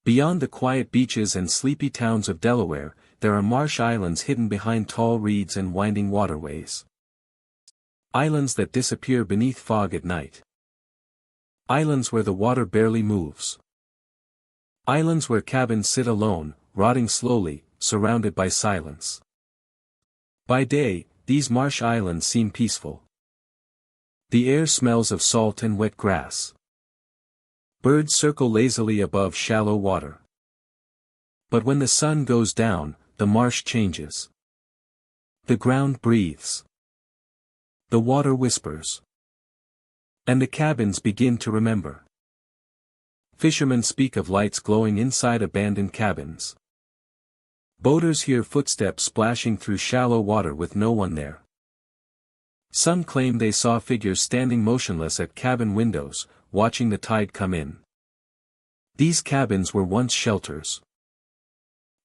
Beyond the quiet beaches and sleepy towns of Delaware, there are marsh islands hidden behind tall reeds and winding waterways. Islands that disappear beneath fog at night. Islands where the water barely moves. Islands where cabins sit alone, rotting slowly, surrounded by silence. By day, these marsh islands seem peaceful. The air smells of salt and wet grass. Birds circle lazily above shallow water. But when the sun goes down, the marsh changes. The ground breathes. The water whispers. And the cabins begin to remember. Fishermen speak of lights glowing inside abandoned cabins. Boaters hear footsteps splashing through shallow water with no one there. Some claim they saw figures standing motionless at cabin windows, watching the tide come in. These cabins were once shelters.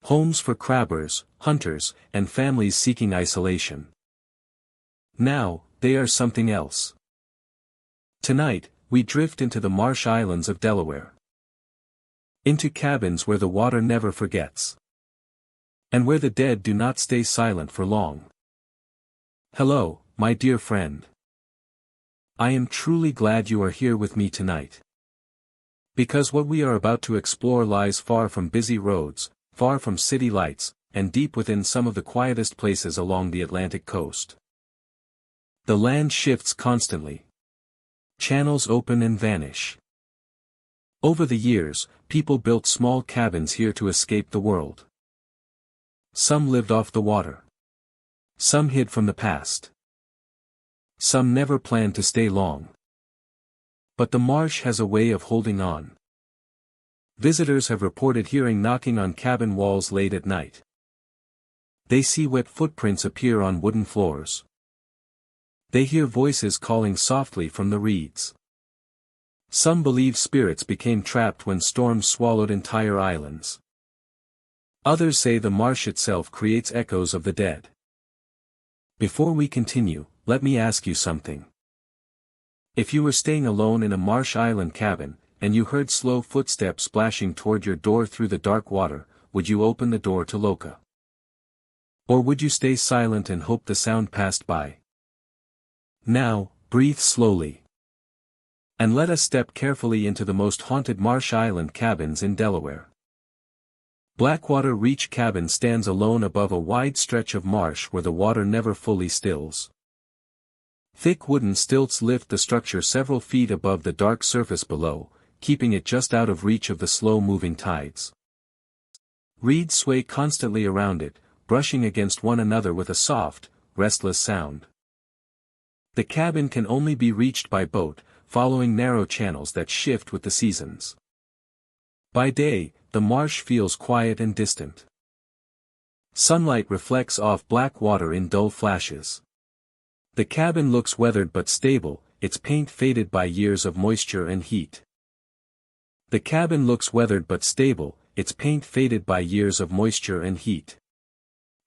Homes for crabbers, hunters, and families seeking isolation. Now, they are something else. Tonight, we drift into the marsh islands of Delaware. Into cabins where the water never forgets. And where the dead do not stay silent for long. Hello, my dear friend. I am truly glad you are here with me tonight. Because what we are about to explore lies far from busy roads, far from city lights, and deep within some of the quietest places along the Atlantic coast. The land shifts constantly. Channels open and vanish. Over the years, people built small cabins here to escape the world. Some lived off the water. Some hid from the past. Some never planned to stay long. But the marsh has a way of holding on. Visitors have reported hearing knocking on cabin walls late at night. They see wet footprints appear on wooden floors. They hear voices calling softly from the reeds. Some believe spirits became trapped when storms swallowed entire islands. Others say the marsh itself creates echoes of the dead. Before we continue, let me ask you something. If you were staying alone in a marsh island cabin, and you heard slow footsteps splashing toward your door through the dark water, would you open the door to Loka? Or would you stay silent and hope the sound passed by? Now, breathe slowly. And let us step carefully into the most haunted marsh island cabins in Delaware. Blackwater Reach Cabin stands alone above a wide stretch of marsh where the water never fully stills. Thick wooden stilts lift the structure several feet above the dark surface below, keeping it just out of reach of the slow-moving tides. Reeds sway constantly around it, brushing against one another with a soft, restless sound. The cabin can only be reached by boat, following narrow channels that shift with the seasons. By day, the marsh feels quiet and distant. Sunlight reflects off black water in dull flashes. The cabin looks weathered but stable, its paint faded by years of moisture and heat. The cabin looks weathered but stable, its paint faded by years of moisture and heat.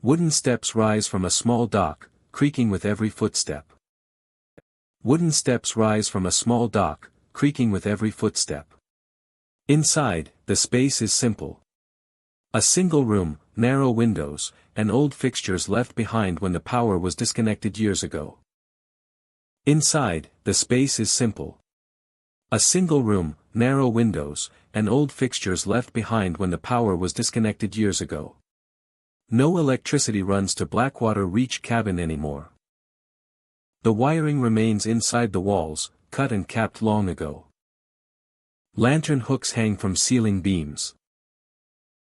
Wooden steps rise from a small dock, creaking with every footstep. Wooden steps rise from a small dock, creaking with every footstep. Inside, the space is simple. A single room, narrow windows, and old fixtures left behind when the power was disconnected years ago. Inside, the space is simple. A single room, narrow windows, and old fixtures left behind when the power was disconnected years ago. No electricity runs to Blackwater Reach Cabin anymore. The wiring remains inside the walls, cut and capped long ago. Lantern hooks hang from ceiling beams.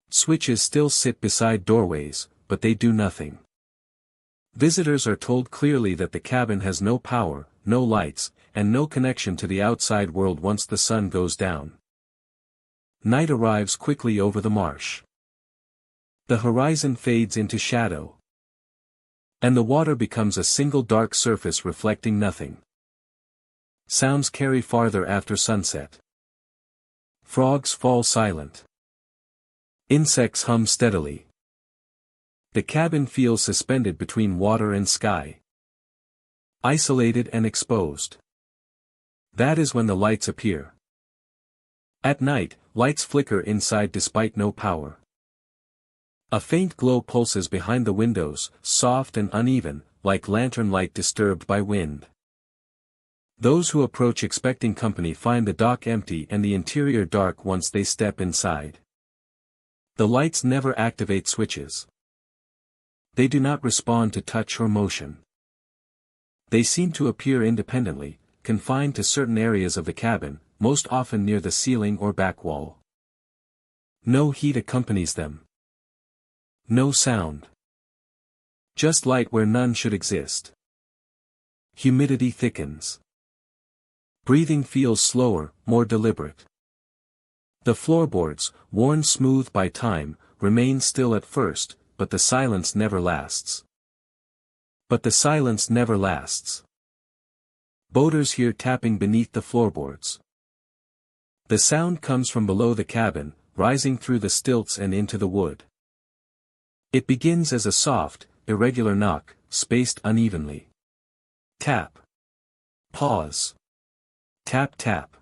Switches still sit beside doorways, but they do nothing. Visitors are told clearly that the cabin has no power, no lights, and no connection to the outside world once the sun goes down. Night arrives quickly over the marsh. The horizon fades into shadow. And the water becomes a single dark surface reflecting nothing. Sounds carry farther after sunset. Frogs fall silent. Insects hum steadily. The cabin feels suspended between water and sky. Isolated and exposed. That is when the lights appear. At night, lights flicker inside despite no power. A faint glow pulses behind the windows, soft and uneven, like lantern light disturbed by wind. Those who approach expecting company find the dock empty and the interior dark once they step inside. The lights never activate switches. They do not respond to touch or motion. They seem to appear independently, confined to certain areas of the cabin, most often near the ceiling or back wall. No heat accompanies them. No sound. Just light where none should exist. Humidity thickens. Breathing feels slower, more deliberate. The floorboards, worn smooth by time, remain still at first, but the silence never lasts. Boaters hear tapping beneath the floorboards. The sound comes from below the cabin, rising through the stilts and into the wood. It begins as a soft, irregular knock, spaced unevenly. Tap. Pause. Tap tap.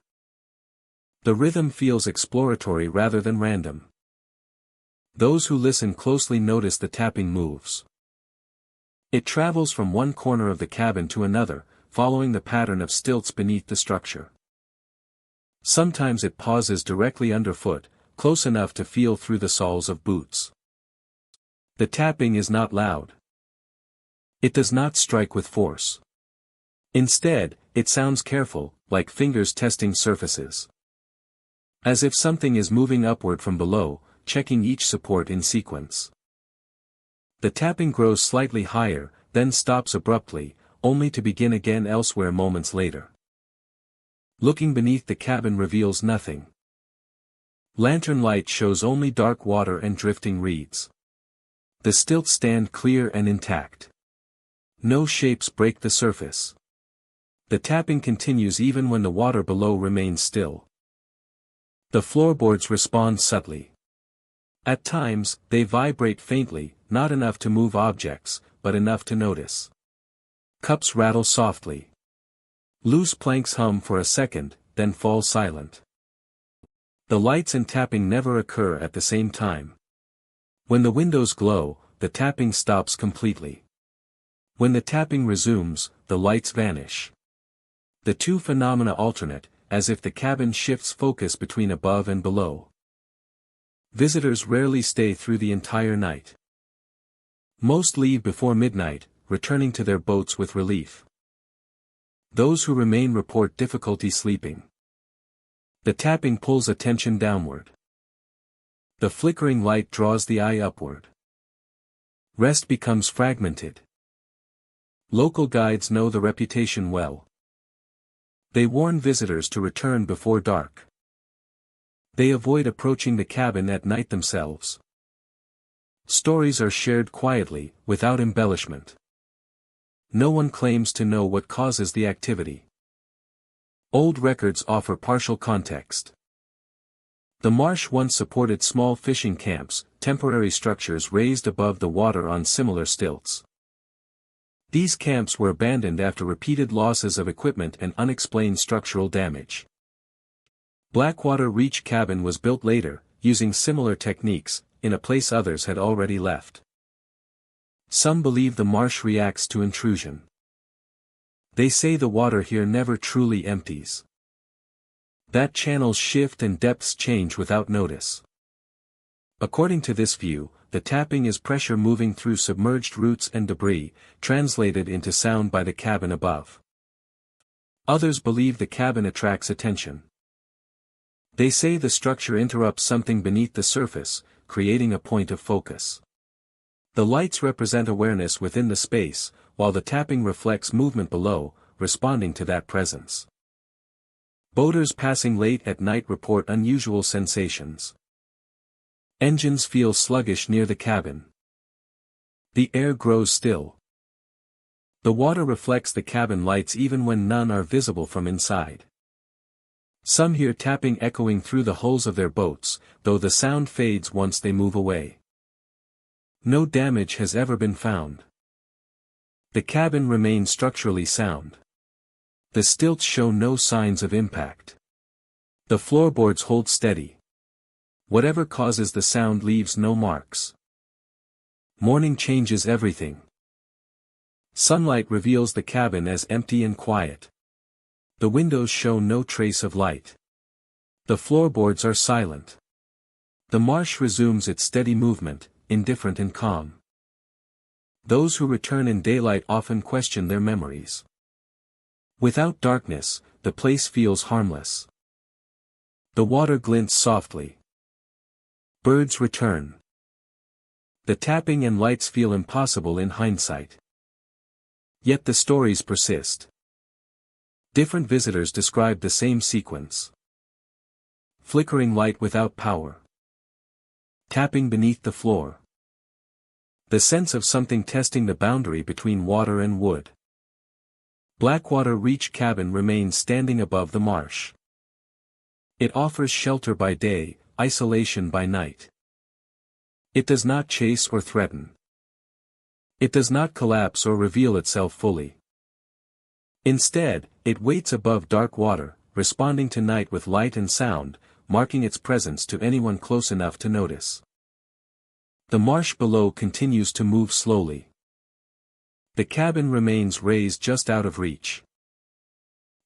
The rhythm feels exploratory rather than random. Those who listen closely notice the tapping moves. It travels from one corner of the cabin to another, following the pattern of stilts beneath the structure. Sometimes it pauses directly underfoot, close enough to feel through the soles of boots. The tapping is not loud. It does not strike with force. Instead, it sounds careful, like fingers testing surfaces. As if something is moving upward from below, checking each support in sequence. The tapping grows slightly higher, then stops abruptly, only to begin again elsewhere moments later. Looking beneath the cabin reveals nothing. Lantern light shows only dark water and drifting reeds. The stilts stand clear and intact. No shapes break the surface. The tapping continues even when the water below remains still. The floorboards respond subtly. At times, they vibrate faintly, not enough to move objects, but enough to notice. Cups rattle softly. Loose planks hum for a second, then fall silent. The lights and tapping never occur at the same time. When the windows glow, the tapping stops completely. When the tapping resumes, the lights vanish. The two phenomena alternate, as if the cabin shifts focus between above and below. Visitors rarely stay through the entire night. Most leave before midnight, returning to their boats with relief. Those who remain report difficulty sleeping. The tapping pulls attention downward. The flickering light draws the eye upward. Rest becomes fragmented. Local guides know the reputation well. They warn visitors to return before dark. They avoid approaching the cabin at night themselves. Stories are shared quietly, without embellishment. No one claims to know what causes the activity. Old records offer partial context. The Marsh once supported small fishing camps, temporary structures raised above the water on similar stilts. These camps were abandoned after repeated losses of equipment and unexplained structural damage. Blackwater Reach Cabin was built later, using similar techniques, in a place others had already left. Some believe the marsh reacts to intrusion. They say the water here never truly empties. That channels shift and depths change without notice. According to this view, the tapping is pressure moving through submerged roots and debris, translated into sound by the cabin above. Others believe the cabin attracts attention. They say the structure interrupts something beneath the surface, creating a point of focus. The lights represent awareness within the space, while the tapping reflects movement below, responding to that presence. Boaters passing late at night report unusual sensations. Engines feel sluggish near the cabin. The air grows still. The water reflects the cabin lights even when none are visible from inside. Some hear tapping echoing through the hulls of their boats, though the sound fades once they move away. No damage has ever been found. The cabin remains structurally sound. The stilts show no signs of impact. The floorboards hold steady. Whatever causes the sound leaves no marks. Morning changes everything. Sunlight reveals the cabin as empty and quiet. The windows show no trace of light. The floorboards are silent. The marsh resumes its steady movement, indifferent and calm. Those who return in daylight often question their memories. Without darkness, the place feels harmless. The water glints softly. Birds return. The tapping and lights feel impossible in hindsight. Yet the stories persist. Different visitors describe the same sequence. Flickering light without power. Tapping beneath the floor. The sense of something testing the boundary between water and wood. Blackwater Reach Cabin remains standing above the marsh. It offers shelter by day, isolation by night. It does not chase or threaten. It does not collapse or reveal itself fully. Instead, it waits above dark water, responding to night with light and sound, marking its presence to anyone close enough to notice. The marsh below continues to move slowly. The cabin remains raised just out of reach.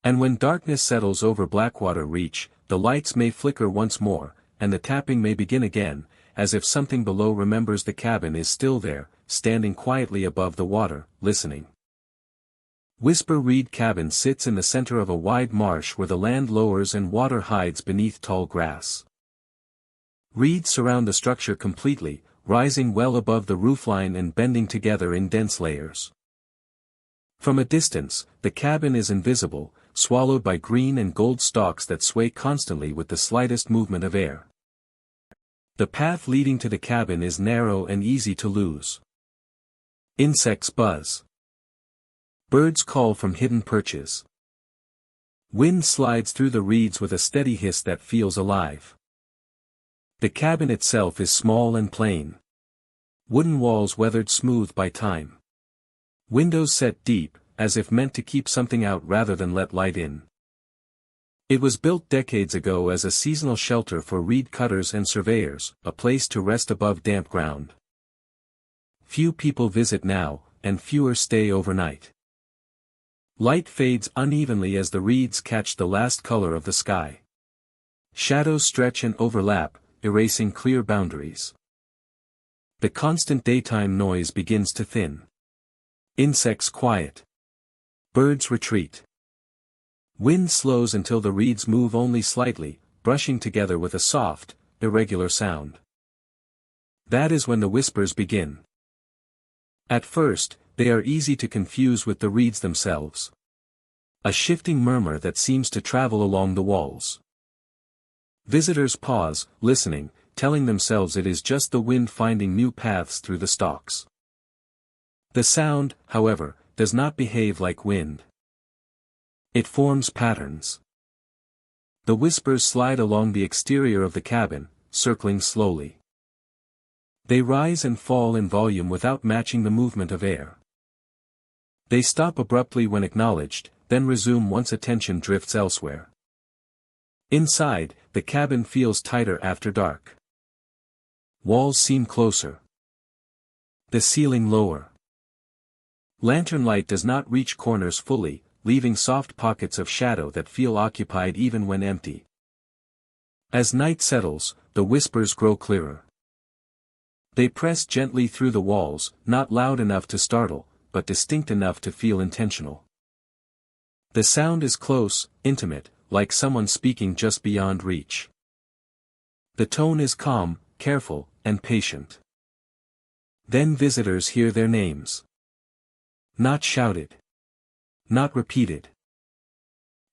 And when darkness settles over Blackwater Reach, the lights may flicker once more, and the tapping may begin again, as if something below remembers the cabin is still there, standing quietly above the water, listening. Whisper Reed Cabin sits in the center of a wide marsh where the land lowers and water hides beneath tall grass. Reeds surround the structure completely, rising well above the roofline and bending together in dense layers. From a distance, the cabin is invisible, swallowed by green and gold stalks that sway constantly with the slightest movement of air. The path leading to the cabin is narrow and easy to lose. Insects buzz. Birds call from hidden perches. Wind slides through the reeds with a steady hiss that feels alive. The cabin itself is small and plain. Wooden walls weathered smooth by time. Windows set deep, as if meant to keep something out rather than let light in. It was built decades ago as a seasonal shelter for reed cutters and surveyors, a place to rest above damp ground. Few people visit now, and fewer stay overnight. Light fades unevenly as the reeds catch the last color of the sky. Shadows stretch and overlap, erasing clear boundaries. The constant daytime noise begins to thin. Insects quiet. Birds retreat. Wind slows until the reeds move only slightly, brushing together with a soft, irregular sound. That is when the whispers begin. At first, they are easy to confuse with the reeds themselves. A shifting murmur that seems to travel along the walls. Visitors pause, listening, telling themselves it is just the wind finding new paths through the stalks. The sound, however, does not behave like wind. It forms patterns. The whispers slide along the exterior of the cabin, circling slowly. They rise and fall in volume without matching the movement of air. They stop abruptly when acknowledged, then resume once attention drifts elsewhere. Inside, the cabin feels tighter after dark. Walls seem closer. The ceiling lower. Lantern light does not reach corners fully, leaving soft pockets of shadow that feel occupied even when empty. As night settles, the whispers grow clearer. They press gently through the walls, not loud enough to startle, but distinct enough to feel intentional. The sound is close, intimate, like someone speaking just beyond reach. The tone is calm, careful, and patient. Then visitors hear their names. Not shouted. Not repeated.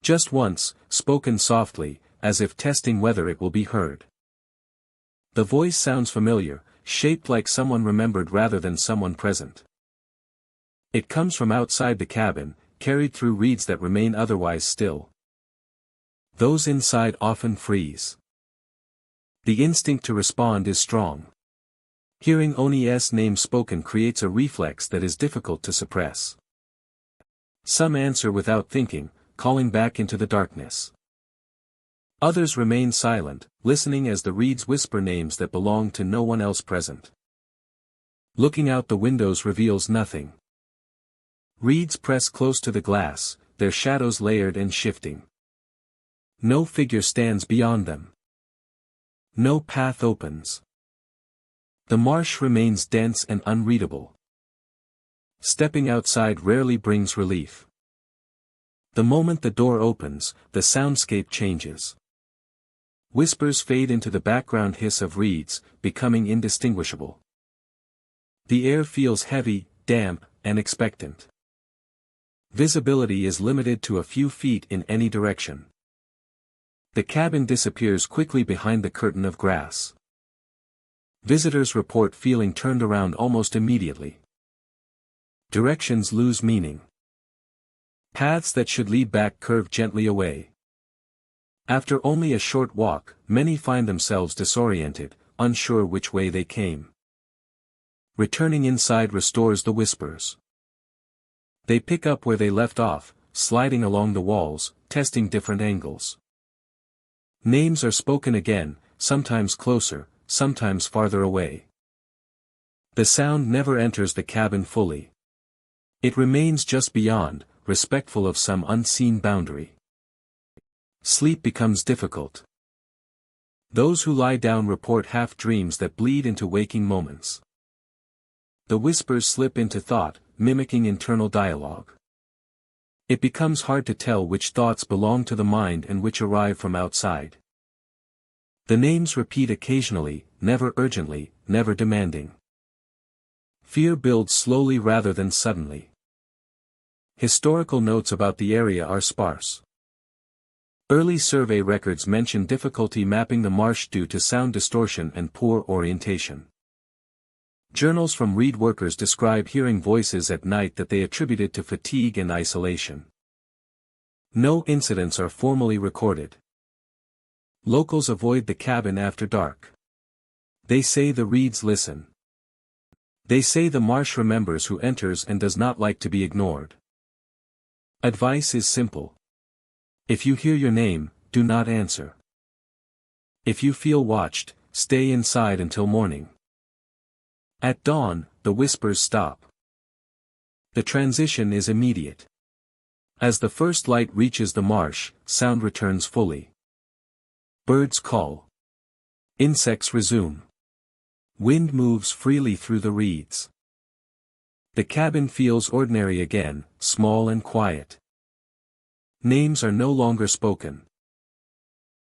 Just once, spoken softly, as if testing whether it will be heard. The voice sounds familiar, shaped like someone remembered rather than someone present. It comes from outside the cabin, carried through reeds that remain otherwise still. Those inside often freeze. The instinct to respond is strong. Hearing Oni's name spoken creates a reflex that is difficult to suppress. Some answer without thinking, calling back into the darkness. Others remain silent, listening as the reeds whisper names that belong to no one else present. Looking out the windows reveals nothing. Reeds press close to the glass, their shadows layered and shifting. No figure stands beyond them. No path opens. The marsh remains dense and unreadable. Stepping outside rarely brings relief. The moment the door opens, the soundscape changes. Whispers fade into the background hiss of reeds, becoming indistinguishable. The air feels heavy, damp, and expectant. Visibility is limited to a few feet in any direction. The cabin disappears quickly behind the curtain of grass. Visitors report feeling turned around almost immediately. Directions lose meaning. Paths that should lead back curve gently away. After only a short walk, many find themselves disoriented, unsure which way they came. Returning inside restores the whispers. They pick up where they left off, sliding along the walls, testing different angles. Names are spoken again, sometimes closer, sometimes farther away. The sound never enters the cabin fully. It remains just beyond, respectful of some unseen boundary. Sleep becomes difficult. Those who lie down report half dreams that bleed into waking moments. The whispers slip into thought, mimicking internal dialogue. It becomes hard to tell which thoughts belong to the mind and which arrive from outside. The names repeat occasionally, never urgently, never demanding. Fear builds slowly rather than suddenly. Historical notes about the area are sparse. Early survey records mention difficulty mapping the marsh due to sound distortion and poor orientation. Journals from reed workers describe hearing voices at night that they attributed to fatigue and isolation. No incidents are formally recorded. Locals avoid the cabin after dark. They say the reeds listen. They say the marsh remembers who enters and does not like to be ignored. Advice is simple. If you hear your name, do not answer. If you feel watched, stay inside until morning. At dawn, the whispers stop. The transition is immediate. As the first light reaches the marsh, sound returns fully. Birds call. Insects resume. Wind moves freely through the reeds. The cabin feels ordinary again, small and quiet. Names are no longer spoken.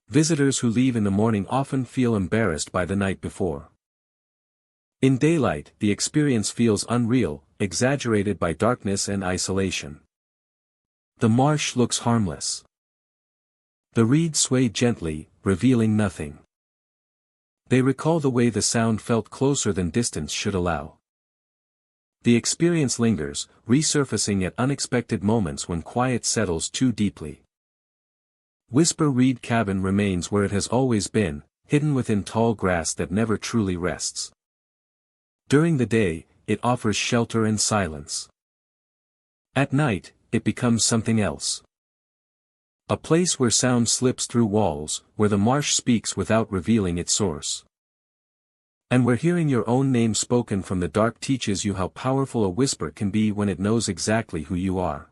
Visitors who leave in the morning often feel embarrassed by the night before. In daylight, the experience feels unreal, exaggerated by darkness and isolation. The marsh looks harmless. The reeds sway gently, revealing nothing. They recall the way the sound felt closer than distance should allow. The experience lingers, resurfacing at unexpected moments when quiet settles too deeply. Whisper Reed Cabin remains where it has always been, hidden within tall grass that never truly rests. During the day, it offers shelter and silence. At night, it becomes something else. A place where sound slips through walls, where the marsh speaks without revealing its source. And where hearing your own name spoken from the dark teaches you how powerful a whisper can be when it knows exactly who you are.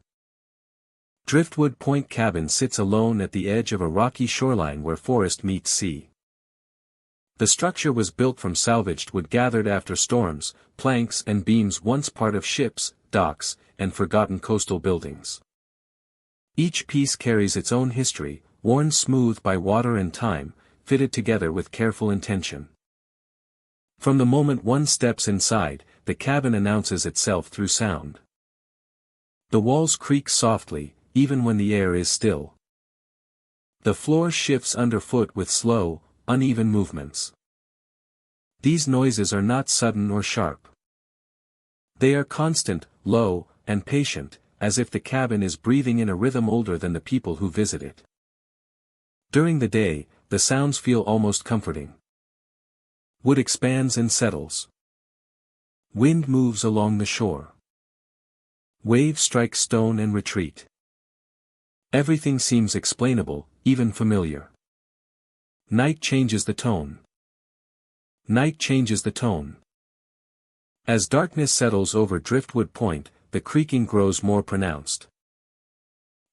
Driftwood Point Cabin sits alone at the edge of a rocky shoreline where forest meets sea. The structure was built from salvaged wood gathered after storms, planks and beams once part of ships, docks, and forgotten coastal buildings. Each piece carries its own history, worn smooth by water and time, fitted together with careful intention. From the moment one steps inside, the cabin announces itself through sound. The walls creak softly, even when the air is still. The floor shifts underfoot with slow, uneven movements. These noises are not sudden or sharp. They are constant, low, and patient, as if the cabin is breathing in a rhythm older than the people who visit it. During the day, the sounds feel almost comforting. Wood expands and settles. Wind moves along the shore. Waves strike stone and retreat. Everything seems explainable, even familiar. Night changes the tone. Night changes the tone. As darkness settles over Driftwood Point, the creaking grows more pronounced.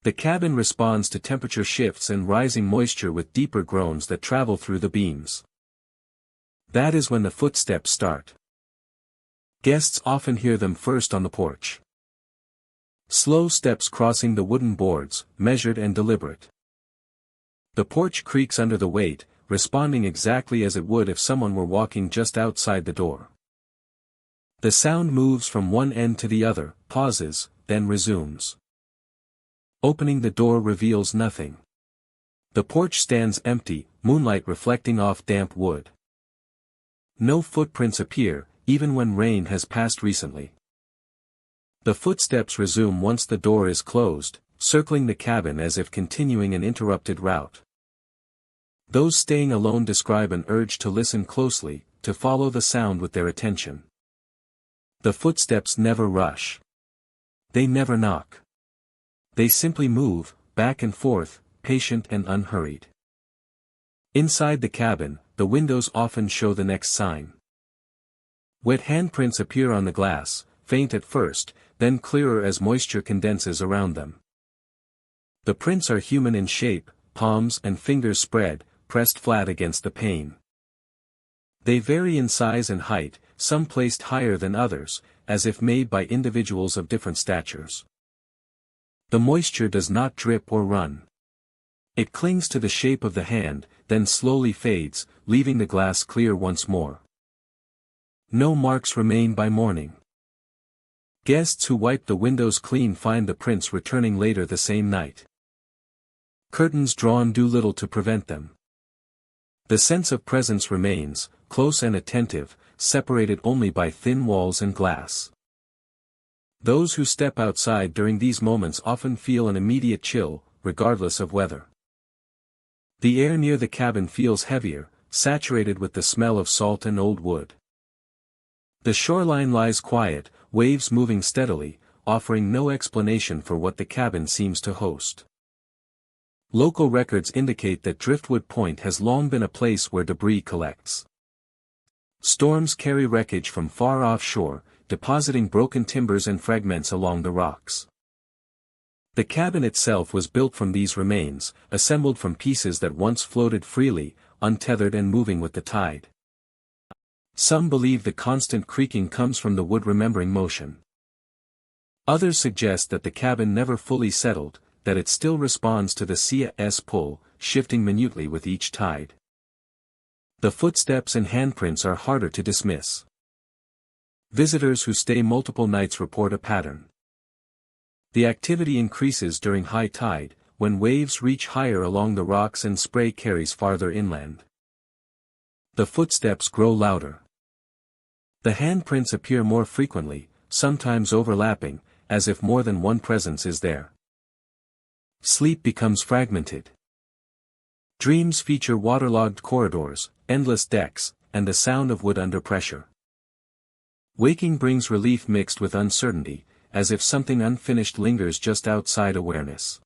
The cabin responds to temperature shifts and rising moisture with deeper groans that travel through the beams. That is when the footsteps start. Guests often hear them first on the porch. Slow steps crossing the wooden boards, measured and deliberate. The porch creaks under the weight, responding exactly as it would if someone were walking just outside the door. The sound moves from one end to the other, pauses, then resumes. Opening the door reveals nothing. The porch stands empty, moonlight reflecting off damp wood. No footprints appear, even when rain has passed recently. The footsteps resume once the door is closed, circling the cabin as if continuing an interrupted route. Those staying alone describe an urge to listen closely, to follow the sound with their attention. The footsteps never rush. They never knock. They simply move, back and forth, patient and unhurried. Inside the cabin, the windows often show the next sign. Wet handprints appear on the glass, faint at first, then clearer as moisture condenses around them. The prints are human in shape, palms and fingers spread, pressed flat against the pane. They vary in size and height, some placed higher than others, as if made by individuals of different statures. The moisture does not drip or run. It clings to the shape of the hand, then slowly fades, leaving the glass clear once more. No marks remain by morning. Guests who wipe the windows clean find the prints returning later the same night. Curtains drawn do little to prevent them. The sense of presence remains, close and attentive, separated only by thin walls and glass. Those who step outside during these moments often feel an immediate chill, regardless of weather. The air near the cabin feels heavier, saturated with the smell of salt and old wood. The shoreline lies quiet, waves moving steadily, offering no explanation for what the cabin seems to host. Local records indicate that Driftwood Point has long been a place where debris collects. Storms carry wreckage from far offshore, depositing broken timbers and fragments along the rocks. The cabin itself was built from these remains, assembled from pieces that once floated freely, untethered and moving with the tide. Some believe the constant creaking comes from the wood remembering motion. Others suggest that the cabin never fully settled, that it still responds to the sea's pull, shifting minutely with each tide. The footsteps and handprints are harder to dismiss. Visitors who stay multiple nights report a pattern. The activity increases during high tide, when waves reach higher along the rocks and spray carries farther inland. The footsteps grow louder. The handprints appear more frequently, sometimes overlapping, as if more than one presence is there. Sleep becomes fragmented. Dreams feature waterlogged corridors, endless decks, and the sound of wood under pressure. Waking brings relief mixed with uncertainty, as if something unfinished lingers just outside awareness.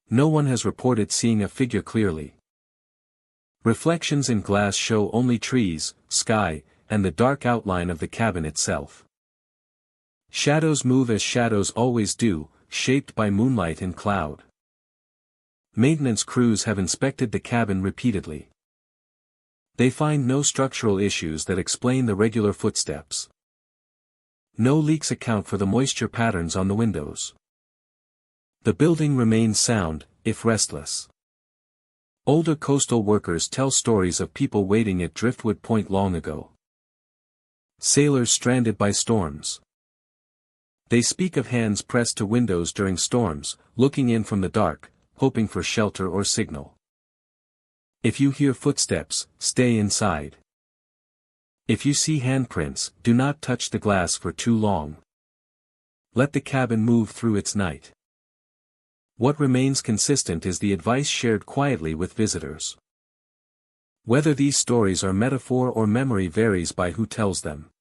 No one has reported seeing a figure clearly. Reflections in glass show only trees, sky, and the dark outline of the cabin itself. Shadows move as shadows always do, shaped by moonlight and cloud. Maintenance crews have inspected the cabin repeatedly. They find no structural issues that explain the regular footsteps. No leaks account for the moisture patterns on the windows. The building remains sound, if restless. Older coastal workers tell stories of people waiting at Driftwood Point long ago. Sailors stranded by storms. They speak of hands pressed to windows during storms, looking in from the dark, hoping for shelter or signal. If you hear footsteps, stay inside. If you see handprints, do not touch the glass for too long. Let the cabin move through its night. What remains consistent is the advice shared quietly with visitors. Whether these stories are metaphor or memory varies by who tells them.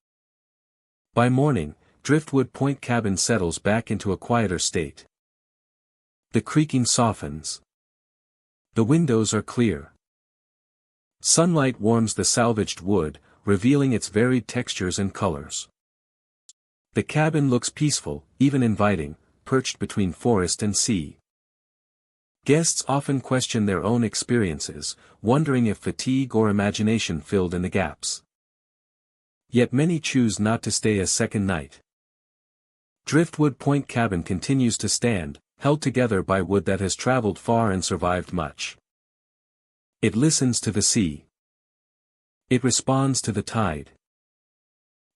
By morning, Driftwood Point cabin settles back into a quieter state. The creaking softens. The windows are clear. Sunlight warms the salvaged wood, revealing its varied textures and colors. The cabin looks peaceful, even inviting, perched between forest and sea. Guests often question their own experiences, wondering if fatigue or imagination filled in the gaps. Yet many choose not to stay a second night. Driftwood Point Cabin continues to stand, held together by wood that has traveled far and survived much. It listens to the sea. It responds to the tide.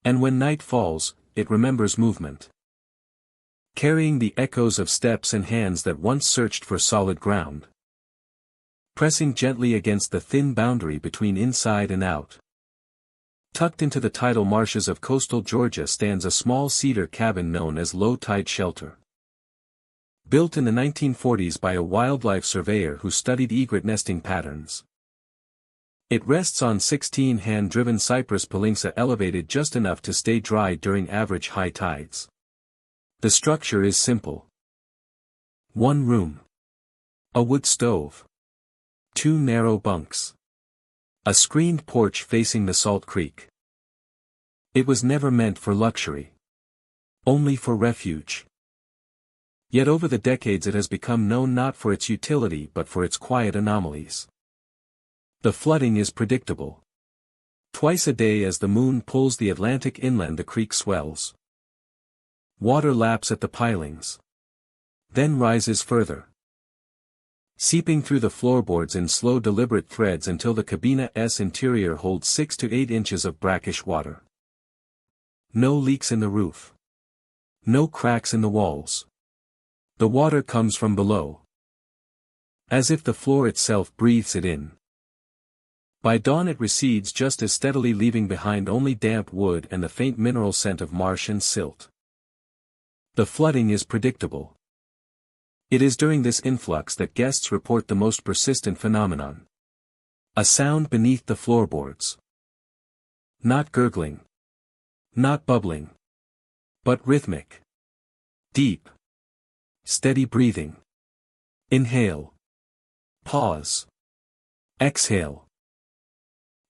And when night falls, it remembers movement. Carrying the echoes of steps and hands that once searched for solid ground. Pressing gently against the thin boundary between inside and out. Tucked into the tidal marshes of coastal Georgia stands a small cedar cabin known as Low Tide Shelter. Built in the 1940s by a wildlife surveyor who studied egret nesting patterns. It rests on 16 hand-driven cypress palinxa elevated just enough to stay dry during average high tides. The structure is simple. One room. A wood stove. 2 narrow bunks. A screened porch facing the Salt Creek. It was never meant for luxury. Only for refuge. Yet over the decades it has become known not for its utility but for its quiet anomalies. The flooding is predictable. Twice a day as the moon pulls the Atlantic inland the creek swells. Water laps at the pilings. Then rises further. Seeping through the floorboards in slow deliberate threads until the cabina's interior holds 6 to 8 inches of brackish water. No leaks in the roof. No cracks in the walls. The water comes from below. As if the floor itself breathes it in. By dawn it recedes just as steadily, leaving behind only damp wood and the faint mineral scent of marsh and silt. The flooding is predictable. It is during this influx that guests report the most persistent phenomenon. A sound beneath the floorboards. Not gurgling. Not bubbling. But rhythmic. Deep. Steady breathing. Inhale. Pause. Exhale.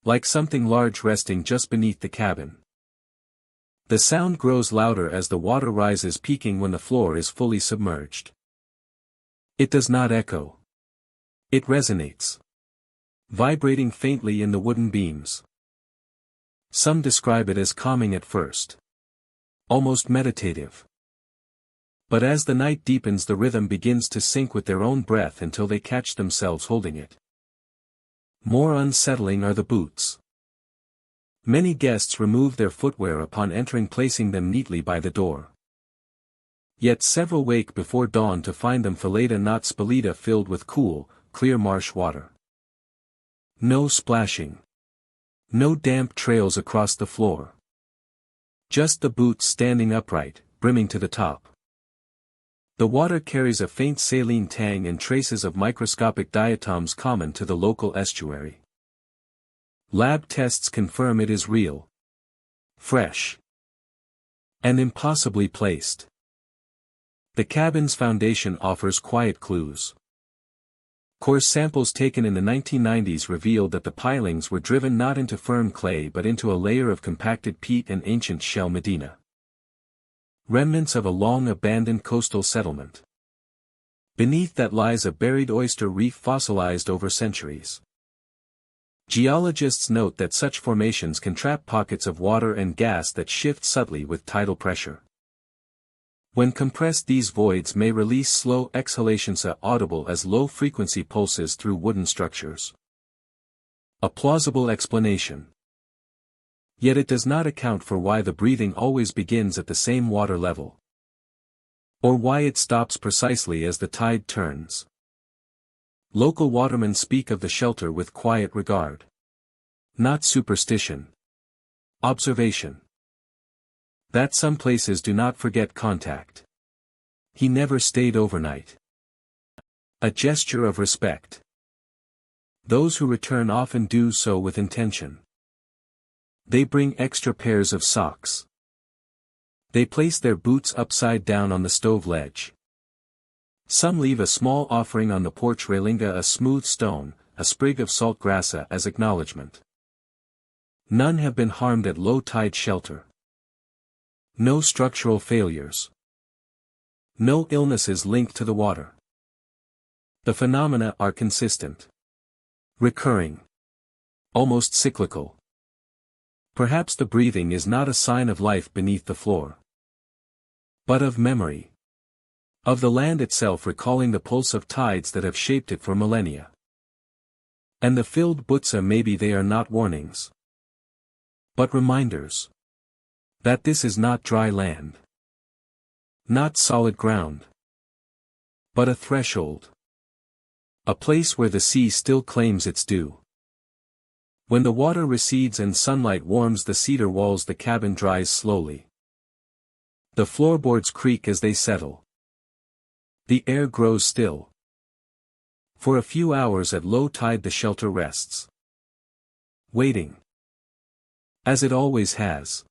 Like something large resting just beneath the cabin. The sound grows louder as the water rises, peaking when the floor is fully submerged. It does not echo. It resonates. Vibrating faintly in the wooden beams. Some describe it as calming at first. Almost meditative. But as the night deepens, the rhythm begins to sync with their own breath until they catch themselves holding it. More unsettling are the boots. Many guests remove their footwear upon entering, placing them neatly by the door. Yet several wake before dawn to find them filleta not spillita filled with cool, clear marsh water. No splashing. No damp trails across the floor. Just the boots standing upright, brimming to the top. The water carries a faint saline tang and traces of microscopic diatoms common to the local estuary. Lab tests confirm it is real. Fresh. And impossibly placed. The cabin's foundation offers quiet clues. Core samples taken in the 1990s revealed that the pilings were driven not into firm clay but into a layer of compacted peat and ancient shell medina. Remnants of a long-abandoned coastal settlement. Beneath that lies a buried oyster reef fossilized over centuries. Geologists note that such formations can trap pockets of water and gas that shift subtly with tidal pressure. When compressed, these voids may release slow exhalations audible as low-frequency pulses through wooden structures. A plausible explanation. Yet it does not account for why the breathing always begins at the same water level. Or why it stops precisely as the tide turns. Local watermen speak of the shelter with quiet regard. Not superstition. Observation. That some places do not forget contact. He never stayed overnight. A gesture of respect. Those who return often do so with intention. They bring extra pairs of socks. They place their boots upside down on the stove ledge. Some leave a small offering on the porch railing, a smooth stone, a sprig of saltgrassa as acknowledgement. None have been harmed at low-tide shelter. No structural failures. No illnesses linked to the water. The phenomena are consistent. Recurring. Almost cyclical. Perhaps the breathing is not a sign of life beneath the floor, but of memory. Of the land itself recalling the pulse of tides that have shaped it for millennia. And the filled butsa, maybe they are not warnings, but reminders. That this is not dry land. Not solid ground. But a threshold. A place where the sea still claims its due. When the water recedes and sunlight warms the cedar walls, the cabin dries slowly. The floorboards creak as they settle. The air grows still. For a few hours at low tide the shelter rests. Waiting. As it always has.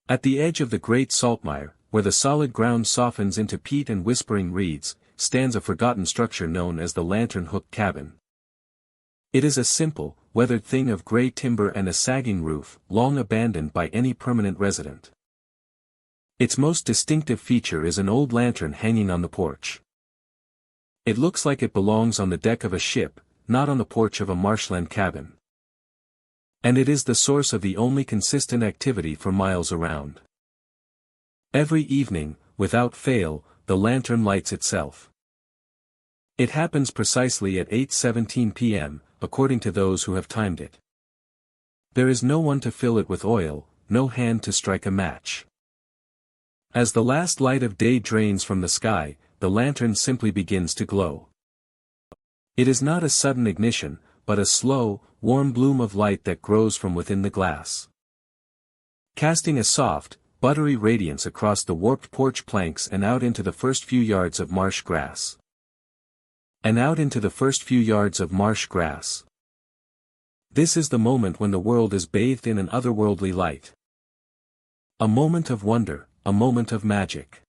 At the edge of the great saltmire, where the solid ground softens into peat and whispering reeds, stands a forgotten structure known as the lantern-hooked cabin. It is a simple, weathered thing of gray timber and a sagging roof, long abandoned by any permanent resident. Its most distinctive feature is an old lantern hanging on the porch. It looks like it belongs on the deck of a ship, not on the porch of a marshland cabin. And it is the source of the only consistent activity for miles around. Every evening, without fail, the lantern lights itself. It happens precisely at 8:17 p.m., according to those who have timed it. There is no one to fill it with oil, no hand to strike a match. As the last light of day drains from the sky, the lantern simply begins to glow. It is not a sudden ignition, but a slow, warm bloom of light that grows from within the glass. Casting a soft, buttery radiance across the warped porch planks and out into the first few yards of marsh grass. And out into the first few yards of marsh grass. This is the moment when the world is bathed in an otherworldly light. A moment of wonder, a moment of magic.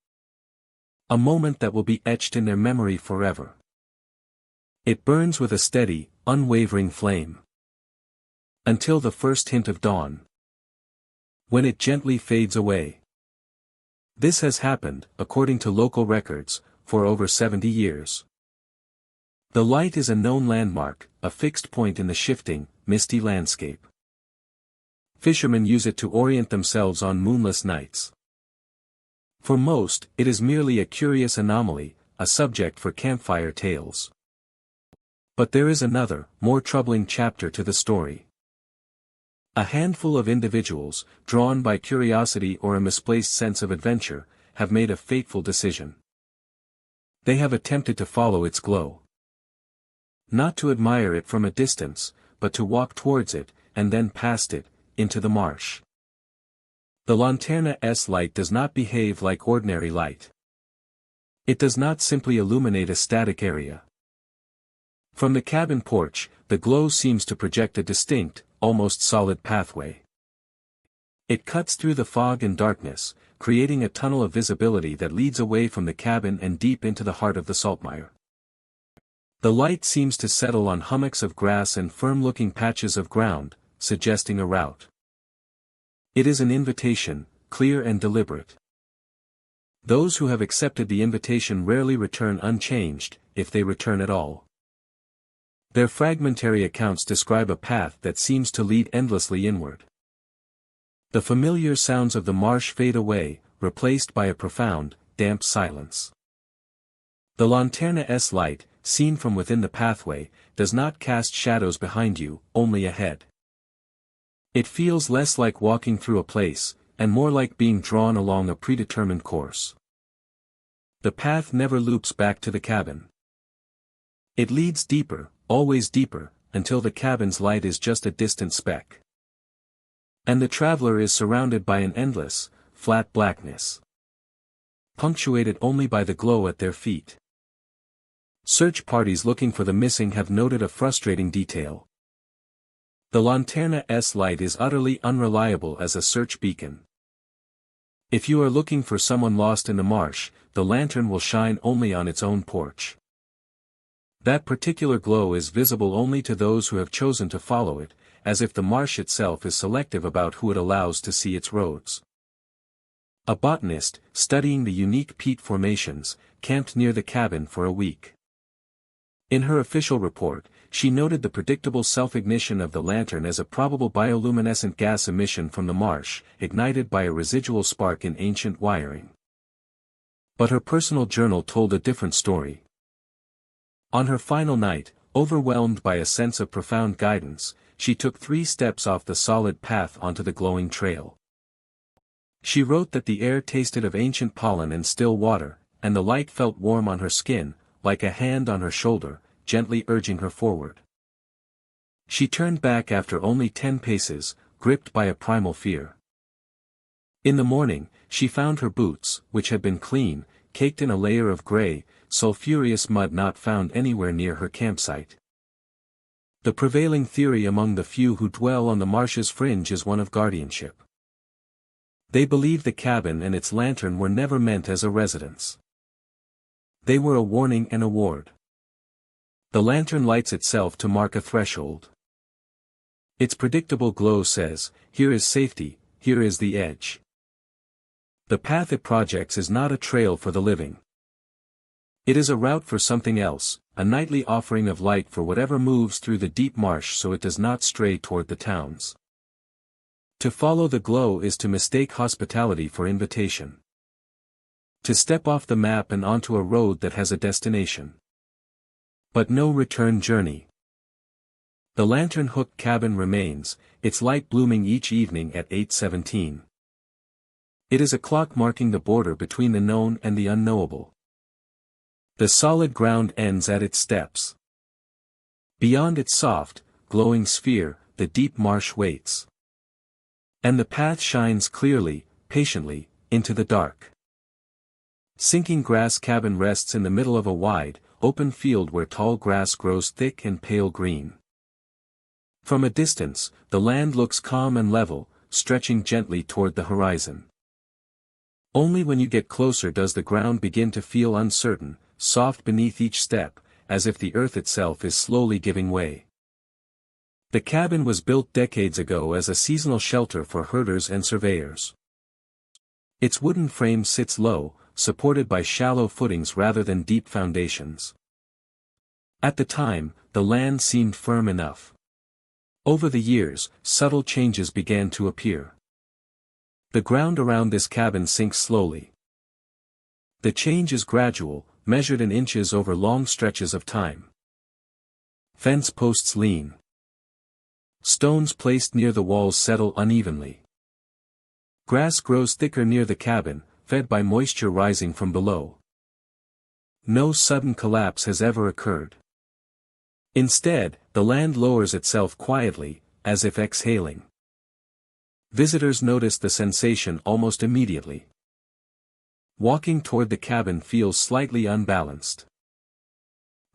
A moment that will be etched in their memory forever. It burns with a steady, unwavering flame. Until the first hint of dawn. When it gently fades away. This has happened, according to local records, for over 70 years. The light is a known landmark, a fixed point in the shifting, misty landscape. Fishermen use it to orient themselves on moonless nights. For most, it is merely a curious anomaly, a subject for campfire tales. But there is another, more troubling chapter to the story. A handful of individuals, drawn by curiosity or a misplaced sense of adventure, have made a fateful decision. They have attempted to follow its glow. Not to admire it from a distance, but to walk towards it, and then past it, into the marsh. The lanterna's light does not behave like ordinary light. It does not simply illuminate a static area. From the cabin porch, the glow seems to project a distinct, almost solid pathway. It cuts through the fog and darkness, creating a tunnel of visibility that leads away from the cabin and deep into the heart of the saltmire. The light seems to settle on hummocks of grass and firm-looking patches of ground, suggesting a route. It is an invitation, clear and deliberate. Those who have accepted the invitation rarely return unchanged, if they return at all. Their fragmentary accounts describe a path that seems to lead endlessly inward. The familiar sounds of the marsh fade away, replaced by a profound, damp silence. The lanterna's light, seen from within the pathway, does not cast shadows behind you, only ahead. It feels less like walking through a place, and more like being drawn along a predetermined course. The path never loops back to the cabin. It leads deeper, always deeper, until the cabin's light is just a distant speck. And the traveler is surrounded by an endless, flat blackness, punctuated only by the glow at their feet. Search parties looking for the missing have noted a frustrating detail. The lanterna's light is utterly unreliable as a search beacon. If you are looking for someone lost in the marsh, the lantern will shine only on its own porch. That particular glow is visible only to those who have chosen to follow it, as if the marsh itself is selective about who it allows to see its roads. A botanist, studying the unique peat formations, camped near the cabin for a week. In her official report, she noted the predictable self-ignition of the lantern as a probable bioluminescent gas emission from the marsh, ignited by a residual spark in ancient wiring. But her personal journal told a different story. On her final night, overwhelmed by a sense of profound guidance, she took 3 steps off the solid path onto the glowing trail. She wrote that the air tasted of ancient pollen and still water, and the light felt warm on her skin, like a hand on her shoulder, gently urging her forward. She turned back after only 10 paces, gripped by a primal fear. In the morning, she found her boots, which had been clean, caked in a layer of gray, sulphurous mud not found anywhere near her campsite. The prevailing theory among the few who dwell on the marsh's fringe is one of guardianship. They believe the cabin and its lantern were never meant as a residence. They were a warning and a ward. The lantern lights itself to mark a threshold. Its predictable glow says, here is safety, here is the edge. The path it projects is not a trail for the living. It is a route for something else, a nightly offering of light for whatever moves through the deep marsh so it does not stray toward the towns. To follow the glow is to mistake hospitality for invitation. To step off the map and onto a road that has a destination. But no return journey. The lantern hook cabin remains, its light blooming each evening at 8:17. It is a clock marking the border between the known and the unknowable. The solid ground ends at its steps. Beyond its soft, glowing sphere, the deep marsh waits. And the path shines clearly, patiently, into the dark. Sinking Grass Cabin rests in the middle of a wide, open field where tall grass grows thick and pale green. From a distance, the land looks calm and level, stretching gently toward the horizon. Only when you get closer does the ground begin to feel uncertain, soft beneath each step, as if the earth itself is slowly giving way. The cabin was built decades ago as a seasonal shelter for herders and surveyors. Its wooden frame sits low, supported by shallow footings rather than deep foundations. At the time, the land seemed firm enough. Over the years, subtle changes began to appear. The ground around this cabin sinks slowly. The change is gradual, measured in inches over long stretches of time. Fence posts lean. Stones placed near the walls settle unevenly. Grass grows thicker near the cabin, fed by moisture rising from below. No sudden collapse has ever occurred. Instead, the land lowers itself quietly, as if exhaling. Visitors notice the sensation almost immediately. Walking toward the cabin feels slightly unbalanced.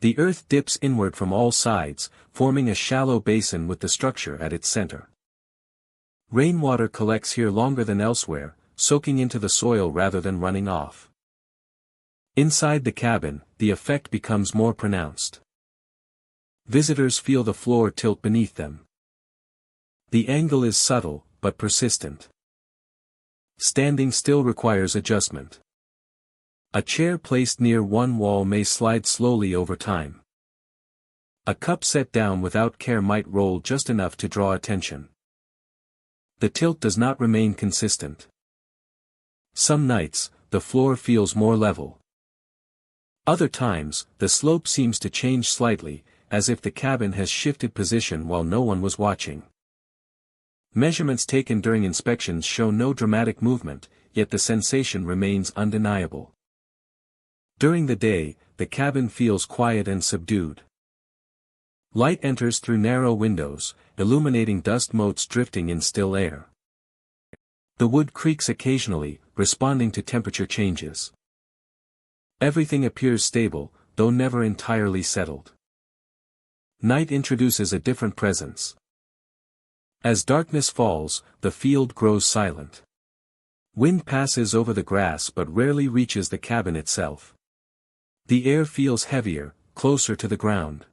The earth dips inward from all sides, forming a shallow basin with the structure at its center. Rainwater collects here longer than elsewhere, soaking into the soil rather than running off. Inside the cabin, the effect becomes more pronounced. Visitors feel the floor tilt beneath them. The angle is subtle, but persistent. Standing still requires adjustment. A chair placed near one wall may slide slowly over time. A cup set down without care might roll just enough to draw attention. The tilt does not remain consistent. Some nights, the floor feels more level. Other times, the slope seems to change slightly, as if the cabin has shifted position while no one was watching. Measurements taken during inspections show no dramatic movement, yet the sensation remains undeniable. During the day, the cabin feels quiet and subdued. Light enters through narrow windows, illuminating dust motes drifting in still air. The wood creaks occasionally, responding to temperature changes. Everything appears stable, though never entirely settled. Night introduces a different presence. As darkness falls, the field grows silent. Wind passes over the grass but rarely reaches the cabin itself. The air feels heavier, closer to the ground.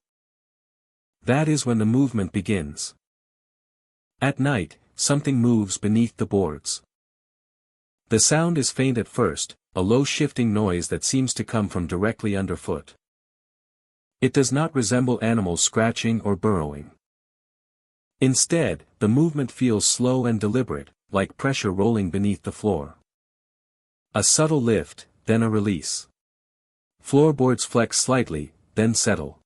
That is when the movement begins. At night, something moves beneath the boards. The sound is faint at first, a low shifting noise that seems to come from directly underfoot. It does not resemble animals scratching or burrowing. Instead, the movement feels slow and deliberate, like pressure rolling beneath the floor. A subtle lift, then a release. Floorboards flex slightly, then settle.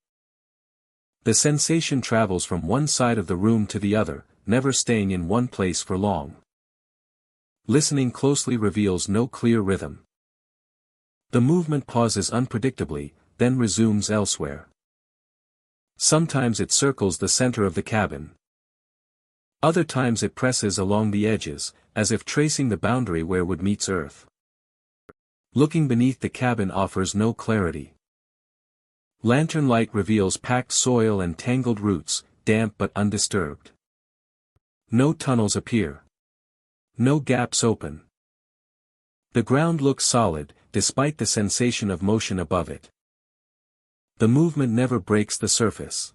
The sensation travels from one side of the room to the other, never staying in one place for long. Listening closely reveals no clear rhythm. The movement pauses unpredictably, then resumes elsewhere. Sometimes it circles the center of the cabin. Other times it presses along the edges, as if tracing the boundary where wood meets earth. Looking beneath the cabin offers no clarity. Lantern light reveals packed soil and tangled roots, damp but undisturbed. No tunnels appear. No gaps open. The ground looks solid, despite the sensation of motion above it. The movement never breaks the surface.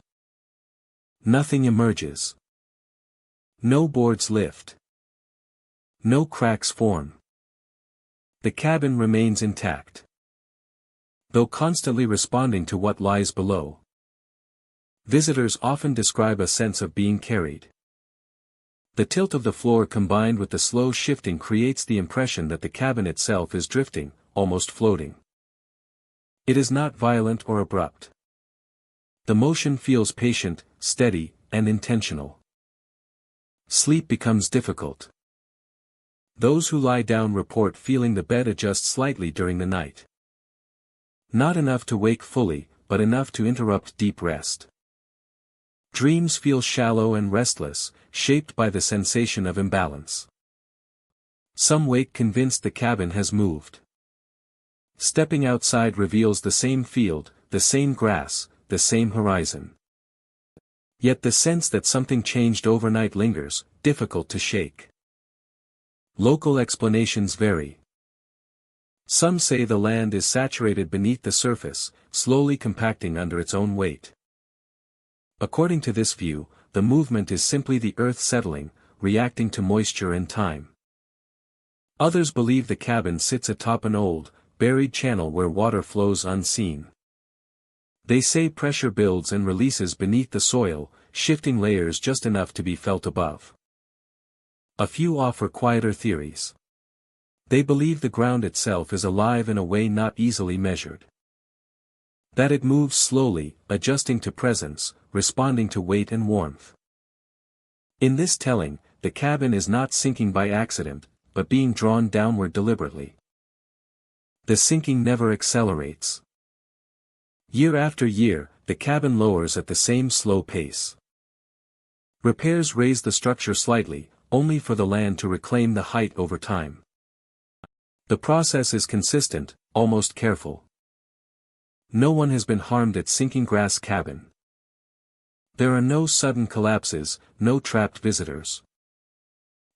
Nothing emerges. No boards lift. No cracks form. The cabin remains intact, though constantly responding to what lies below. Visitors often describe a sense of being carried. The tilt of the floor combined with the slow shifting creates the impression that the cabin itself is drifting, almost floating. It is not violent or abrupt. The motion feels patient, steady, and intentional. Sleep becomes difficult. Those who lie down report feeling the bed adjust slightly during the night. Not enough to wake fully, but enough to interrupt deep rest. Dreams feel shallow and restless, shaped by the sensation of imbalance. Some wake convinced the cabin has moved. Stepping outside reveals the same field, the same grass, the same horizon. Yet the sense that something changed overnight lingers, difficult to shake. Local explanations vary. Some say the land is saturated beneath the surface, slowly compacting under its own weight. According to this view, the movement is simply the earth settling, reacting to moisture and time. Others believe the cabin sits atop an old, buried channel where water flows unseen. They say pressure builds and releases beneath the soil, shifting layers just enough to be felt above. A few offer quieter theories. They believe the ground itself is alive in a way not easily measured. That it moves slowly, adjusting to presence, responding to weight and warmth. In this telling, the cabin is not sinking by accident, but being drawn downward deliberately. The sinking never accelerates. Year after year, the cabin lowers at the same slow pace. Repairs raise the structure slightly, only for the land to reclaim the height over time. The process is consistent, almost careful. No one has been harmed at Sinking Grass Cabin. There are no sudden collapses, no trapped visitors.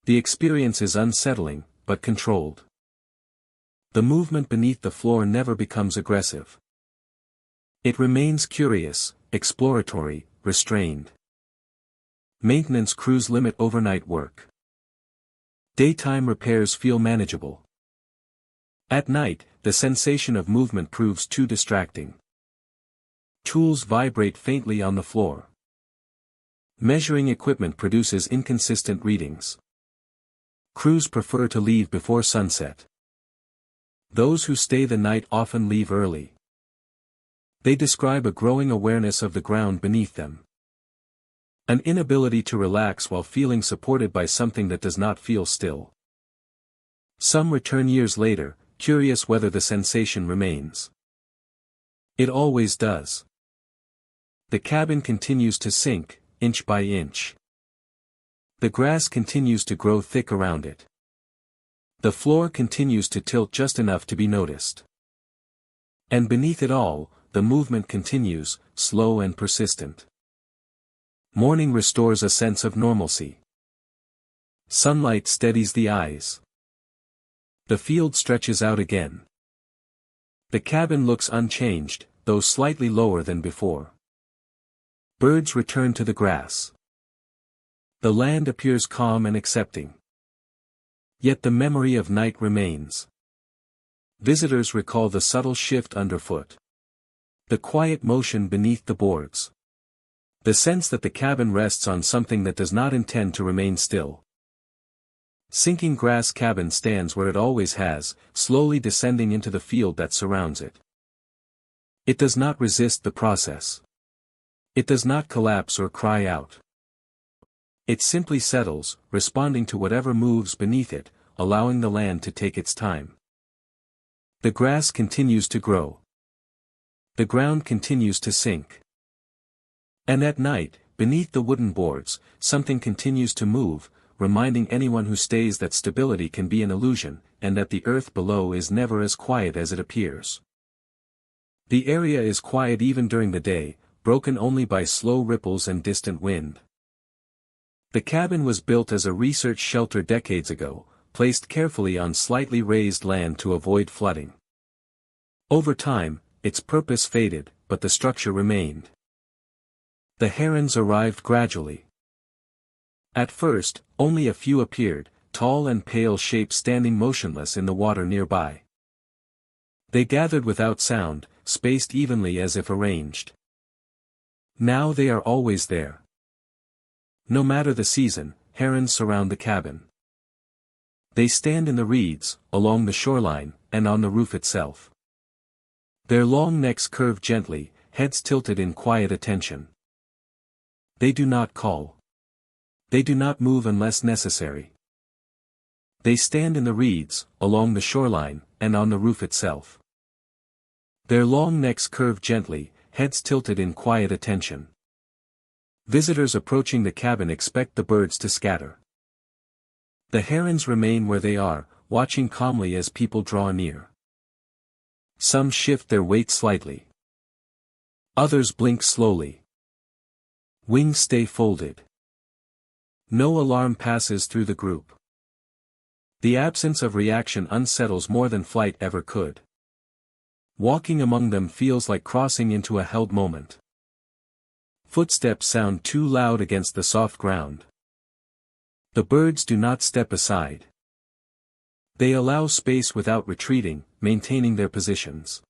The experience is unsettling, but controlled. The movement beneath the floor never becomes aggressive. It remains curious, exploratory, restrained. Maintenance crews limit overnight work. Daytime repairs feel manageable. At night, the sensation of movement proves too distracting. Tools vibrate faintly on the floor. Measuring equipment produces inconsistent readings. Crews prefer to leave before sunset. Those who stay the night often leave early. They describe a growing awareness of the ground beneath them. An inability to relax while feeling supported by something that does not feel still. Some return years later, curious whether the sensation remains. It always does. The cabin continues to sink, inch by inch. The grass continues to grow thick around it. The floor continues to tilt just enough to be noticed. And beneath it all, the movement continues, slow and persistent. Morning restores a sense of normalcy. Sunlight steadies the eyes. The field stretches out again. The cabin looks unchanged, though slightly lower than before. Birds return to the grass. The land appears calm and accepting. Yet the memory of night remains. Visitors recall the subtle shift underfoot. The quiet motion beneath the boards. The sense that the cabin rests on something that does not intend to remain still. Sinking grass cabin stands where it always has, slowly descending into the field that surrounds it. It does not resist the process. It does not collapse or cry out. It simply settles, responding to whatever moves beneath it, allowing the land to take its time. The grass continues to grow. The ground continues to sink. And at night, beneath the wooden boards, something continues to move, reminding anyone who stays that stability can be an illusion, and that the earth below is never as quiet as it appears. The area is quiet even during the day, broken only by slow ripples and distant wind. The cabin was built as a research shelter decades ago, placed carefully on slightly raised land to avoid flooding. Over time, its purpose faded, but the structure remained. The herons arrived gradually. At first, only a few appeared, tall and pale shapes standing motionless in the water nearby. They gathered without sound, spaced evenly as if arranged. Now they are always there. No matter the season, herons surround the cabin. They stand in the reeds, along the shoreline, and on the roof itself. Their long necks curve gently, heads tilted in quiet attention. They do not call. They do not move unless necessary. They stand in the reeds, along the shoreline, and on the roof itself. Their long necks curve gently, heads tilted in quiet attention. Visitors approaching the cabin expect the birds to scatter. The herons remain where they are, watching calmly as people draw near. Some shift their weight slightly. Others blink slowly. Wings stay folded. No alarm passes through the group. The absence of reaction unsettles more than flight ever could. Walking among them feels like crossing into a held moment. Footsteps sound too loud against the soft ground. The birds do not step aside. They allow space without retreating, maintaining their positions.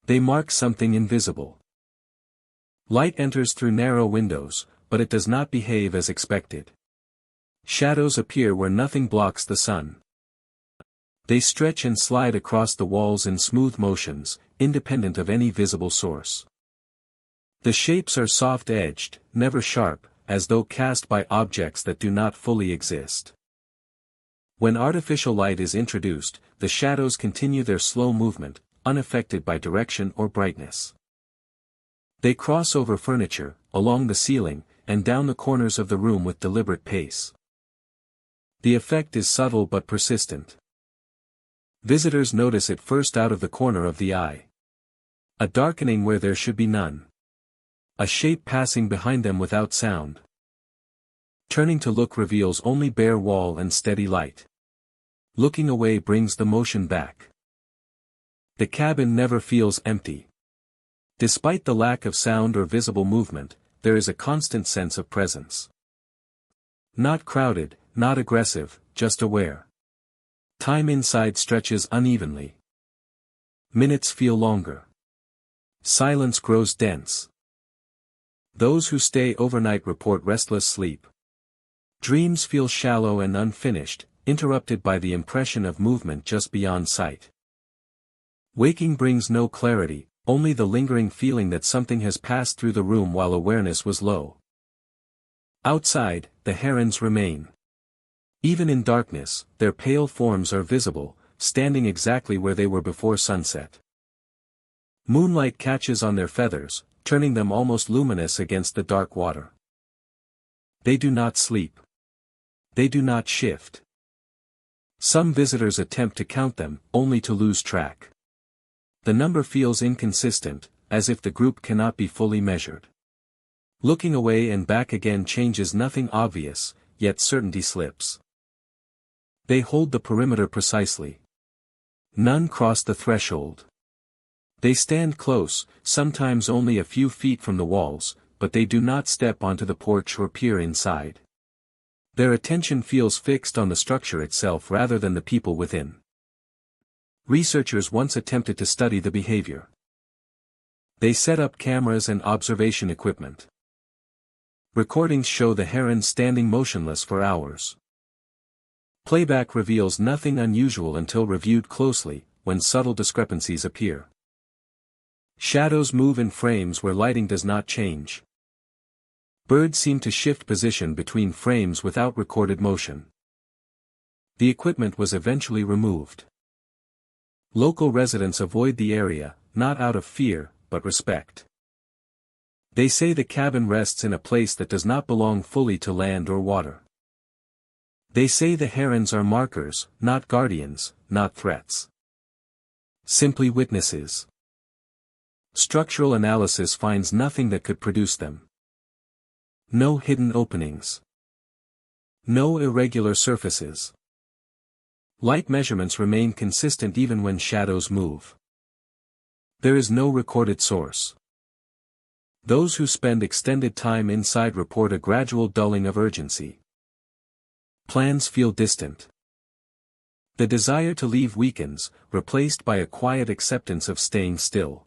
They mark something invisible. Light enters through narrow windows, but it does not behave as expected. Shadows appear where nothing blocks the sun. They stretch and slide across the walls in smooth motions, independent of any visible source. The shapes are soft-edged, never sharp, as though cast by objects that do not fully exist. When artificial light is introduced, the shadows continue their slow movement, unaffected by direction or brightness. They cross over furniture, along the ceiling, and down the corners of the room with deliberate pace. The effect is subtle but persistent. Visitors notice it first out of the corner of the eye. A darkening where there should be none. A shape passing behind them without sound. Turning to look reveals only bare wall and steady light. Looking away brings the motion back. The cabin never feels empty. Despite the lack of sound or visible movement, there is a constant sense of presence. Not crowded, not aggressive, just aware. Time inside stretches unevenly. Minutes feel longer. Silence grows dense. Those who stay overnight report restless sleep. Dreams feel shallow and unfinished, interrupted by the impression of movement just beyond sight. Waking brings no clarity, only the lingering feeling that something has passed through the room while awareness was low. Outside, the herons remain. Even in darkness, their pale forms are visible, standing exactly where they were before sunset. Moonlight catches on their feathers, turning them almost luminous against the dark water. They do not sleep. They do not shift. Some visitors attempt to count them, only to lose track. The number feels inconsistent, as if the group cannot be fully measured. Looking away and back again changes nothing obvious, yet certainty slips. They hold the perimeter precisely. None cross the threshold. They stand close, sometimes only a few feet from the walls, but they do not step onto the porch or peer inside. Their attention feels fixed on the structure itself rather than the people within. Researchers once attempted to study the behavior. They set up cameras and observation equipment. Recordings show the herons standing motionless for hours. Playback reveals nothing unusual until reviewed closely, when subtle discrepancies appear. Shadows move in frames where lighting does not change. Birds seem to shift position between frames without recorded motion. The equipment was eventually removed. Local residents avoid the area, not out of fear, but respect. They say the cabin rests in a place that does not belong fully to land or water. They say the herons are markers, not guardians, not threats. Simply witnesses. Structural analysis finds nothing that could produce them. No hidden openings. No irregular surfaces. Light measurements remain consistent even when shadows move. There is no recorded source. Those who spend extended time inside report a gradual dulling of urgency. Plans feel distant. The desire to leave weakens, replaced by a quiet acceptance of staying still.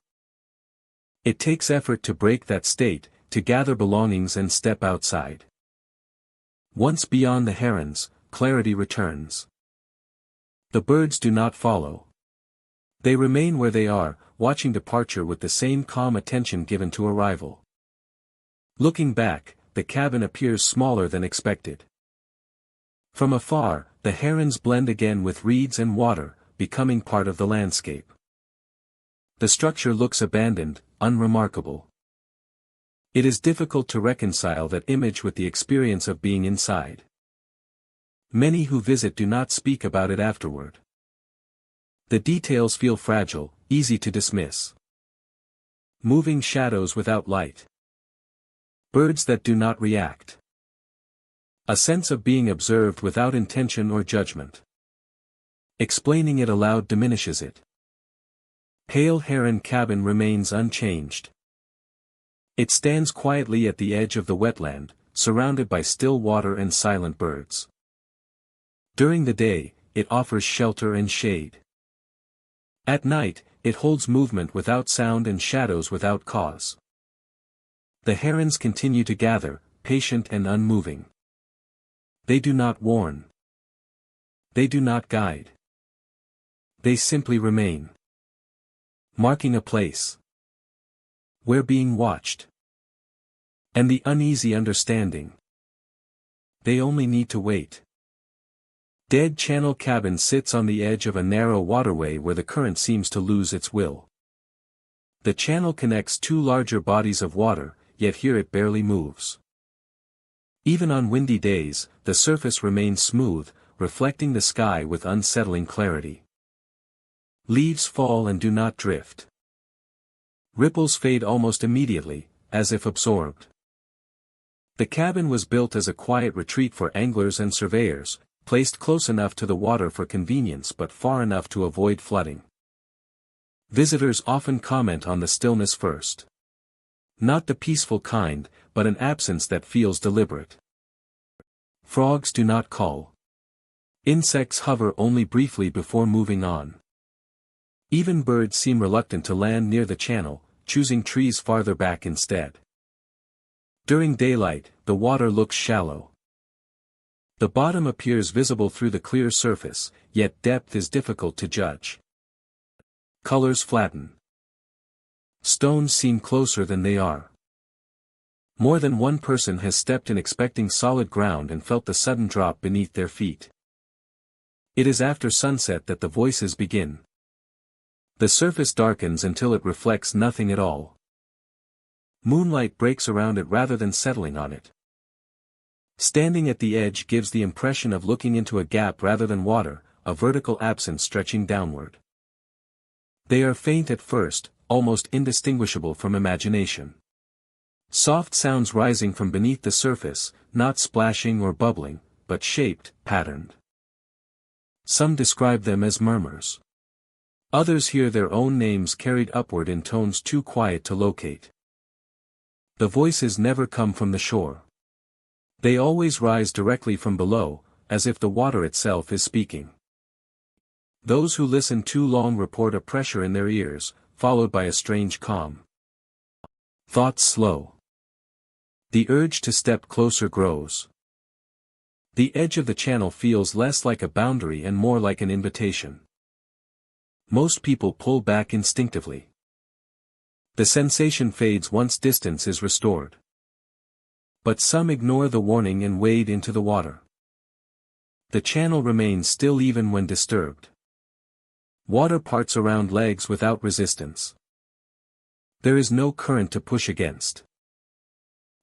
It takes effort to break that state, to gather belongings and step outside. Once beyond the herons, clarity returns. The birds do not follow. They remain where they are, watching departure with the same calm attention given to arrival. Looking back, the cabin appears smaller than expected. From afar, the herons blend again with reeds and water, becoming part of the landscape. The structure looks abandoned, unremarkable. It is difficult to reconcile that image with the experience of being inside. Many who visit do not speak about it afterward. The details feel fragile, easy to dismiss. Moving shadows without light. Birds that do not react. A sense of being observed without intention or judgment. Explaining it aloud diminishes it. Pale heron cabin remains unchanged. It stands quietly at the edge of the wetland, surrounded by still water and silent birds. During the day, it offers shelter and shade. At night, it holds movement without sound and shadows without cause. The herons continue to gather, patient and unmoving. They do not warn. They do not guide. They simply remain. Marking a place. Where being watched. And the uneasy understanding. They only need to wait. Dead Channel Cabin sits on the edge of a narrow waterway where the current seems to lose its will. The channel connects two larger bodies of water, yet here it barely moves. Even on windy days, the surface remains smooth, reflecting the sky with unsettling clarity. Leaves fall and do not drift. Ripples fade almost immediately, as if absorbed. The cabin was built as a quiet retreat for anglers and surveyors, placed close enough to the water for convenience but far enough to avoid flooding. Visitors often comment on the stillness first. Not the peaceful kind, but an absence that feels deliberate. Frogs do not call. Insects hover only briefly before moving on. Even birds seem reluctant to land near the channel, choosing trees farther back instead. During daylight, the water looks shallow. The bottom appears visible through the clear surface, yet depth is difficult to judge. Colors flatten. Stones seem closer than they are. More than one person has stepped in expecting solid ground and felt the sudden drop beneath their feet. It is after sunset that the voices begin. The surface darkens until it reflects nothing at all. Moonlight breaks around it rather than settling on it. Standing at the edge gives the impression of looking into a gap rather than water, a vertical absence stretching downward. They are faint at first, almost indistinguishable from imagination. Soft sounds rising from beneath the surface, not splashing or bubbling, but shaped, patterned. Some describe them as murmurs. Others hear their own names carried upward in tones too quiet to locate. The voices never come from the shore. They always rise directly from below, as if the water itself is speaking. Those who listen too long report a pressure in their ears, followed by a strange calm. Thoughts slow. The urge to step closer grows. The edge of the channel feels less like a boundary and more like an invitation. Most people pull back instinctively. The sensation fades once distance is restored. But some ignore the warning and wade into the water. The channel remains still even when disturbed. Water parts around legs without resistance. There is no current to push against.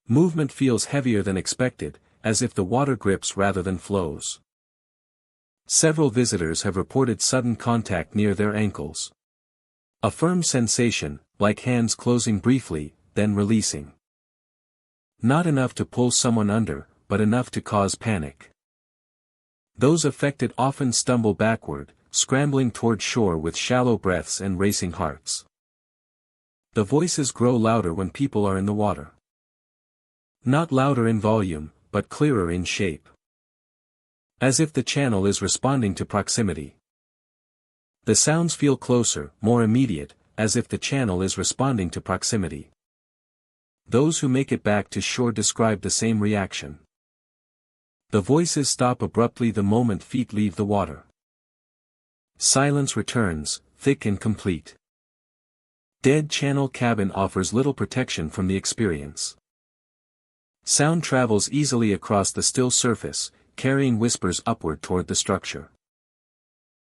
Movement feels heavier than expected, as if the water grips rather than flows. Several visitors have reported sudden contact near their ankles. A firm sensation, like hands closing briefly, then releasing. Not enough to pull someone under, but enough to cause panic. Those affected often stumble backward, scrambling toward shore with shallow breaths and racing hearts. The voices grow louder when people are in the water. Not louder in volume, but clearer in shape. As if the channel is responding to proximity. The sounds feel closer, more immediate, as if the channel is responding to proximity. Those who make it back to shore describe the same reaction. The voices stop abruptly the moment feet leave the water. Silence returns, thick and complete. Dead Channel Cabin offers little protection from the experience. Sound travels easily across the still surface, carrying whispers upward toward the structure.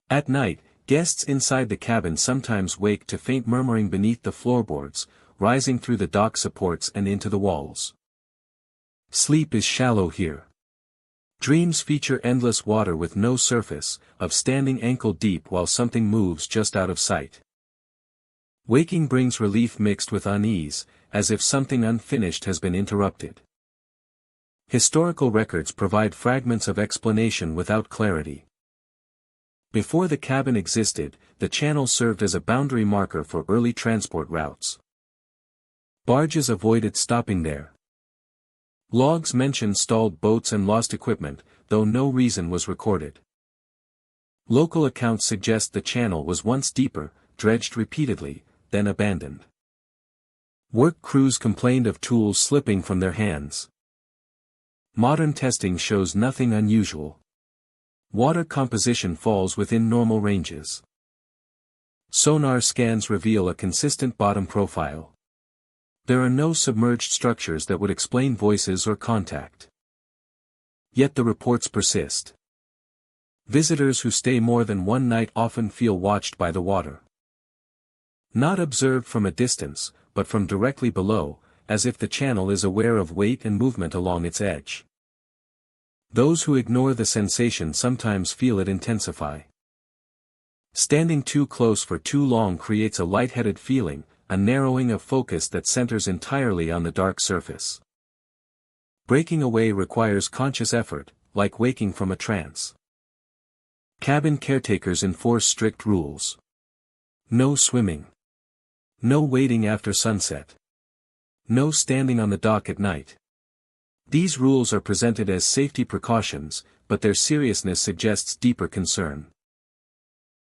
At night, guests inside the cabin sometimes wake to faint murmuring beneath the floorboards, rising through the dock supports and into the walls. Sleep is shallow here. Dreams feature endless water with no surface, of standing ankle deep while something moves just out of sight. Waking brings relief mixed with unease, as if something unfinished has been interrupted. Historical records provide fragments of explanation without clarity. Before the cabin existed, the channel served as a boundary marker for early transport routes. Barges avoided stopping there. Logs mention stalled boats and lost equipment, though no reason was recorded. Local accounts suggest the channel was once deeper, dredged repeatedly, then abandoned. Work crews complained of tools slipping from their hands. Modern testing shows nothing unusual. Water composition falls within normal ranges. Sonar scans reveal a consistent bottom profile. There are no submerged structures that would explain voices or contact. Yet the reports persist. Visitors who stay more than one night often feel watched by the water. Not observed from a distance, but from directly below, as if the channel is aware of weight and movement along its edge. Those who ignore the sensation sometimes feel it intensify. Standing too close for too long creates a lightheaded feeling, a narrowing of focus that centers entirely on the dark surface. Breaking away requires conscious effort, like waking from a trance. Cabin caretakers enforce strict rules. No swimming. No waiting after sunset. No standing on the dock at night. These rules are presented as safety precautions, but their seriousness suggests deeper concern.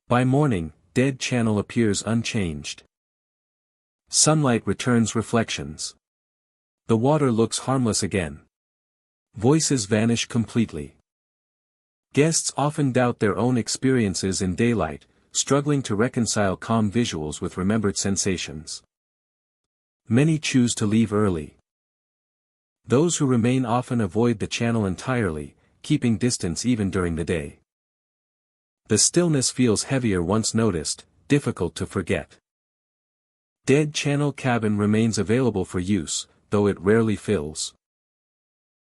By morning, Dead Channel appears unchanged. Sunlight returns reflections. The water looks harmless again. Voices vanish completely. Guests often doubt their own experiences in daylight, struggling to reconcile calm visuals with remembered sensations. Many choose to leave early. Those who remain often avoid the channel entirely, keeping distance even during the day. The stillness feels heavier once noticed, difficult to forget. Dead Channel Cabin remains available for use, though it rarely fills.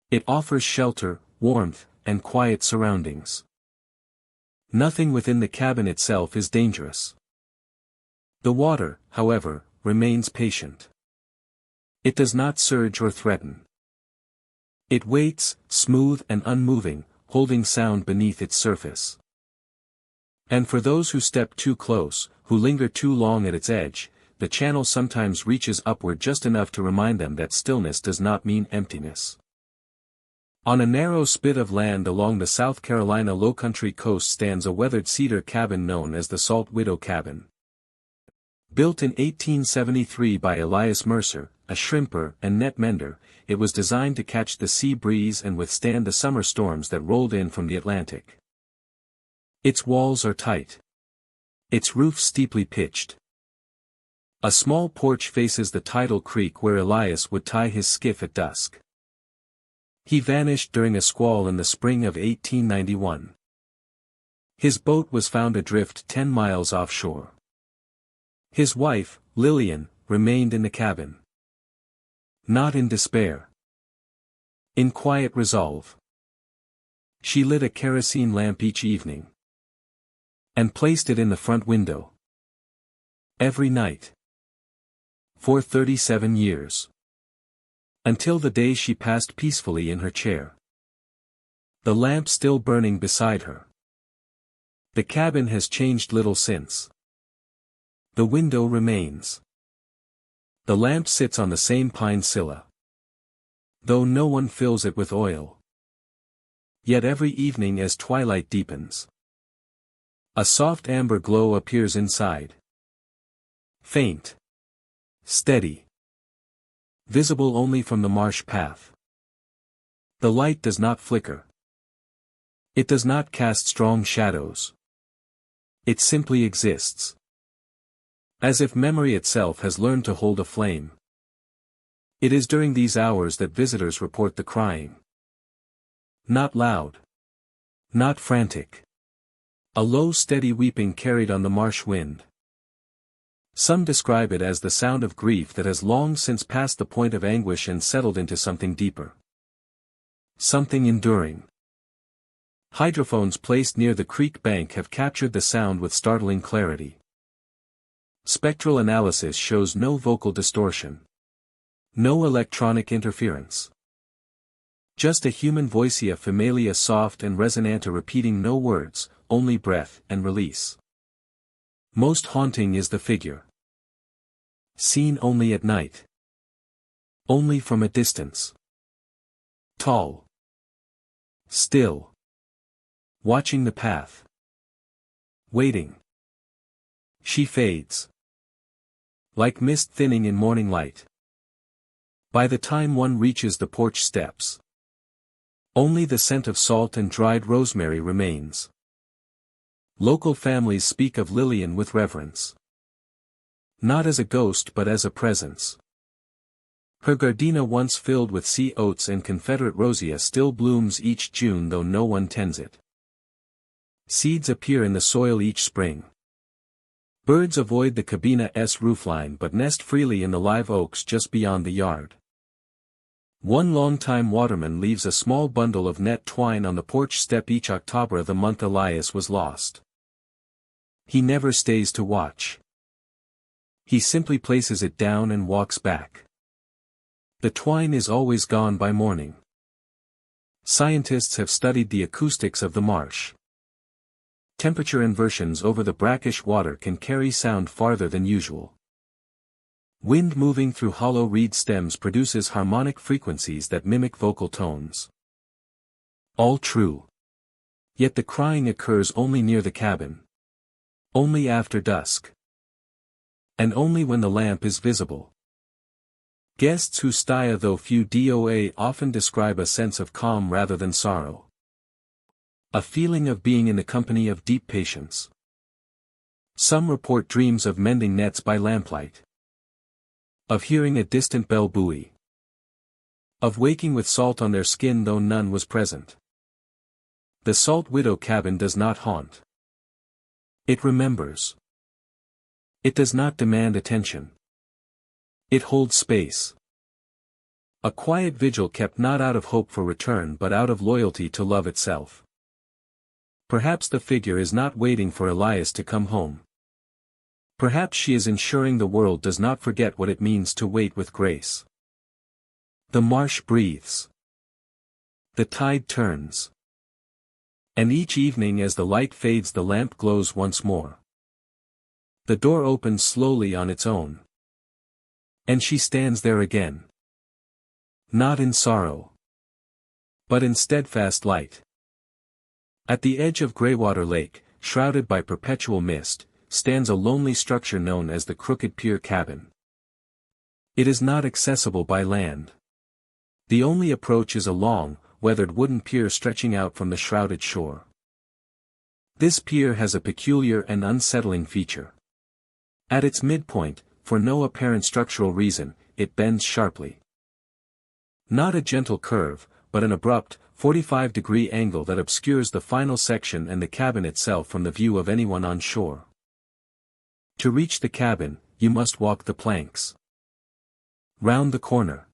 It offers shelter, warmth, and quiet surroundings. Nothing within the cabin itself is dangerous. The water, however, remains patient. It does not surge or threaten. It waits, smooth and unmoving, holding sound beneath its surface. And for those who step too close, who linger too long at its edge, the channel sometimes reaches upward just enough to remind them that stillness does not mean emptiness. On a narrow spit of land along the South Carolina lowcountry coast stands a weathered cedar cabin known as the Salt Widow Cabin. Built in 1873 by Elias Mercer, a shrimper and net mender, it was designed to catch the sea breeze and withstand the summer storms that rolled in from the Atlantic. Its walls are tight. Its roof steeply pitched. A small porch faces the tidal creek where Elias would tie his skiff at dusk. He vanished during a squall in the spring of 1891. His boat was found adrift 10 miles offshore. His wife, Lillian, remained in the cabin. Not in despair. In quiet resolve. She lit a kerosene lamp each evening. And placed it in the front window. Every night. For 37 years. Until the day she passed peacefully in her chair. The lamp still burning beside her. The cabin has changed little since. The window remains. The lamp sits on the same pine scylla. Though no one fills it with oil. Yet every evening as twilight deepens, a soft amber glow appears inside. Faint. Steady. Visible only from the marsh path. The light does not flicker. It does not cast strong shadows. It simply exists. As if memory itself has learned to hold a flame. It is during these hours that visitors report the crying. Not loud. Not frantic. A low steady weeping carried on the marsh wind. Some describe it as the sound of grief that has long since passed the point of anguish and settled into something deeper. Something enduring. Hydrophones placed near the creek bank have captured the sound with startling clarity. Spectral analysis shows no vocal distortion. No electronic interference. Just a human voicia familia soft and resonanta repeating no words, only breath and release. Most haunting is the figure. Seen only at night. Only from a distance. Tall. Still. Watching the path. Waiting. She fades. Like mist thinning in morning light. By the time one reaches the porch steps, only the scent of salt and dried rosemary remains. Local families speak of Lillian with reverence. Not as a ghost but as a presence. Her gardenia once filled with sea oats and Confederate rosea still blooms each June though no one tends it. Seeds appear in the soil each spring. Birds avoid the cabina's roofline but nest freely in the live oaks just beyond the yard. One longtime waterman leaves a small bundle of net twine on the porch step each October the month Elias was lost. He never stays to watch. He simply places it down and walks back. The twine is always gone by morning. Scientists have studied the acoustics of the marsh. Temperature inversions over the brackish water can carry sound farther than usual. Wind moving through hollow reed stems produces harmonic frequencies that mimic vocal tones. All true. Yet the crying occurs only near the cabin. Only after dusk. And only when the lamp is visible. Guests who stay though few doa often describe a sense of calm rather than sorrow. A feeling of being in the company of deep patience. Some report dreams of mending nets by lamplight. Of hearing a distant bell buoy. Of waking with salt on their skin though none was present. The Salt Widow Cabin does not haunt. It remembers. It does not demand attention. It holds space. A quiet vigil kept not out of hope for return but out of loyalty to love itself. Perhaps the figure is not waiting for Elias to come home. Perhaps she is ensuring the world does not forget what it means to wait with grace. The marsh breathes. The tide turns. And each evening as the light fades the lamp glows once more. The door opens slowly on its own. And she stands there again. Not in sorrow, but in steadfast light. At the edge of Greywater Lake, shrouded by perpetual mist, stands a lonely structure known as the Crooked Pier Cabin. It is not accessible by land. The only approach is a long, weathered wooden pier stretching out from the shrouded shore. This pier has a peculiar and unsettling feature. At its midpoint, for no apparent structural reason, it bends sharply. Not a gentle curve, but an abrupt, 45-degree angle that obscures the final section and the cabin itself from the view of anyone on shore. To reach the cabin, you must walk the planks. Round the corner.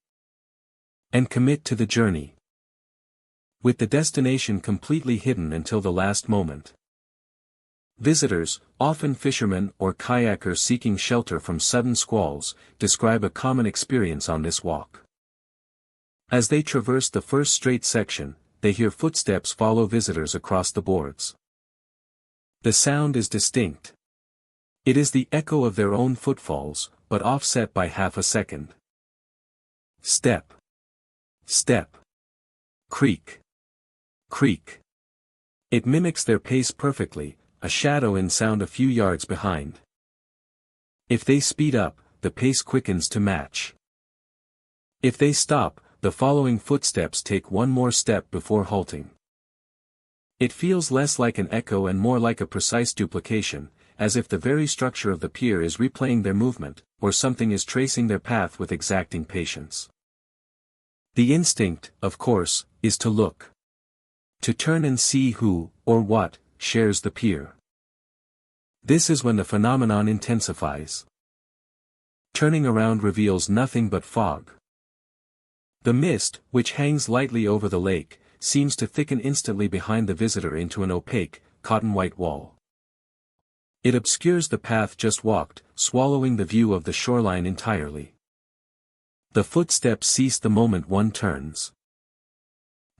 And commit to the journey. With the destination completely hidden until the last moment. Visitors, often fishermen or kayakers seeking shelter from sudden squalls, describe a common experience on this walk. As they traverse the first straight section, they hear footsteps follow visitors across the boards. The sound is distinct. It is the echo of their own footfalls, but offset by half a second. Step. Step. Creak. Creak. It mimics their pace perfectly, a shadow in sound a few yards behind. If they speed up, the pace quickens to match. If they stop, the following footsteps take one more step before halting. It feels less like an echo and more like a precise duplication, as if the very structure of the pier is replaying their movement, or something is tracing their path with exacting patience. The instinct, of course, is to look. To turn and see who, or what, shares the pier. This is when the phenomenon intensifies. Turning around reveals nothing but fog. The mist, which hangs lightly over the lake, seems to thicken instantly behind the visitor into an opaque, cotton-white wall. It obscures the path just walked, swallowing the view of the shoreline entirely. The footsteps cease the moment one turns.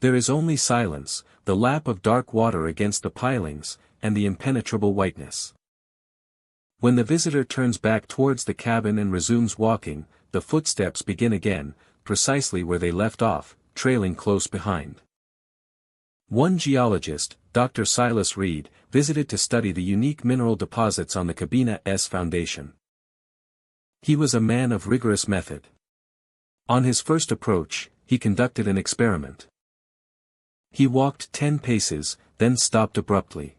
There is only silence, the lap of dark water against the pilings, and the impenetrable whiteness. When the visitor turns back towards the cabin and resumes walking, the footsteps begin again, precisely where they left off, trailing close behind. One geologist, Dr. Silas Reed, visited to study the unique mineral deposits on the Cabina's foundation. He was a man of rigorous method. On his first approach, he conducted an experiment. He walked 10 paces, then stopped abruptly.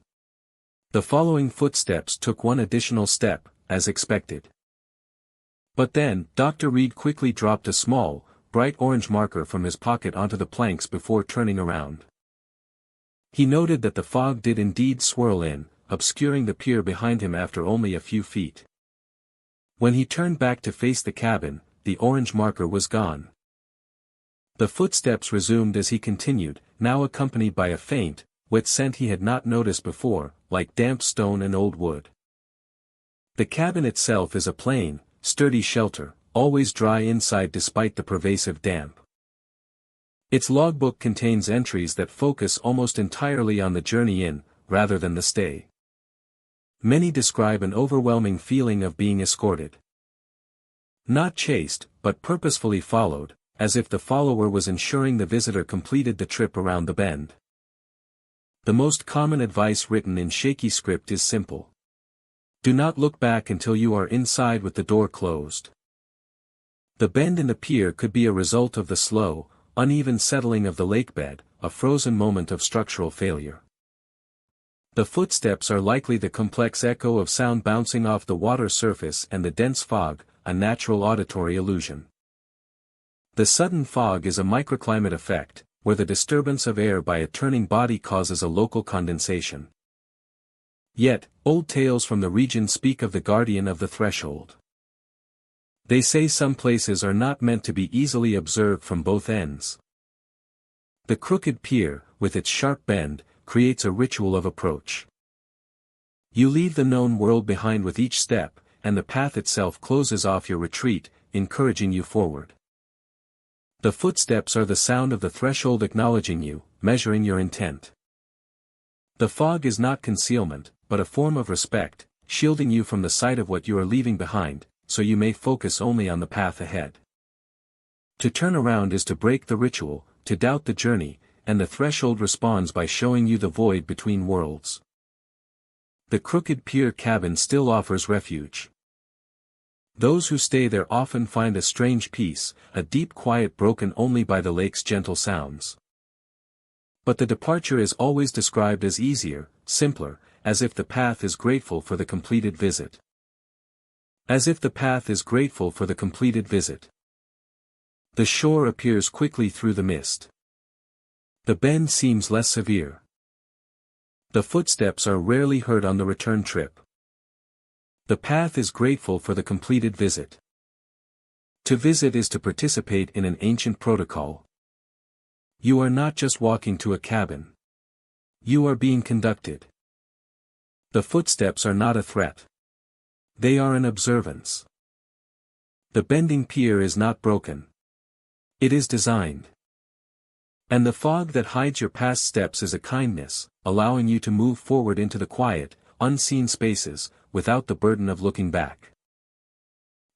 The following footsteps took one additional step, as expected. But then, Dr. Reed quickly dropped a small, bright orange marker from his pocket onto the planks before turning around. He noted that the fog did indeed swirl in, obscuring the pier behind him after only a few feet. When he turned back to face the cabin, the orange marker was gone. The footsteps resumed as he continued, now accompanied by a faint, wet scent he had not noticed before, like damp stone and old wood. The cabin itself is a plain, sturdy shelter, always dry inside despite the pervasive damp. Its logbook contains entries that focus almost entirely on the journey in, rather than the stay. Many describe an overwhelming feeling of being escorted. Not chased, but purposefully followed, as if the follower was ensuring the visitor completed the trip around the bend. The most common advice written in shaky script is simple. Do not look back until you are inside with the door closed. The bend in the pier could be a result of the slow, uneven settling of the lakebed, a frozen moment of structural failure. The footsteps are likely the complex echo of sound bouncing off the water surface and the dense fog, a natural auditory illusion. The sudden fog is a microclimate effect, where the disturbance of air by a turning body causes a local condensation. Yet, old tales from the region speak of the guardian of the threshold. They say some places are not meant to be easily observed from both ends. The crooked pier, with its sharp bend, creates a ritual of approach. You leave the known world behind with each step, and the path itself closes off your retreat, encouraging you forward. The footsteps are the sound of the threshold acknowledging you, measuring your intent. The fog is not concealment, but a form of respect, shielding you from the sight of what you are leaving behind, so you may focus only on the path ahead. To turn around is to break the ritual, to doubt the journey, and the threshold responds by showing you the void between worlds. The crooked pier cabin still offers refuge. Those who stay there often find a strange peace, a deep quiet broken only by the lake's gentle sounds. But the departure is always described as easier, simpler, as if the path is grateful for the completed visit. As if the path is grateful for the completed visit. The shore appears quickly through the mist. The bend seems less severe. The footsteps are rarely heard on the return trip. The path is grateful for the completed visit. To visit is to participate in an ancient protocol. You are not just walking to a cabin. You are being conducted. The footsteps are not a threat. They are an observance. The bending pier is not broken. It is designed. And the fog that hides your past steps is a kindness, allowing you to move forward into the quiet, unseen spaces, without the burden of looking back.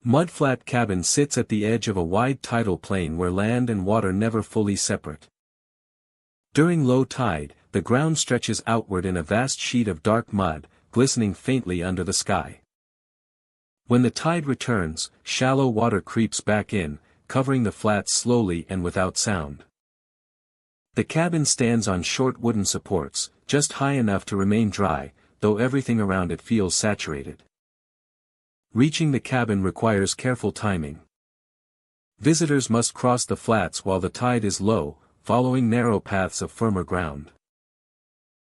Mudflat Cabin sits at the edge of a wide tidal plain where land and water never fully separate. During low tide, the ground stretches outward in a vast sheet of dark mud, glistening faintly under the sky. When the tide returns, shallow water creeps back in, covering the flats slowly and without sound. The cabin stands on short wooden supports, just high enough to remain dry, though everything around it feels saturated. Reaching the cabin requires careful timing. Visitors must cross the flats while the tide is low, following narrow paths of firmer ground.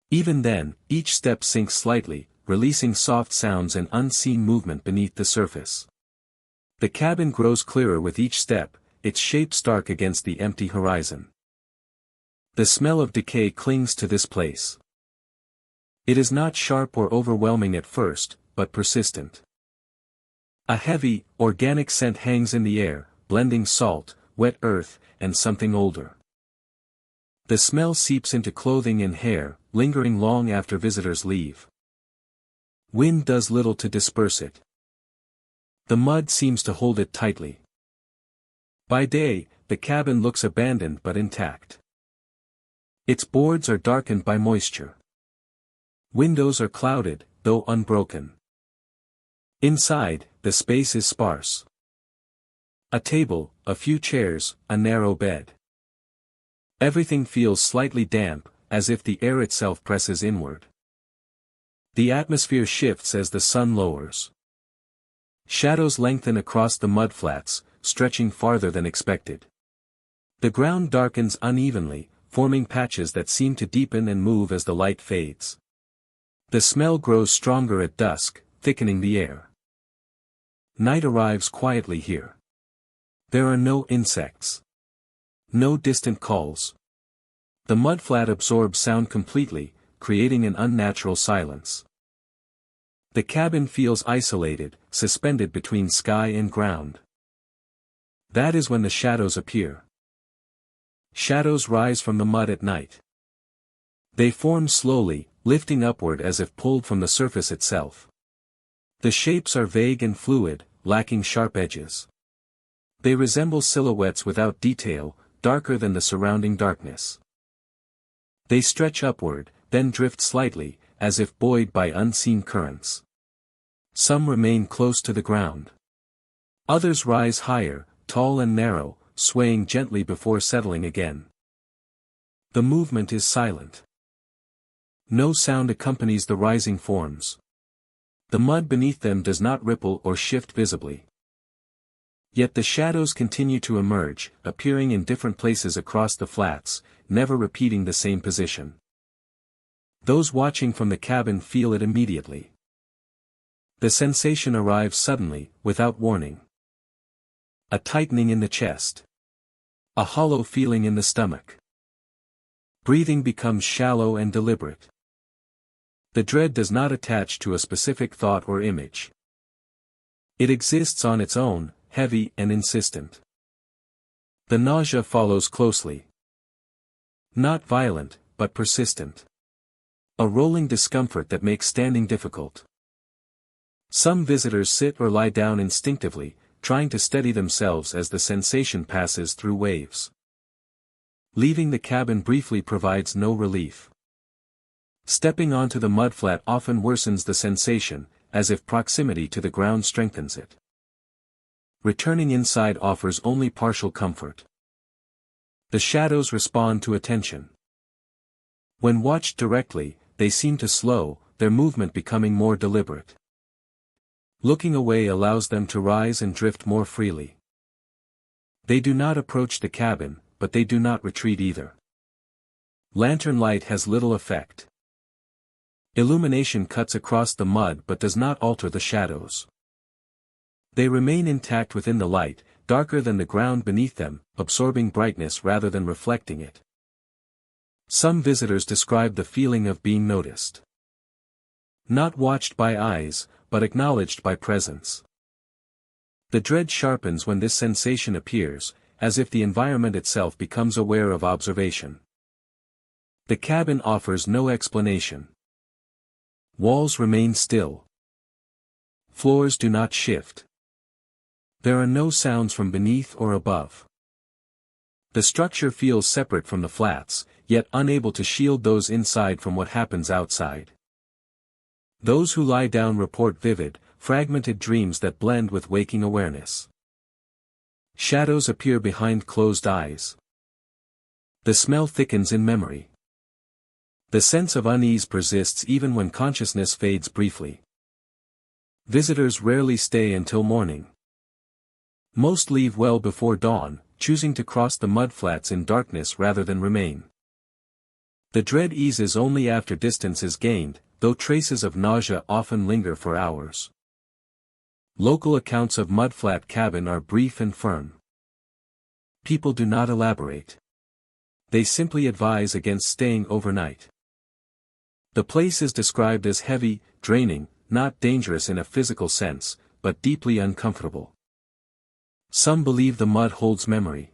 Even then, each step sinks slightly, releasing soft sounds and unseen movement beneath the surface. The cabin grows clearer with each step, its shape stark against the empty horizon. The smell of decay clings to this place. It is not sharp or overwhelming at first, but persistent. A heavy, organic scent hangs in the air, blending salt, wet earth, and something older. The smell seeps into clothing and hair, lingering long after visitors leave. Wind does little to disperse it. The mud seems to hold it tightly. By day, the cabin looks abandoned but intact. Its boards are darkened by moisture. Windows are clouded, though unbroken. Inside, the space is sparse. A table, a few chairs, a narrow bed. Everything feels slightly damp, as if the air itself presses inward. The atmosphere shifts as the sun lowers. Shadows lengthen across the mudflats, stretching farther than expected. The ground darkens unevenly, forming patches that seem to deepen and move as the light fades. The smell grows stronger at dusk, thickening the air. Night arrives quietly here. There are no insects. No distant calls. The mudflat absorbs sound completely, creating an unnatural silence. The cabin feels isolated, suspended between sky and ground. That is when the shadows appear. Shadows rise from the mud at night. They form slowly, lifting upward as if pulled from the surface itself. The shapes are vague and fluid, lacking sharp edges. They resemble silhouettes without detail, darker than the surrounding darkness. They stretch upward, then drift slightly, as if buoyed by unseen currents. Some remain close to the ground. Others rise higher, tall and narrow, swaying gently before settling again. The movement is silent. No sound accompanies the rising forms. The mud beneath them does not ripple or shift visibly. Yet the shadows continue to emerge, appearing in different places across the flats, never repeating the same position. Those watching from the cabin feel it immediately. The sensation arrives suddenly, without warning. A tightening in the chest. A hollow feeling in the stomach. Breathing becomes shallow and deliberate. The dread does not attach to a specific thought or image. It exists on its own, heavy and insistent. The nausea follows closely. Not violent, but persistent. A rolling discomfort that makes standing difficult. Some visitors sit or lie down instinctively, trying to steady themselves as the sensation passes through waves. Leaving the cabin briefly provides no relief. Stepping onto the mudflat often worsens the sensation, as if proximity to the ground strengthens it. Returning inside offers only partial comfort. The shadows respond to attention. When watched directly, they seem to slow, their movement becoming more deliberate. Looking away allows them to rise and drift more freely. They do not approach the cabin, but they do not retreat either. Lantern light has little effect. Illumination cuts across the mud but does not alter the shadows. They remain intact within the light, darker than the ground beneath them, absorbing brightness rather than reflecting it. Some visitors describe the feeling of being noticed. Not watched by eyes, but acknowledged by presence. The dread sharpens when this sensation appears, as if the environment itself becomes aware of observation. The cabin offers no explanation. Walls remain still. Floors do not shift. There are no sounds from beneath or above. The structure feels separate from the flats, yet unable to shield those inside from what happens outside. Those who lie down report vivid, fragmented dreams that blend with waking awareness. Shadows appear behind closed eyes. The smell thickens in memory. The sense of unease persists even when consciousness fades briefly. Visitors rarely stay until morning. Most leave well before dawn, choosing to cross the mudflats in darkness rather than remain. The dread eases only after distance is gained, though traces of nausea often linger for hours. Local accounts of mudflat cabin are brief and firm. People do not elaborate. They simply advise against staying overnight. The place is described as heavy, draining, not dangerous in a physical sense, but deeply uncomfortable. Some believe the mud holds memory.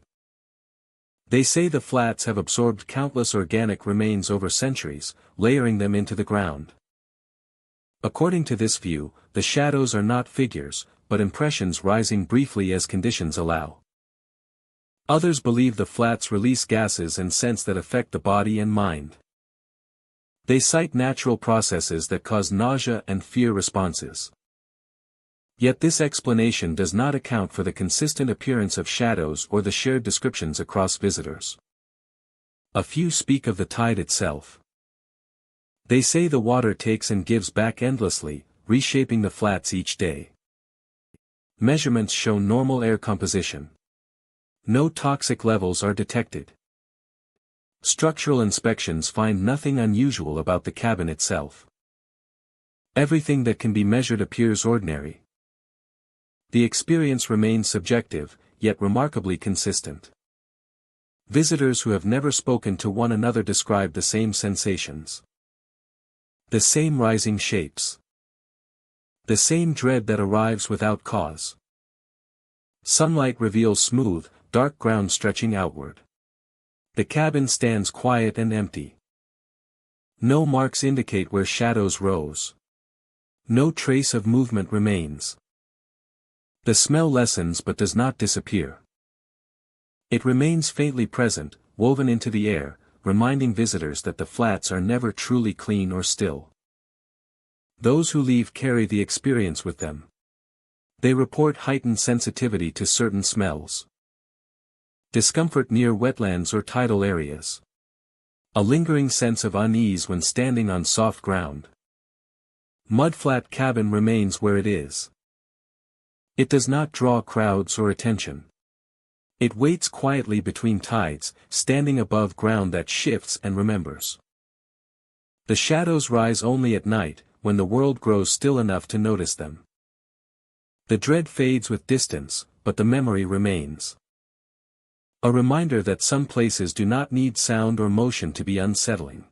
They say the flats have absorbed countless organic remains over centuries, layering them into the ground. According to this view, the shadows are not figures, but impressions rising briefly as conditions allow. Others believe the flats release gases and scents that affect the body and mind. They cite natural processes that cause nausea and fear responses. Yet this explanation does not account for the consistent appearance of shadows or the shared descriptions across visitors. A few speak of the tide itself. They say the water takes and gives back endlessly, reshaping the flats each day. Measurements show normal air composition. No toxic levels are detected. Structural inspections find nothing unusual about the cabin itself. Everything that can be measured appears ordinary. The experience remains subjective, yet remarkably consistent. Visitors who have never spoken to one another describe the same sensations. The same rising shapes. The same dread that arrives without cause. Sunlight reveals smooth, dark ground stretching outward. The cabin stands quiet and empty. No marks indicate where shadows rose. No trace of movement remains. The smell lessens but does not disappear. It remains faintly present, woven into the air, reminding visitors that the flats are never truly clean or still. Those who leave carry the experience with them. They report heightened sensitivity to certain smells. Discomfort near wetlands or tidal areas. A lingering sense of unease when standing on soft ground. Mudflat cabin remains where it is. It does not draw crowds or attention. It waits quietly between tides, standing above ground that shifts and remembers. The shadows rise only at night, when the world grows still enough to notice them. The dread fades with distance, but the memory remains. A reminder that some places do not need sound or motion to be unsettling.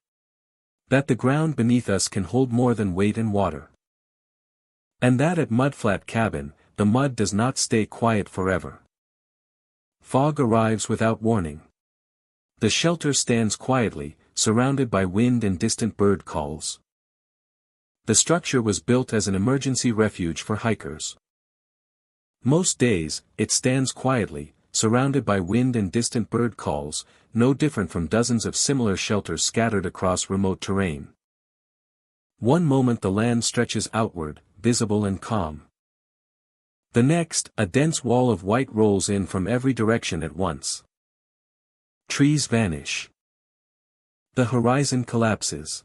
That the ground beneath us can hold more than weight and water. And that at Mudflat Cabin, the mud does not stay quiet forever. Fog arrives without warning. The shelter stands quietly, surrounded by wind and distant bird calls. The structure was built as an emergency refuge for hikers. Most days, it stands quietly, surrounded by wind and distant bird calls, no different from dozens of similar shelters scattered across remote terrain. One moment the land stretches outward, visible and calm. The next, a dense wall of white rolls in from every direction at once. Trees vanish. The horizon collapses.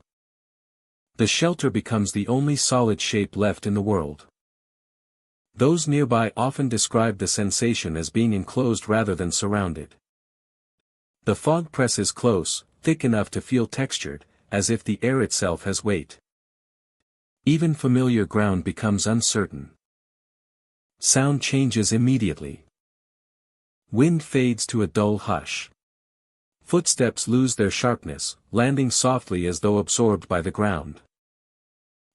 The shelter becomes the only solid shape left in the world. Those nearby often describe the sensation as being enclosed rather than surrounded. The fog presses close, thick enough to feel textured, as if the air itself has weight. Even familiar ground becomes uncertain. Sound changes immediately. Wind fades to a dull hush. Footsteps lose their sharpness, landing softly as though absorbed by the ground.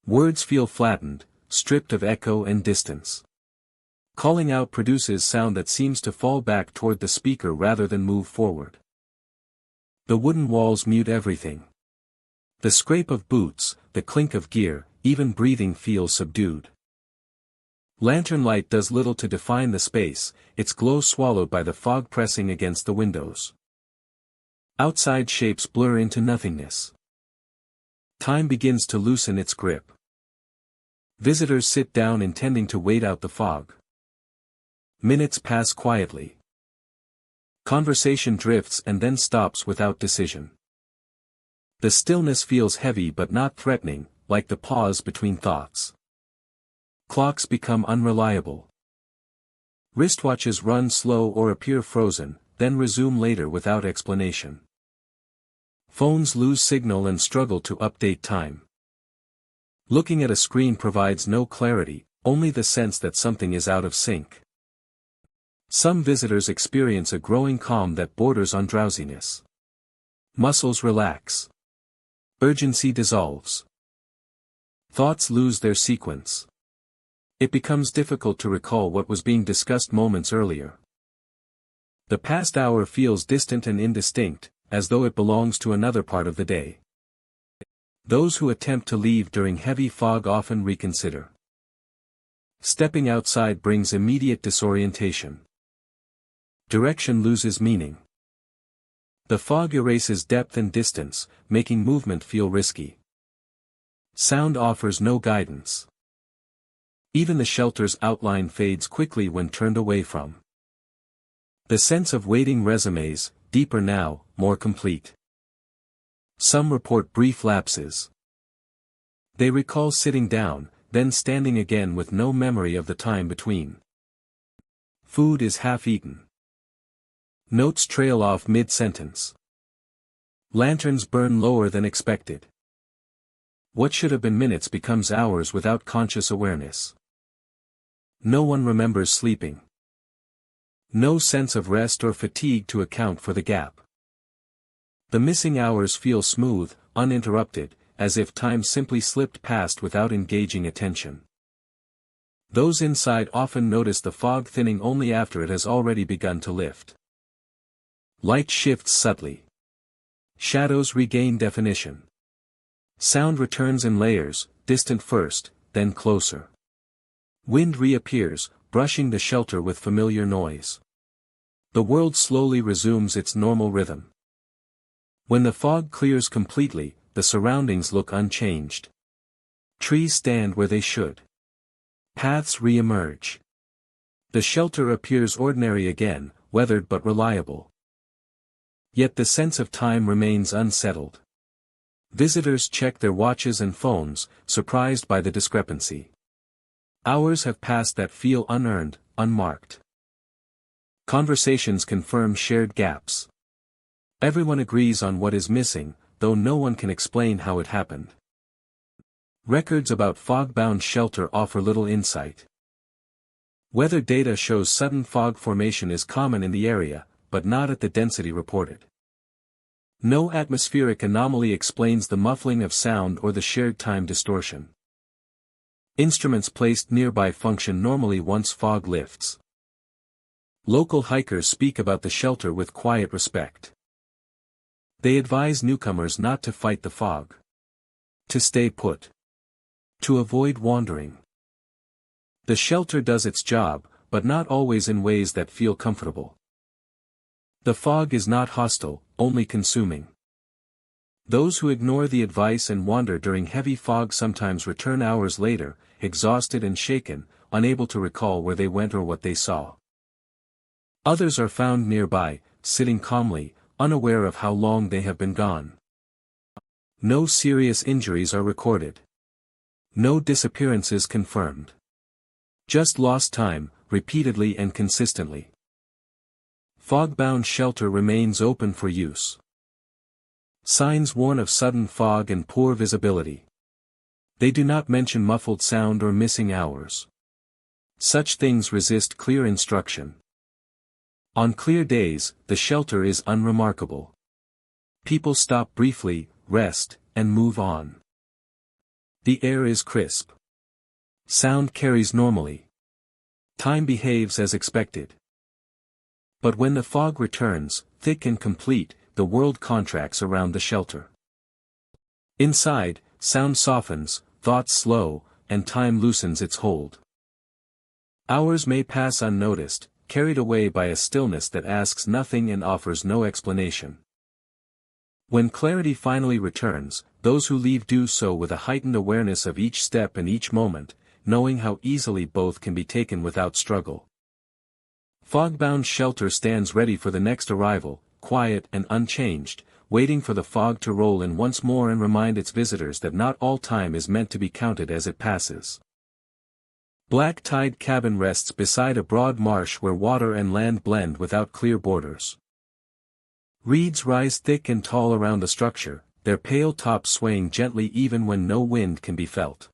Words feel flattened, stripped of echo and distance. Calling out produces sound that seems to fall back toward the speaker rather than move forward. The wooden walls mute everything. The scrape of boots, the clink of gear, even breathing feels subdued. Lantern light does little to define the space, its glow swallowed by the fog pressing against the windows. Outside shapes blur into nothingness. Time begins to loosen its grip. Visitors sit down intending to wait out the fog. Minutes pass quietly. Conversation drifts and then stops without decision. The stillness feels heavy but not threatening, like the pause between thoughts. Clocks become unreliable. Wristwatches run slow or appear frozen, then resume later without explanation. Phones lose signal and struggle to update time. Looking at a screen provides no clarity, only the sense that something is out of sync. Some visitors experience a growing calm that borders on drowsiness. Muscles relax. Urgency dissolves. Thoughts lose their sequence. It becomes difficult to recall what was being discussed moments earlier. The past hour feels distant and indistinct, as though it belongs to another part of the day. Those who attempt to leave during heavy fog often reconsider. Stepping outside brings immediate disorientation. Direction loses meaning. The fog erases depth and distance, making movement feel risky. Sound offers no guidance. Even the shelter's outline fades quickly when turned away from. The sense of waiting resumes, deeper now, more complete. Some report brief lapses. They recall sitting down, then standing again with no memory of the time between. Food is half eaten. Notes trail off mid-sentence. Lanterns burn lower than expected. What should have been minutes becomes hours without conscious awareness. No one remembers sleeping. No sense of rest or fatigue to account for the gap. The missing hours feel smooth, uninterrupted, as if time simply slipped past without engaging attention. Those inside often notice the fog thinning only after it has already begun to lift. Light shifts subtly. Shadows regain definition. Sound returns in layers, distant first, then closer. Wind reappears, brushing the shelter with familiar noise. The world slowly resumes its normal rhythm. When the fog clears completely, the surroundings look unchanged. Trees stand where they should. Paths re-emerge. The shelter appears ordinary again, weathered but reliable. Yet the sense of time remains unsettled. Visitors check their watches and phones, surprised by the discrepancy. Hours have passed that feel unearned, unmarked. Conversations confirm shared gaps. Everyone agrees on what is missing, though no one can explain how it happened. Records about fog-bound shelter offer little insight. Weather data shows sudden fog formation is common in the area, but not at the density reported. No atmospheric anomaly explains the muffling of sound or the shared time distortion. Instruments placed nearby function normally once fog lifts. Local hikers speak about the shelter with quiet respect. They advise newcomers not to fight the fog. To stay put. To avoid wandering. The shelter does its job, but not always in ways that feel comfortable. The fog is not hostile, only consuming. Those who ignore the advice and wander during heavy fog sometimes return hours later, exhausted and shaken, unable to recall where they went or what they saw. Others are found nearby, sitting calmly, unaware of how long they have been gone. No serious injuries are recorded. No disappearances confirmed. Just lost time, repeatedly and consistently. Fog-bound shelter remains open for use. Signs warn of sudden fog and poor visibility. They do not mention muffled sound or missing hours. Such things resist clear instruction. On clear days, the shelter is unremarkable. People stop briefly, rest, and move on. The air is crisp. Sound carries normally. Time behaves as expected. But when the fog returns, thick and complete, the world contracts around the shelter. Inside, sound softens, thoughts slow, and time loosens its hold. Hours may pass unnoticed, carried away by a stillness that asks nothing and offers no explanation. When clarity finally returns, those who leave do so with a heightened awareness of each step and each moment, knowing how easily both can be taken without struggle. Fog-bound shelter stands ready for the next arrival, quiet and unchanged, waiting for the fog to roll in once more and remind its visitors that not all time is meant to be counted as it passes. Black Tide Cabin rests beside a broad marsh where water and land blend without clear borders. Reeds rise thick and tall around the structure, their pale tops swaying gently even when no wind can be felt.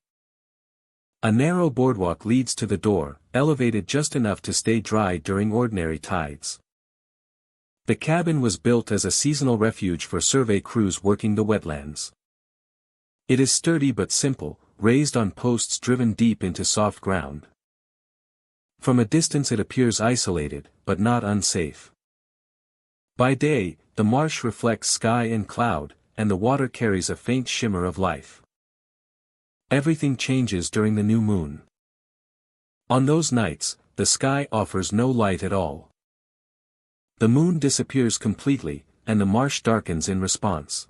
A narrow boardwalk leads to the door, elevated just enough to stay dry during ordinary tides. The cabin was built as a seasonal refuge for survey crews working the wetlands. It is sturdy but simple, raised on posts driven deep into soft ground. From a distance it appears isolated, but not unsafe. By day, the marsh reflects sky and cloud, and the water carries a faint shimmer of life. Everything changes during the new moon. On those nights, the sky offers no light at all. The moon disappears completely, and the marsh darkens in response.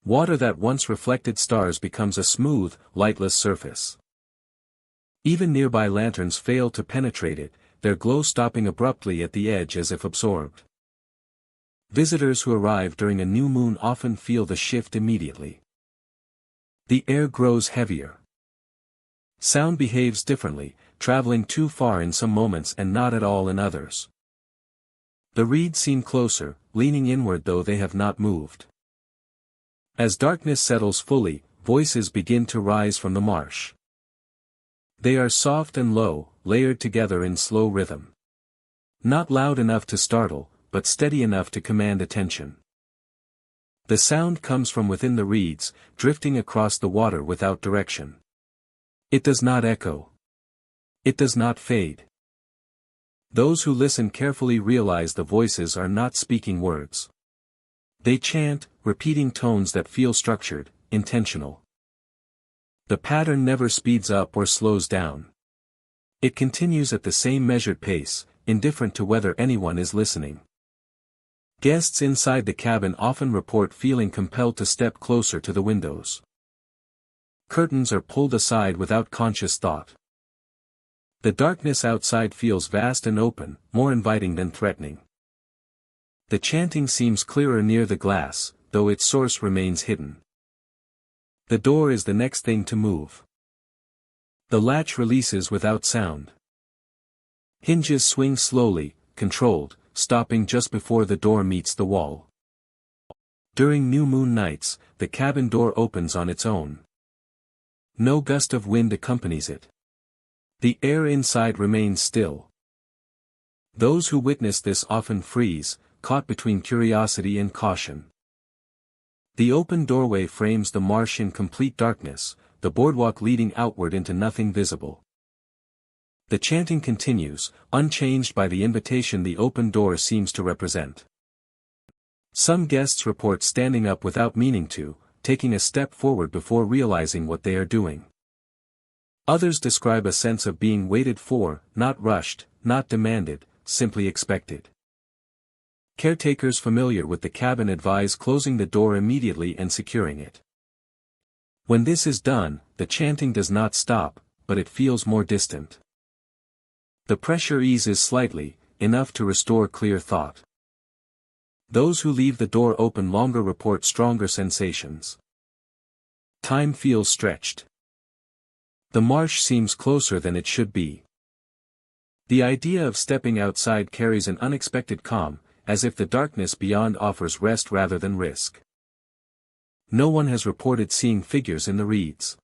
Water that once reflected stars becomes a smooth, lightless surface. Even nearby lanterns fail to penetrate it, their glow stopping abruptly at the edge as if absorbed. Visitors who arrive during a new moon often feel the shift immediately. The air grows heavier. Sound behaves differently, traveling too far in some moments and not at all in others. The reeds seem closer, leaning inward though they have not moved. As darkness settles fully, voices begin to rise from the marsh. They are soft and low, layered together in slow rhythm. Not loud enough to startle, but steady enough to command attention. The sound comes from within the reeds, drifting across the water without direction. It does not echo. It does not fade. Those who listen carefully realize the voices are not speaking words. They chant, repeating tones that feel structured, intentional. The pattern never speeds up or slows down. It continues at the same measured pace, indifferent to whether anyone is listening. Guests inside the cabin often report feeling compelled to step closer to the windows. Curtains are pulled aside without conscious thought. The darkness outside feels vast and open, more inviting than threatening. The chanting seems clearer near the glass, though its source remains hidden. The door is the next thing to move. The latch releases without sound. Hinges swing slowly, controlled, stopping just before the door meets the wall. During new moon nights, the cabin door opens on its own. No gust of wind accompanies it. The air inside remains still. Those who witness this often freeze, caught between curiosity and caution. The open doorway frames the marsh in complete darkness, the boardwalk leading outward into nothing visible. The chanting continues, unchanged by the invitation the open door seems to represent. Some guests report standing up without meaning to, taking a step forward before realizing what they are doing. Others describe a sense of being waited for, not rushed, not demanded, simply expected. Caretakers familiar with the cabin advise closing the door immediately and securing it. When this is done, the chanting does not stop, but it feels more distant. The pressure eases slightly, enough to restore clear thought. Those who leave the door open longer report stronger sensations. Time feels stretched. The marsh seems closer than it should be. The idea of stepping outside carries an unexpected calm, as if the darkness beyond offers rest rather than risk. No one has reported seeing figures in the reeds.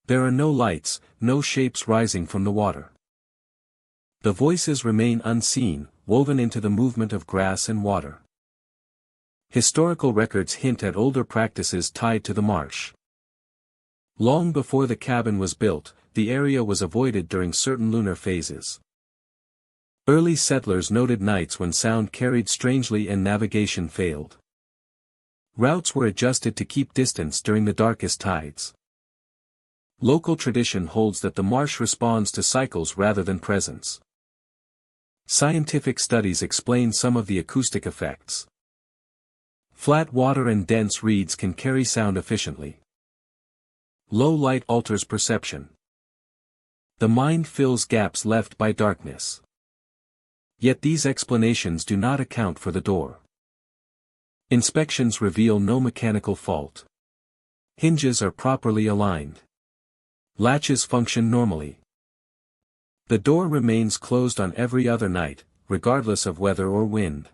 There are no lights, no shapes rising from the water. The voices remain unseen, woven into the movement of grass and water. Historical records hint at older practices tied to the marsh. Long before the cabin was built, the area was avoided during certain lunar phases. Early settlers noted nights when sound carried strangely and navigation failed. Routes were adjusted to keep distance during the darkest tides. Local tradition holds that the marsh responds to cycles rather than presence. Scientific studies explain some of the acoustic effects. Flat water and dense reeds can carry sound efficiently. Low light alters perception. The mind fills gaps left by darkness. Yet these explanations do not account for the door. Inspections reveal no mechanical fault. Hinges are properly aligned. Latches function normally. The door remains closed on every other night, regardless of weather or wind.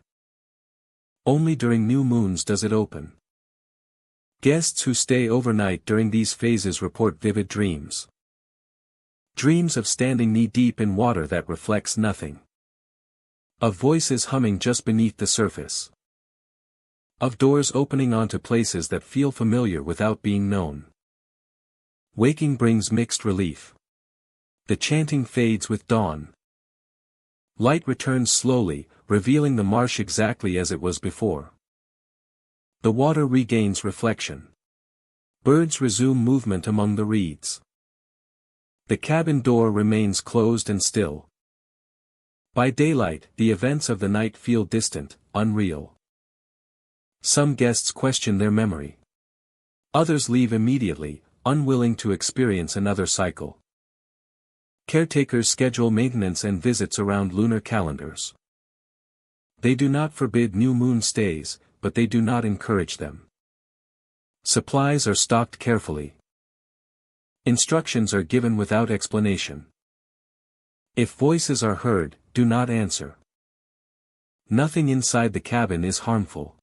Only during new moons does it open. Guests who stay overnight during these phases report vivid dreams. Dreams of standing knee-deep in water that reflects nothing. Of voices humming just beneath the surface. Of doors opening onto places that feel familiar without being known. Waking brings mixed relief. The chanting fades with dawn. Light returns slowly, revealing the marsh exactly as it was before. The water regains reflection. Birds resume movement among the reeds. The cabin door remains closed and still. By daylight, the events of the night feel distant, unreal. Some guests question their memory. Others leave immediately, unwilling to experience another cycle. Caretakers schedule maintenance and visits around lunar calendars. They do not forbid new moon stays, but they do not encourage them. Supplies are stocked carefully. Instructions are given without explanation. If voices are heard, do not answer. Nothing inside the cabin is harmful.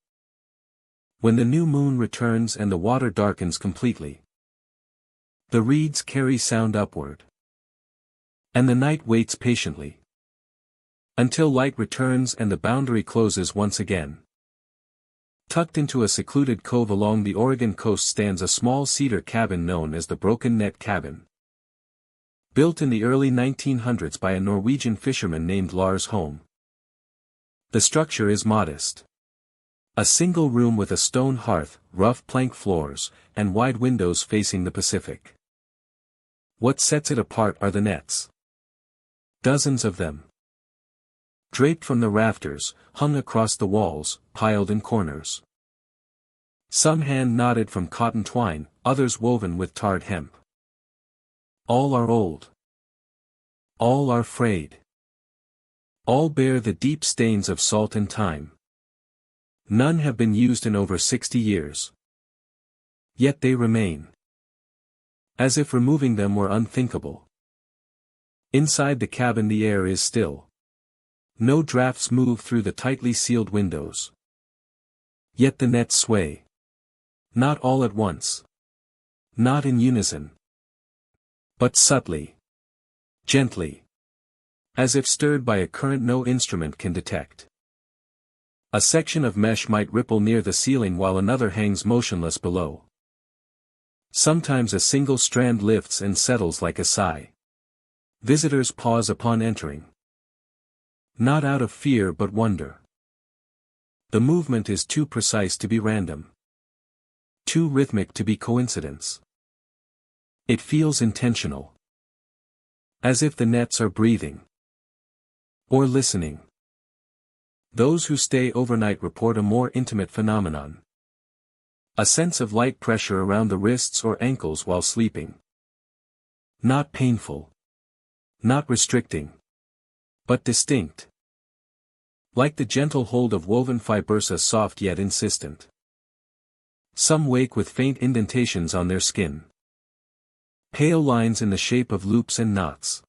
When the new moon returns and the water darkens completely, the reeds carry sound upward. And the night waits patiently. Until light returns and the boundary closes once again. Tucked into a secluded cove along the Oregon coast stands a small cedar cabin known as the Broken Net Cabin. Built in the early 1900s by a Norwegian fisherman named Lars Holm. The structure is modest. A single room with a stone hearth, rough plank floors, and wide windows facing the Pacific. What sets it apart are the nets. Dozens of them. Draped from the rafters, hung across the walls, piled in corners. Some hand-knotted from cotton twine, others woven with tarred hemp. All are old. All are frayed. All bear the deep stains of salt and time. None have been used in over 60 years. Yet they remain. As if removing them were unthinkable. Inside the cabin the air is still. No drafts move through the tightly sealed windows. Yet the nets sway. Not all at once. Not in unison. But subtly. Gently. As if stirred by a current no instrument can detect. A section of mesh might ripple near the ceiling while another hangs motionless below. Sometimes a single strand lifts and settles like a sigh. Visitors pause upon entering. Not out of fear but wonder. The movement is too precise to be random. Too rhythmic to be coincidence. It feels intentional. As if the nets are breathing. Or listening. Those who stay overnight report a more intimate phenomenon. A sense of light pressure around the wrists or ankles while sleeping. Not painful. Not restricting. But distinct. Like the gentle hold of woven fibers, soft yet insistent. Some wake with faint indentations on their skin. Pale lines in the shape of loops and knots.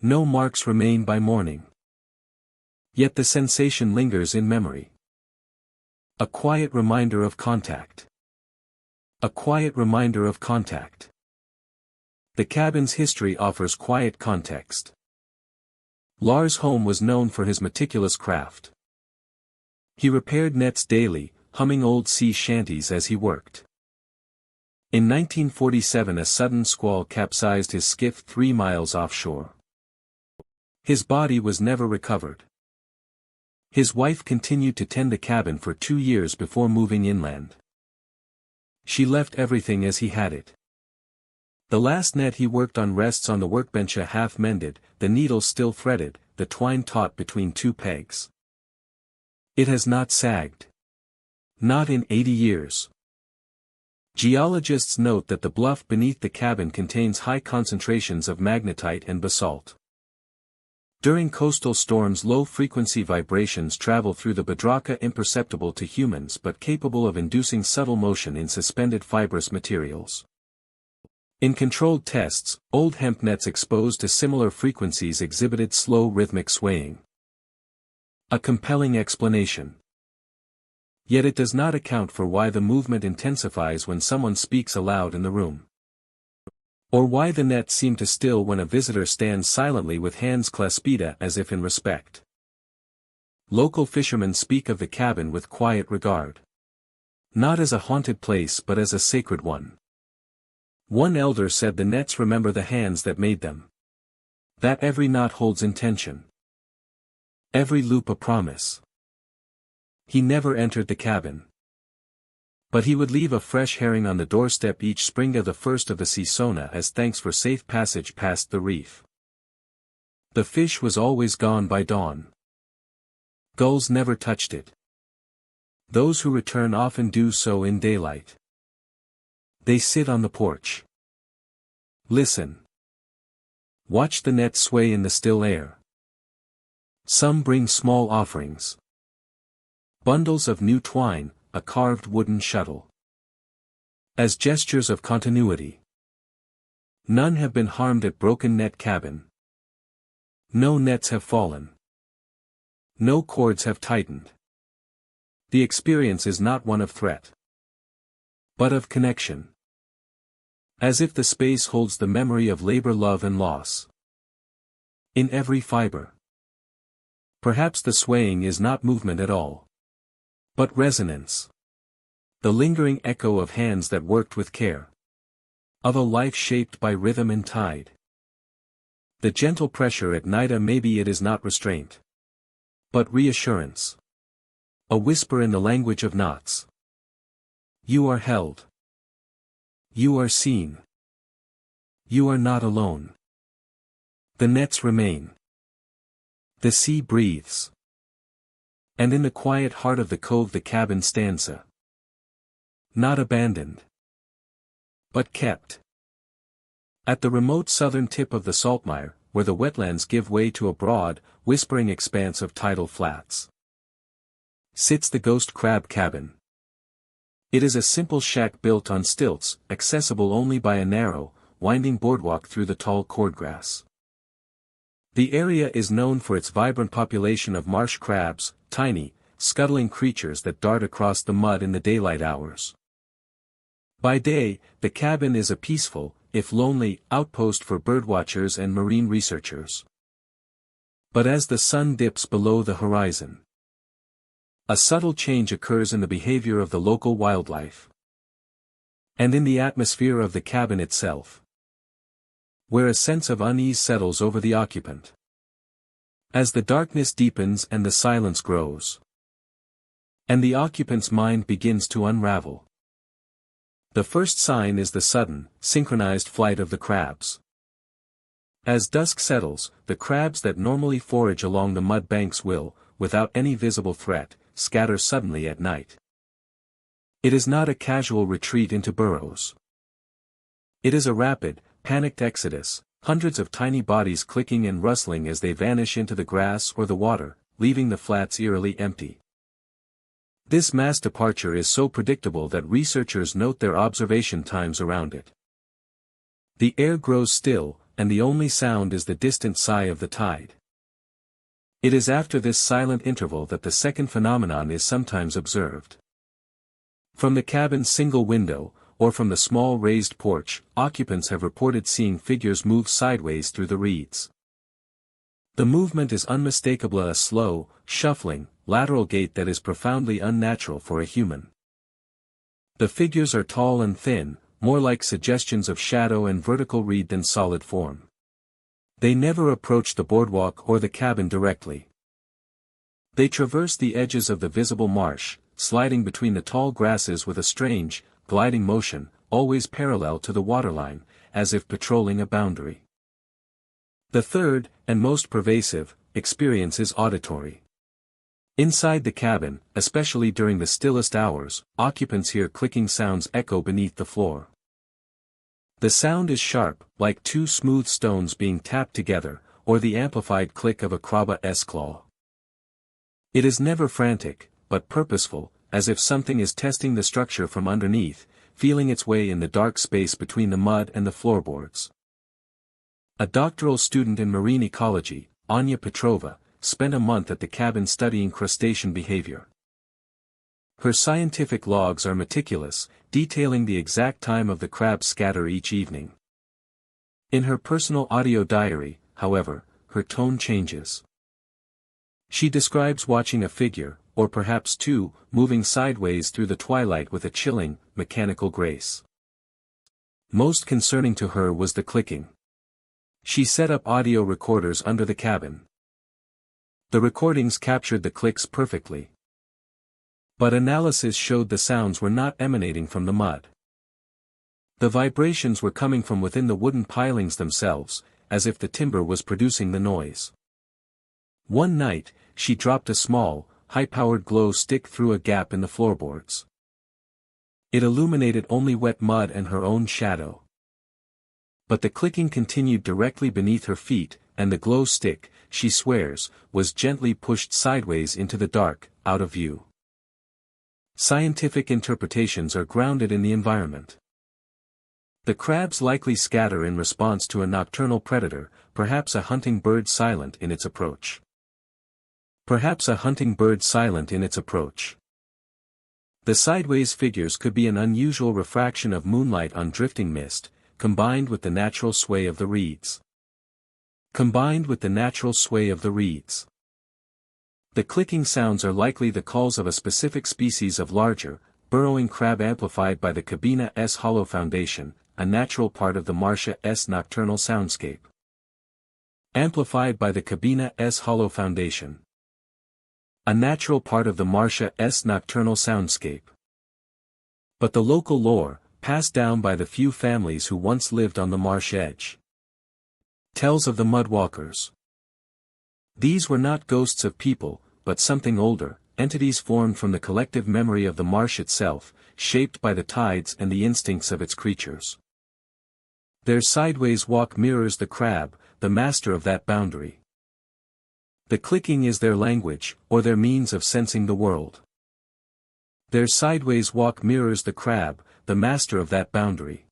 No marks remain by morning. Yet the sensation lingers in memory. A quiet reminder of contact. A quiet reminder of contact. The cabin's history offers quiet context. Lars' home was known for his meticulous craft. He repaired nets daily, humming old sea shanties as he worked. In 1947 a sudden squall capsized his skiff 3 miles offshore. His body was never recovered. His wife continued to tend the cabin for 2 years before moving inland. She left everything as he had it. The last net he worked on rests on the workbench, a half mended, the needle still threaded, the twine taut between 2 pegs. It has not sagged. Not in 80 years. Geologists note that the bluff beneath the cabin contains high concentrations of magnetite and basalt. During coastal storms, low-frequency vibrations travel through the bedrock, imperceptible to humans but capable of inducing subtle motion in suspended fibrous materials. In controlled tests, old hemp nets exposed to similar frequencies exhibited slow rhythmic swaying. A compelling explanation. Yet it does not account for why the movement intensifies when someone speaks aloud in the room. Or why the nets seem to still when a visitor stands silently with hands clasped as if in respect. Local fishermen speak of the cabin with quiet regard. Not as a haunted place but as a sacred one. One elder said the nets remember the hands that made them. That every knot holds intention. Every loop a promise. He never entered the cabin. But he would leave a fresh herring on the doorstep each spring of the first of the season as thanks for safe passage past the reef. The fish was always gone by dawn. Gulls never touched it. Those who return often do so in daylight. They sit on the porch. Listen. Watch the net sway in the still air. Some bring small offerings. Bundles of new twine, a carved wooden shuttle. As gestures of continuity. None have been harmed at Broken Net Cabin. No nets have fallen. No cords have tightened. The experience is not one of threat, but of connection. As if the space holds the memory of labor, love and loss. In every fiber. Perhaps the swaying is not movement at all. But resonance. The lingering echo of hands that worked with care. Of a life shaped by rhythm and tide. The gentle pressure at night, maybe it is not restraint. But reassurance. A whisper in the language of knots. You are held. You are seen. You are not alone. The nets remain. The sea breathes. And in the quiet heart of the cove the cabin stands not abandoned. But kept. At the remote southern tip of the Saltmire, where the wetlands give way to a broad, whispering expanse of tidal flats. Sits the ghost crab cabin. It is a simple shack built on stilts, accessible only by a narrow, winding boardwalk through the tall cordgrass. The area is known for its vibrant population of marsh crabs, tiny, scuttling creatures that dart across the mud in the daylight hours. By day, the cabin is a peaceful, if lonely, outpost for birdwatchers and marine researchers. But as the sun dips below the horizon, a subtle change occurs in the behavior of the local wildlife. And in the atmosphere of the cabin itself. Where a sense of unease settles over the occupant. As the darkness deepens and the silence grows. And the occupant's mind begins to unravel. The first sign is the sudden, synchronized flight of the crabs. As dusk settles, the crabs that normally forage along the mud banks will, without any visible threat, scatter suddenly at night. It is not a casual retreat into burrows. It is a rapid, panicked exodus, hundreds of tiny bodies clicking and rustling as they vanish into the grass or the water, leaving the flats eerily empty. This mass departure is so predictable that researchers note their observation times around it. The air grows still, and the only sound is the distant sigh of the tide. It is after this silent interval that the second phenomenon is sometimes observed. From the cabin's single window, or from the small raised porch, occupants have reported seeing figures move sideways through the reeds. The movement is unmistakably a slow, shuffling, lateral gait that is profoundly unnatural for a human. The figures are tall and thin, more like suggestions of shadow and vertical reed than solid form. They never approach the boardwalk or the cabin directly. They traverse the edges of the visible marsh, sliding between the tall grasses with a strange, gliding motion, always parallel to the waterline, as if patrolling a boundary. The third, and most pervasive, experience is auditory. Inside the cabin, especially during the stillest hours, occupants hear clicking sounds echo beneath the floor. The sound is sharp, like two smooth stones being tapped together, or the amplified click of a crab's claw. It is never frantic, but purposeful, as if something is testing the structure from underneath, feeling its way in the dark space between the mud and the floorboards. A doctoral student in marine ecology, Anya Petrova, spent a month at the cabin studying crustacean behavior. Her scientific logs are meticulous, detailing the exact time of the crab's scatter each evening. In her personal audio diary, however, her tone changes. She describes watching a figure, or perhaps two, moving sideways through the twilight with a chilling, mechanical grace. Most concerning to her was the clicking. She set up audio recorders under the cabin. The recordings captured the clicks perfectly. But analysis showed the sounds were not emanating from the mud. The vibrations were coming from within the wooden pilings themselves, as if the timber was producing the noise. One night, she dropped a small, high-powered glow stick through a gap in the floorboards. It illuminated only wet mud and her own shadow. But the clicking continued directly beneath her feet, and the glow stick, she swears, was gently pushed sideways into the dark, out of view. Scientific interpretations are grounded in the environment. The crabs likely scatter in response to a nocturnal predator, perhaps a hunting bird silent in its approach. The sideways figures could be an unusual refraction of moonlight on drifting mist, combined with the natural sway of the reeds. The clicking sounds are likely the calls of a specific species of larger, burrowing crab amplified by the Cabina's hollow foundation, a natural part of the Marsh's nocturnal soundscape. Amplified by the Cabina's hollow foundation. A natural part of the Marsh's nocturnal soundscape. But the local lore, passed down by the few families who once lived on the marsh edge, tells of the mudwalkers. These were not ghosts of people, but something older, entities formed from the collective memory of the marsh itself, shaped by the tides and the instincts of its creatures. Their sideways walk mirrors the crab, the master of that boundary. The clicking is their language, or their means of sensing the world. Their sideways walk mirrors the crab, the master of that boundary.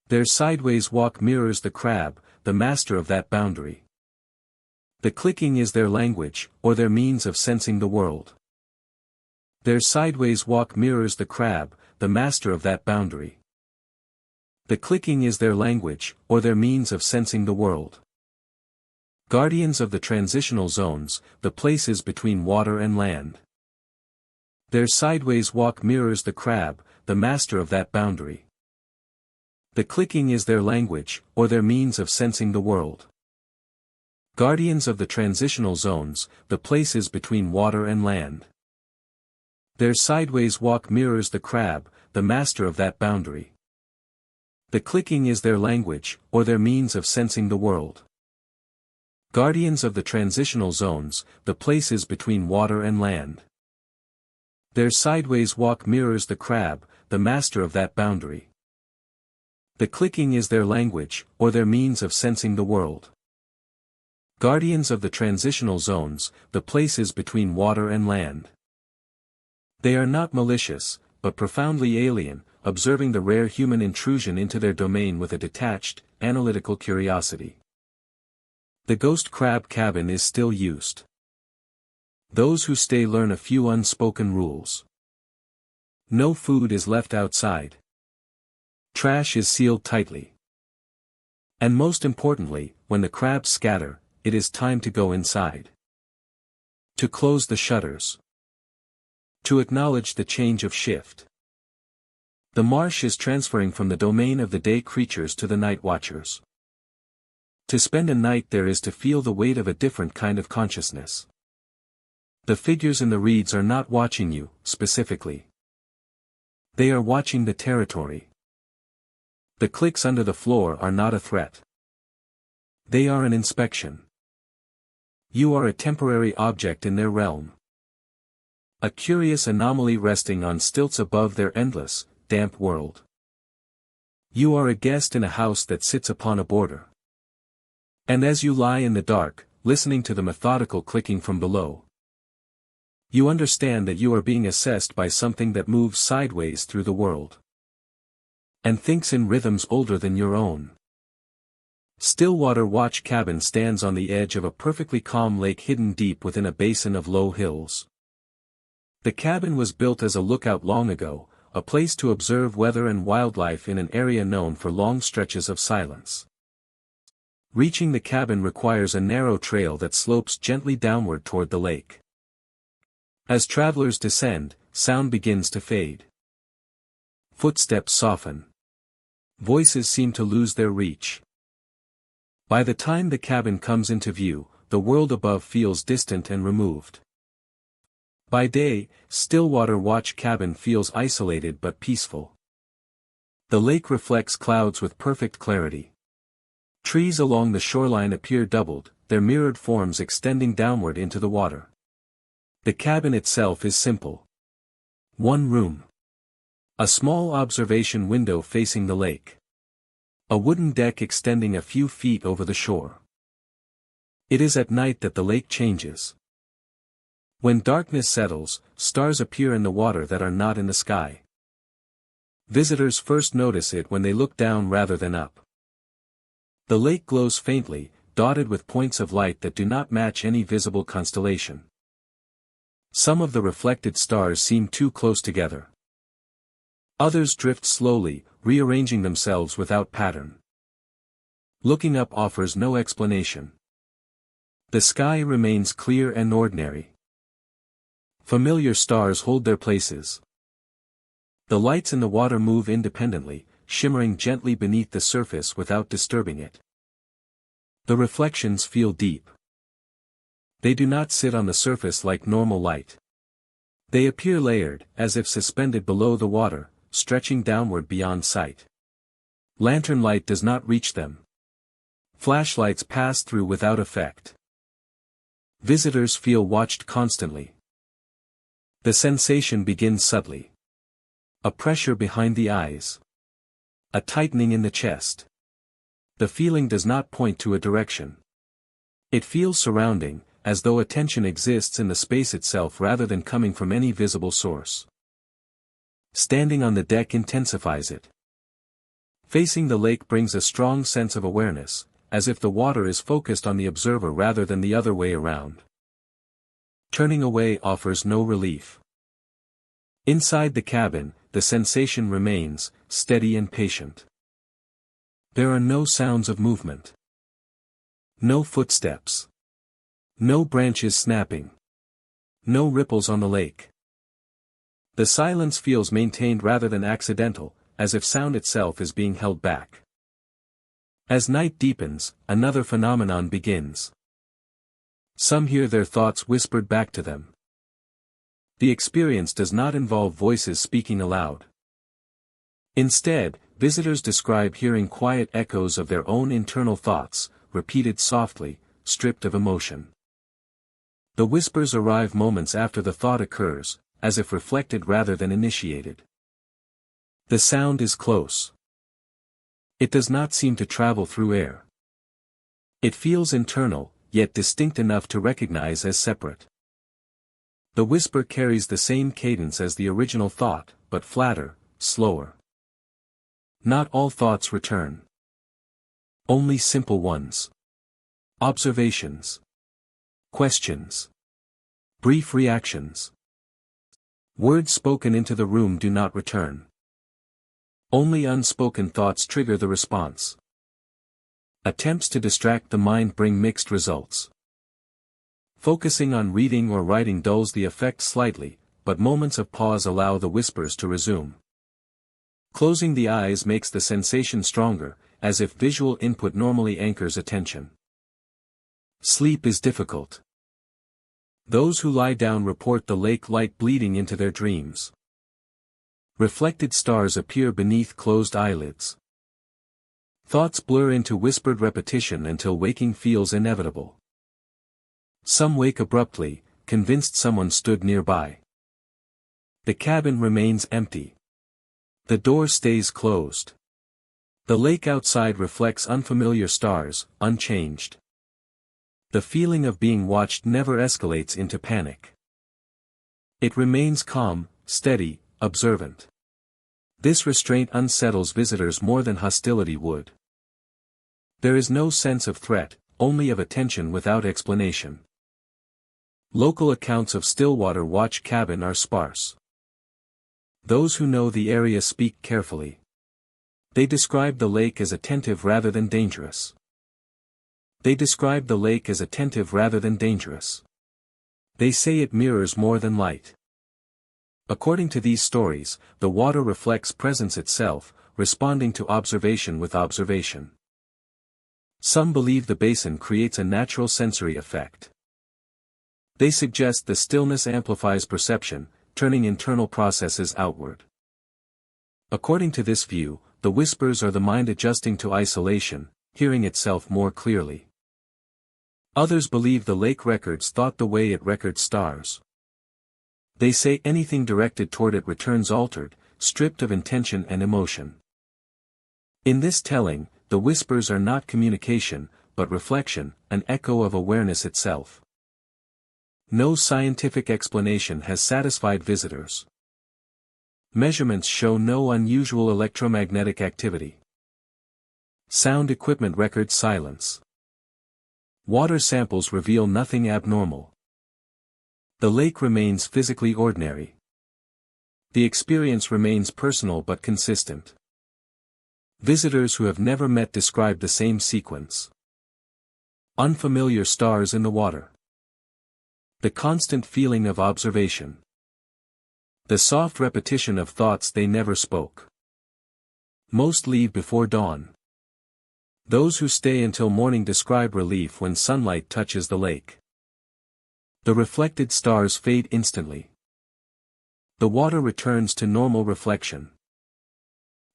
Their sideways walk mirrors the crab, the master of that boundary. The clicking is their language, or their means of sensing the world. Their sideways walk mirrors the crab, the master of that boundary. The clicking is their language, or their means of sensing the world. Guardians of the transitional zones, the places between water and land. Their sideways walk mirrors the crab, the master of that boundary. The clicking is their language, or their means of sensing the world. Guardians of the transitional zones, the places between water and land. Their sideways walk mirrors the crab, the master of that boundary. The clicking is their language, or their means of sensing the world. Guardians of the transitional zones, the places between water and land. Their sideways walk mirrors the crab, the master of that boundary. The clicking is their language, or their means of sensing the world. Guardians of the transitional zones, the places between water and land. They are not malicious, but profoundly alien, observing the rare human intrusion into their domain with a detached, analytical curiosity. The ghost crab cabin is still used. Those who stay learn a few unspoken rules. No food is left outside. Trash is sealed tightly. And most importantly, when the crabs scatter, it is time to go inside. To close the shutters. To acknowledge the change of shift. The marsh is transferring from the domain of the day creatures to the night watchers. To spend a night there is to feel the weight of a different kind of consciousness. The figures in the reeds are not watching you, specifically. They are watching the territory. The clicks under the floor are not a threat. They are an inspection. You are a temporary object in their realm. A curious anomaly resting on stilts above their endless, damp world. You are a guest in a house that sits upon a border. And as you lie in the dark, listening to the methodical clicking from below, you understand that you are being assessed by something that moves sideways through the world. And thinks in rhythms older than your own. Stillwater Watch Cabin stands on the edge of a perfectly calm lake hidden deep within a basin of low hills. The cabin was built as a lookout long ago, a place to observe weather and wildlife in an area known for long stretches of silence. Reaching the cabin requires a narrow trail that slopes gently downward toward the lake. As travelers descend, sound begins to fade. Footsteps soften. Voices seem to lose their reach. By the time the cabin comes into view, the world above feels distant and removed. By day, Stillwater Watch Cabin feels isolated but peaceful. The lake reflects clouds with perfect clarity. Trees along the shoreline appear doubled, their mirrored forms extending downward into the water. The cabin itself is simple. One room. A small observation window facing the lake. A wooden deck extending a few feet over the shore. It is at night that the lake changes. When darkness settles, stars appear in the water that are not in the sky. Visitors first notice it when they look down rather than up. The lake glows faintly, dotted with points of light that do not match any visible constellation. Some of the reflected stars seem too close together. Others drift slowly, rearranging themselves without pattern. Looking up offers no explanation. The sky remains clear and ordinary. Familiar stars hold their places. The lights in the water move independently, shimmering gently beneath the surface without disturbing it. The reflections feel deep. They do not sit on the surface like normal light. They appear layered, as if suspended below the water, stretching downward beyond sight. Lantern light does not reach them. Flashlights pass through without effect. Visitors feel watched constantly. The sensation begins subtly. A pressure behind the eyes. A tightening in the chest. The feeling does not point to a direction. It feels surrounding, as though attention exists in the space itself rather than coming from any visible source. Standing on the deck intensifies it. Facing the lake brings a strong sense of awareness, as if the water is focused on the observer rather than the other way around. Turning away offers no relief. Inside the cabin, the sensation remains, steady and patient. There are no sounds of movement. No footsteps. No branches snapping. No ripples on the lake. The silence feels maintained rather than accidental, as if sound itself is being held back. As night deepens, another phenomenon begins. Some hear their thoughts whispered back to them. The experience does not involve voices speaking aloud. Instead, visitors describe hearing quiet echoes of their own internal thoughts, repeated softly, stripped of emotion. The whispers arrive moments after the thought occurs, as if reflected rather than initiated. The sound is close. It does not seem to travel through air. It feels internal, yet distinct enough to recognize as separate. The whisper carries the same cadence as the original thought, but flatter, slower. Not all thoughts return. Only simple ones. Observations. Questions. Brief reactions. Words spoken into the room do not return. Only unspoken thoughts trigger the response. Attempts to distract the mind bring mixed results. Focusing on reading or writing dulls the effect slightly, but moments of pause allow the whispers to resume. Closing the eyes makes the sensation stronger, as if visual input normally anchors attention. Sleep is difficult. Those who lie down report the lake light bleeding into their dreams. Reflected stars appear beneath closed eyelids. Thoughts blur into whispered repetition until waking feels inevitable. Some wake abruptly, convinced someone stood nearby. The cabin remains empty. The door stays closed. The lake outside reflects unfamiliar stars, unchanged. The feeling of being watched never escalates into panic. It remains calm, steady, observant. This restraint unsettles visitors more than hostility would. There is no sense of threat, only of attention without explanation. Local accounts of Stillwater Watch Cabin are sparse. Those who know the area speak carefully. They describe the lake as attentive rather than dangerous. They say it mirrors more than light. According to these stories, the water reflects presence itself, responding to observation with observation. Some believe the basin creates a natural sensory effect. They suggest the stillness amplifies perception, turning internal processes outward. According to this view, the whispers are the mind adjusting to isolation, hearing itself more clearly. Others believe the lake records thought the way it records stars. They say anything directed toward it returns altered, stripped of intention and emotion. In this telling, the whispers are not communication, but reflection, an echo of awareness itself. No scientific explanation has satisfied visitors. Measurements show no unusual electromagnetic activity. Sound equipment records silence. Water samples reveal nothing abnormal. The lake remains physically ordinary. The experience remains personal but consistent. Visitors who have never met describe the same sequence. Unfamiliar stars in the water. The constant feeling of observation. The soft repetition of thoughts they never spoke. Most leave before dawn. Those who stay until morning describe relief when sunlight touches the lake. The reflected stars fade instantly. The water returns to normal reflection.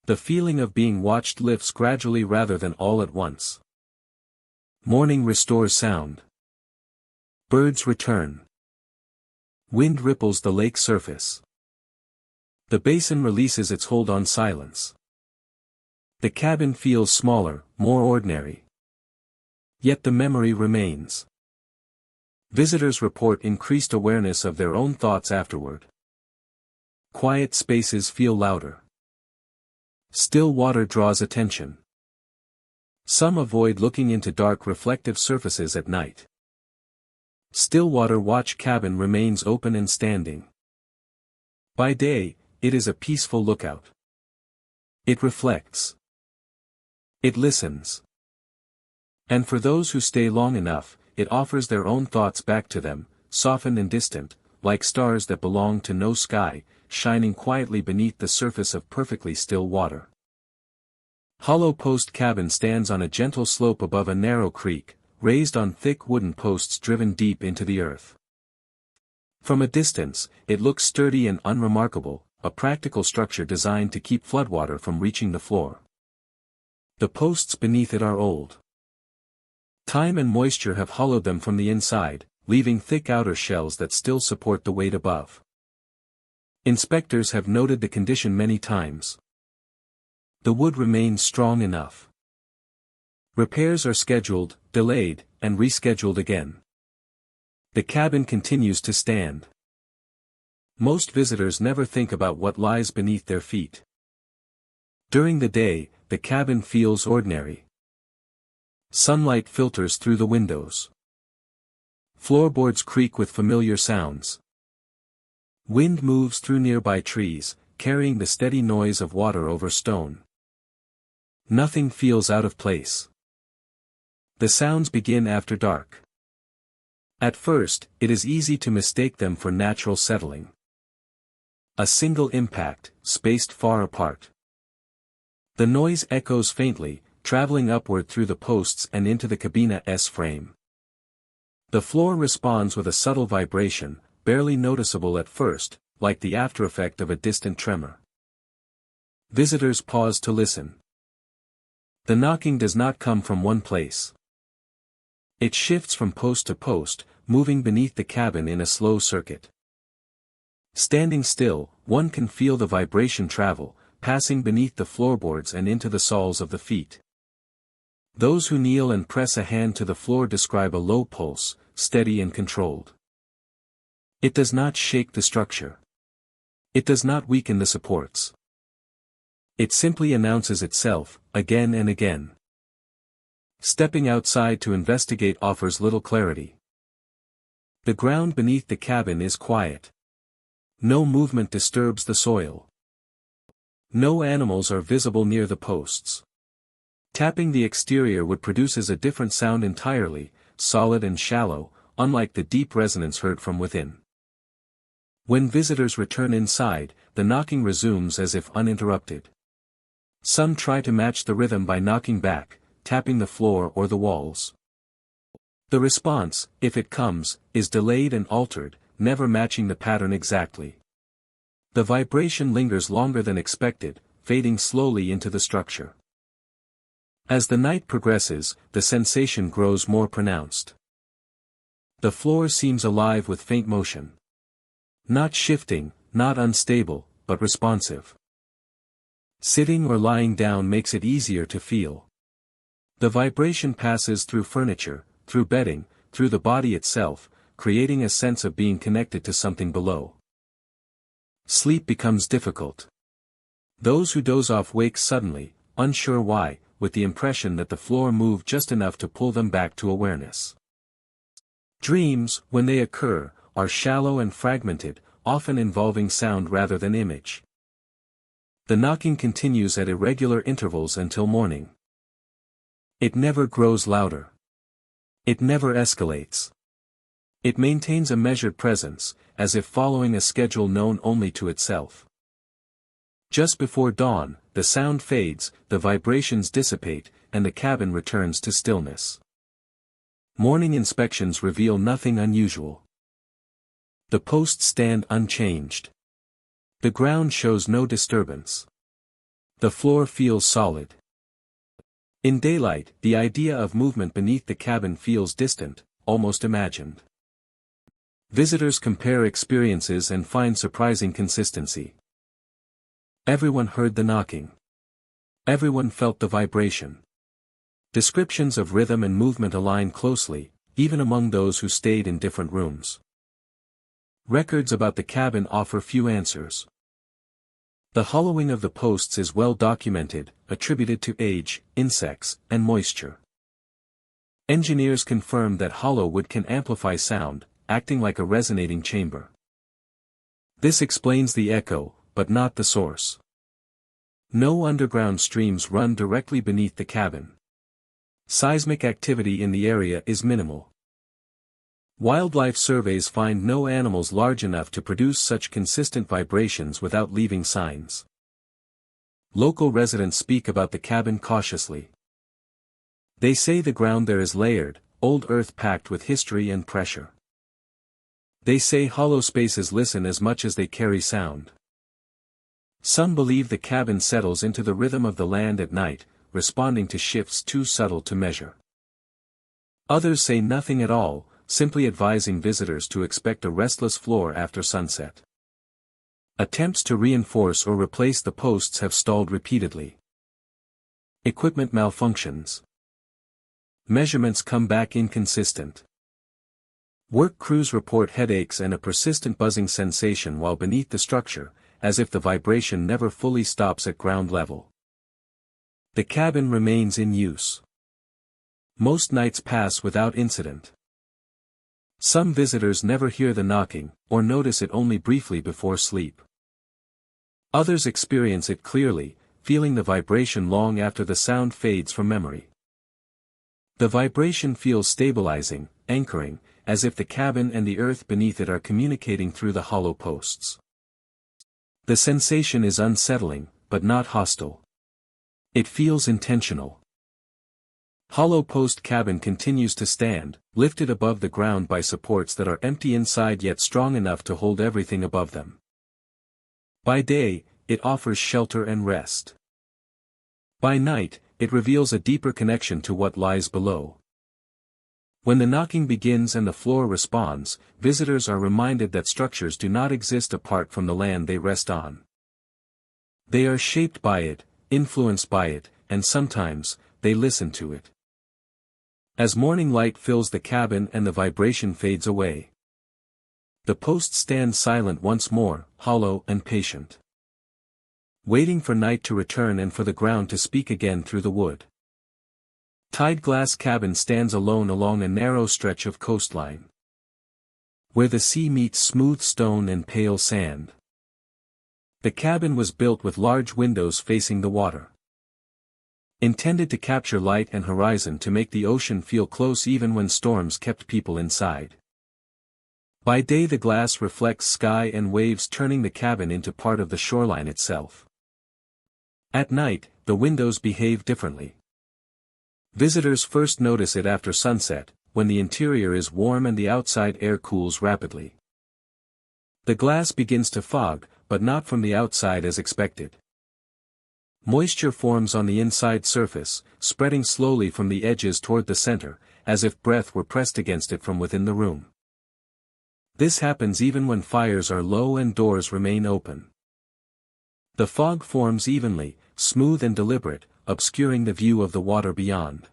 The feeling of being watched lifts gradually rather than all at once. Morning restores sound. Birds return. Wind ripples the lake surface. The basin releases its hold on silence. The cabin feels smaller, more ordinary. Yet the memory remains. Visitors report increased awareness of their own thoughts afterward. Quiet spaces feel louder. Still water draws attention. Some avoid looking into dark reflective surfaces at night. Stillwater Watch Cabin remains open and standing. By day, it is a peaceful lookout. It reflects. It listens. And for those who stay long enough, it offers their own thoughts back to them, softened and distant, like stars that belong to no sky, shining quietly beneath the surface of perfectly still water. Hollow Post Cabin stands on a gentle slope above a narrow creek, raised on thick wooden posts driven deep into the earth. From a distance, it looks sturdy and unremarkable, a practical structure designed to keep floodwater from reaching the floor. The posts beneath it are old. Time and moisture have hollowed them from the inside, leaving thick outer shells that still support the weight above. Inspectors have noted the condition many times. The wood remains strong enough. Repairs are scheduled, delayed, and rescheduled again. The cabin continues to stand. Most visitors never think about what lies beneath their feet. During the day, the cabin feels ordinary. Sunlight filters through the windows. Floorboards creak with familiar sounds. Wind moves through nearby trees, carrying the steady noise of water over stone. Nothing feels out of place. The sounds begin after dark. At first, it is easy to mistake them for natural settling. A single impact, spaced far apart. The noise echoes faintly, traveling upward through the posts and into the cabina's frame. The floor responds with a subtle vibration, barely noticeable at first, like the aftereffect of a distant tremor. Visitors pause to listen. The knocking does not come from one place. It shifts from post to post, moving beneath the cabin in a slow circuit. Standing still, one can feel the vibration travel, passing beneath the floorboards and into the soles of the feet. Those who kneel and press a hand to the floor describe a low pulse, steady and controlled. It does not shake the structure. It does not weaken the supports. It simply announces itself, again and again. Stepping outside to investigate offers little clarity. The ground beneath the cabin is quiet. No movement disturbs the soil. No animals are visible near the posts. Tapping the exterior would produces a different sound entirely, solid and shallow, unlike the deep resonance heard from within. When visitors return inside, the knocking resumes as if uninterrupted. Some try to match the rhythm by knocking back, tapping the floor or the walls. The response, if it comes, is delayed and altered, never matching the pattern exactly. The vibration lingers longer than expected, fading slowly into the structure. As the night progresses, the sensation grows more pronounced. The floor seems alive with faint motion. Not shifting, not unstable, but responsive. Sitting or lying down makes it easier to feel. The vibration passes through furniture, through bedding, through the body itself, creating a sense of being connected to something below. Sleep becomes difficult. Those who doze off wake suddenly, unsure why, with the impression that the floor moved just enough to pull them back to awareness. Dreams, when they occur, are shallow and fragmented, often involving sound rather than image. The knocking continues at irregular intervals until morning. It never grows louder. It never escalates. It maintains a measured presence, as if following a schedule known only to itself. Just before dawn, the sound fades, the vibrations dissipate, and the cabin returns to stillness. Morning inspections reveal nothing unusual. The posts stand unchanged. The ground shows no disturbance. The floor feels solid. In daylight, the idea of movement beneath the cabin feels distant, almost imagined. Visitors compare experiences and find surprising consistency. Everyone heard the knocking. Everyone felt the vibration. Descriptions of rhythm and movement align closely, even among those who stayed in different rooms. Records about the cabin offer few answers. The hollowing of the posts is well documented, attributed to age, insects, and moisture. Engineers confirm that hollow wood can amplify sound, acting like a resonating chamber. This explains the echo, but not the source. No underground streams run directly beneath the cabin. Seismic activity in the area is minimal. Wildlife surveys find no animals large enough to produce such consistent vibrations without leaving signs. Local residents speak about the cabin cautiously. They say the ground there is layered, old earth packed with history and pressure. They say hollow spaces listen as much as they carry sound. Some believe the cabin settles into the rhythm of the land at night, responding to shifts too subtle to measure. Others say nothing at all, simply advising visitors to expect a restless floor after sunset. Attempts to reinforce or replace the posts have stalled repeatedly. Equipment malfunctions. Measurements come back inconsistent. Work crews report headaches and a persistent buzzing sensation while beneath the structure, as if the vibration never fully stops at ground level. The cabin remains in use. Most nights pass without incident. Some visitors never hear the knocking, or notice it only briefly before sleep. Others experience it clearly, feeling the vibration long after the sound fades from memory. The vibration feels stabilizing, anchoring, as if the cabin and the earth beneath it are communicating through the hollow posts. The sensation is unsettling, but not hostile. It feels intentional. Hollow post cabin continues to stand, lifted above the ground by supports that are empty inside yet strong enough to hold everything above them. By day, it offers shelter and rest. By night, it reveals a deeper connection to what lies below. When the knocking begins and the floor responds, visitors are reminded that structures do not exist apart from the land they rest on. They are shaped by it, influenced by it, and sometimes, they listen to it. As morning light fills the cabin and the vibration fades away, the post stands silent once more, hollow and patient, waiting for night to return and for the ground to speak again through the wood. Tide Glass Cabin stands alone along a narrow stretch of coastline, where the sea meets smooth stone and pale sand. The cabin was built with large windows facing the water, intended to capture light and horizon to make the ocean feel close even when storms kept people inside. By day the glass reflects sky and waves, turning the cabin into part of the shoreline itself. At night, the windows behave differently. Visitors first notice it after sunset, when the interior is warm and the outside air cools rapidly. The glass begins to fog, but not from the outside as expected. Moisture forms on the inside surface, spreading slowly from the edges toward the center, as if breath were pressed against it from within the room. This happens even when fires are low and doors remain open. The fog forms evenly, smooth and deliberate, obscuring the view of the water beyond.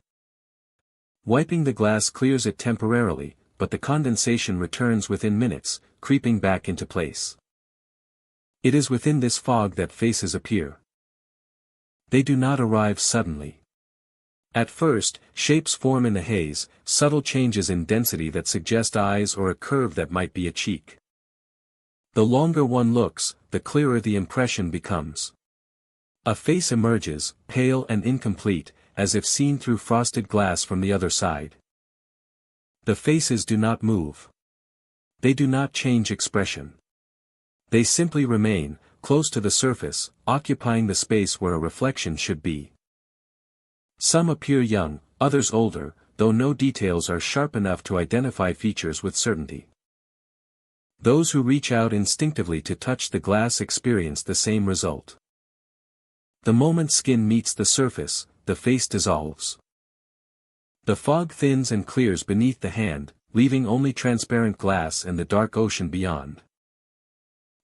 Wiping the glass clears it temporarily, but the condensation returns within minutes, creeping back into place. It is within this fog that faces appear. They do not arrive suddenly. At first, shapes form in the haze, subtle changes in density that suggest eyes or a curve that might be a cheek. The longer one looks, the clearer the impression becomes. A face emerges, pale and incomplete, as if seen through frosted glass from the other side. The faces do not move. They do not change expression. They simply remain, close to the surface, occupying the space where a reflection should be. Some appear young, others older, though no details are sharp enough to identify features with certainty. Those who reach out instinctively to touch the glass experience the same result. The moment skin meets the surface, the face dissolves. The fog thins and clears beneath the hand, leaving only transparent glass and the dark ocean beyond.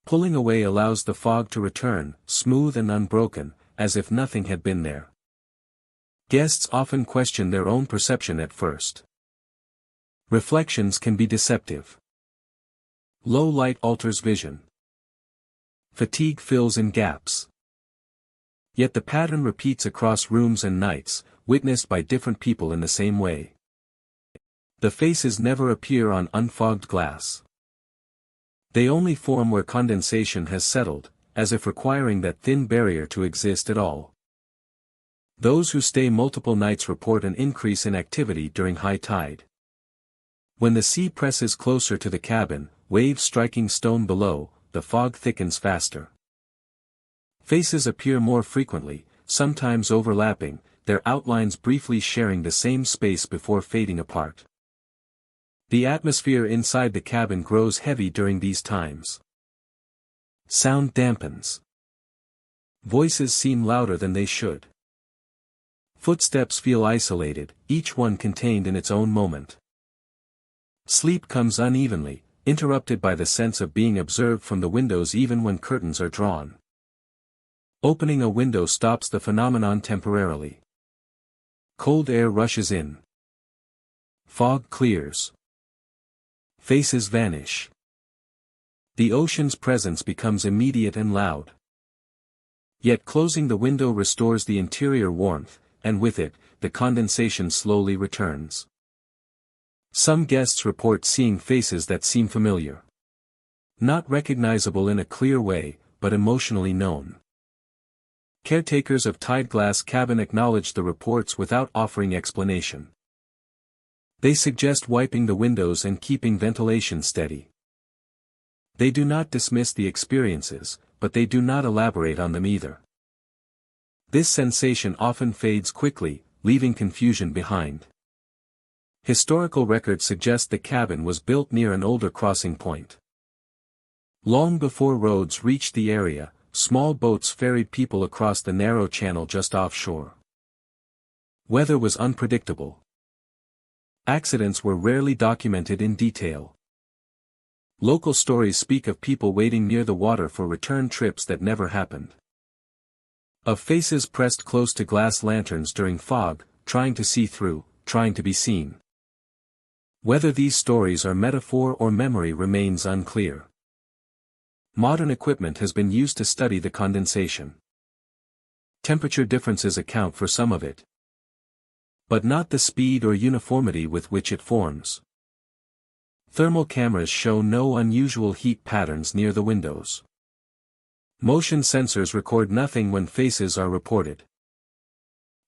Pulling away allows the fog to return, smooth and unbroken, as if nothing had been there. Guests often question their own perception at first. Reflections can be deceptive. Low light alters vision. Fatigue fills in gaps. Yet the pattern repeats across rooms and nights, witnessed by different people in the same way. The faces never appear on unfogged glass. They only form where condensation has settled, as if requiring that thin barrier to exist at all. Those who stay multiple nights report an increase in activity during high tide. When the sea presses closer to the cabin, waves striking stone below, the fog thickens faster. Faces appear more frequently, sometimes overlapping, their outlines briefly sharing the same space before fading apart. The atmosphere inside the cabin grows heavy during these times. Sound dampens. Voices seem louder than they should. Footsteps feel isolated, each one contained in its own moment. Sleep comes unevenly, interrupted by the sense of being observed from the windows even when curtains are drawn. Opening a window stops the phenomenon temporarily. Cold air rushes in. Fog clears. Faces vanish. The ocean's presence becomes immediate and loud. Yet closing the window restores the interior warmth, and with it, the condensation slowly returns. Some guests report seeing faces that seem familiar. Not recognizable in a clear way, but emotionally known. Caretakers of Tide Glass Cabin acknowledge the reports without offering explanation. They suggest wiping the windows and keeping ventilation steady. They do not dismiss the experiences, but they do not elaborate on them either. This sensation often fades quickly, leaving confusion behind. Historical records suggest the cabin was built near an older crossing point. Long before roads reached the area, small boats ferried people across the narrow channel just offshore. Weather was unpredictable. Accidents were rarely documented in detail. Local stories speak of people waiting near the water for return trips that never happened. Of faces pressed close to glass lanterns during fog, trying to see through, trying to be seen. Whether these stories are metaphor or memory remains unclear. Modern equipment has been used to study the condensation. Temperature differences account for some of it, but not the speed or uniformity with which it forms. Thermal cameras show no unusual heat patterns near the windows. Motion sensors record nothing when faces are reported.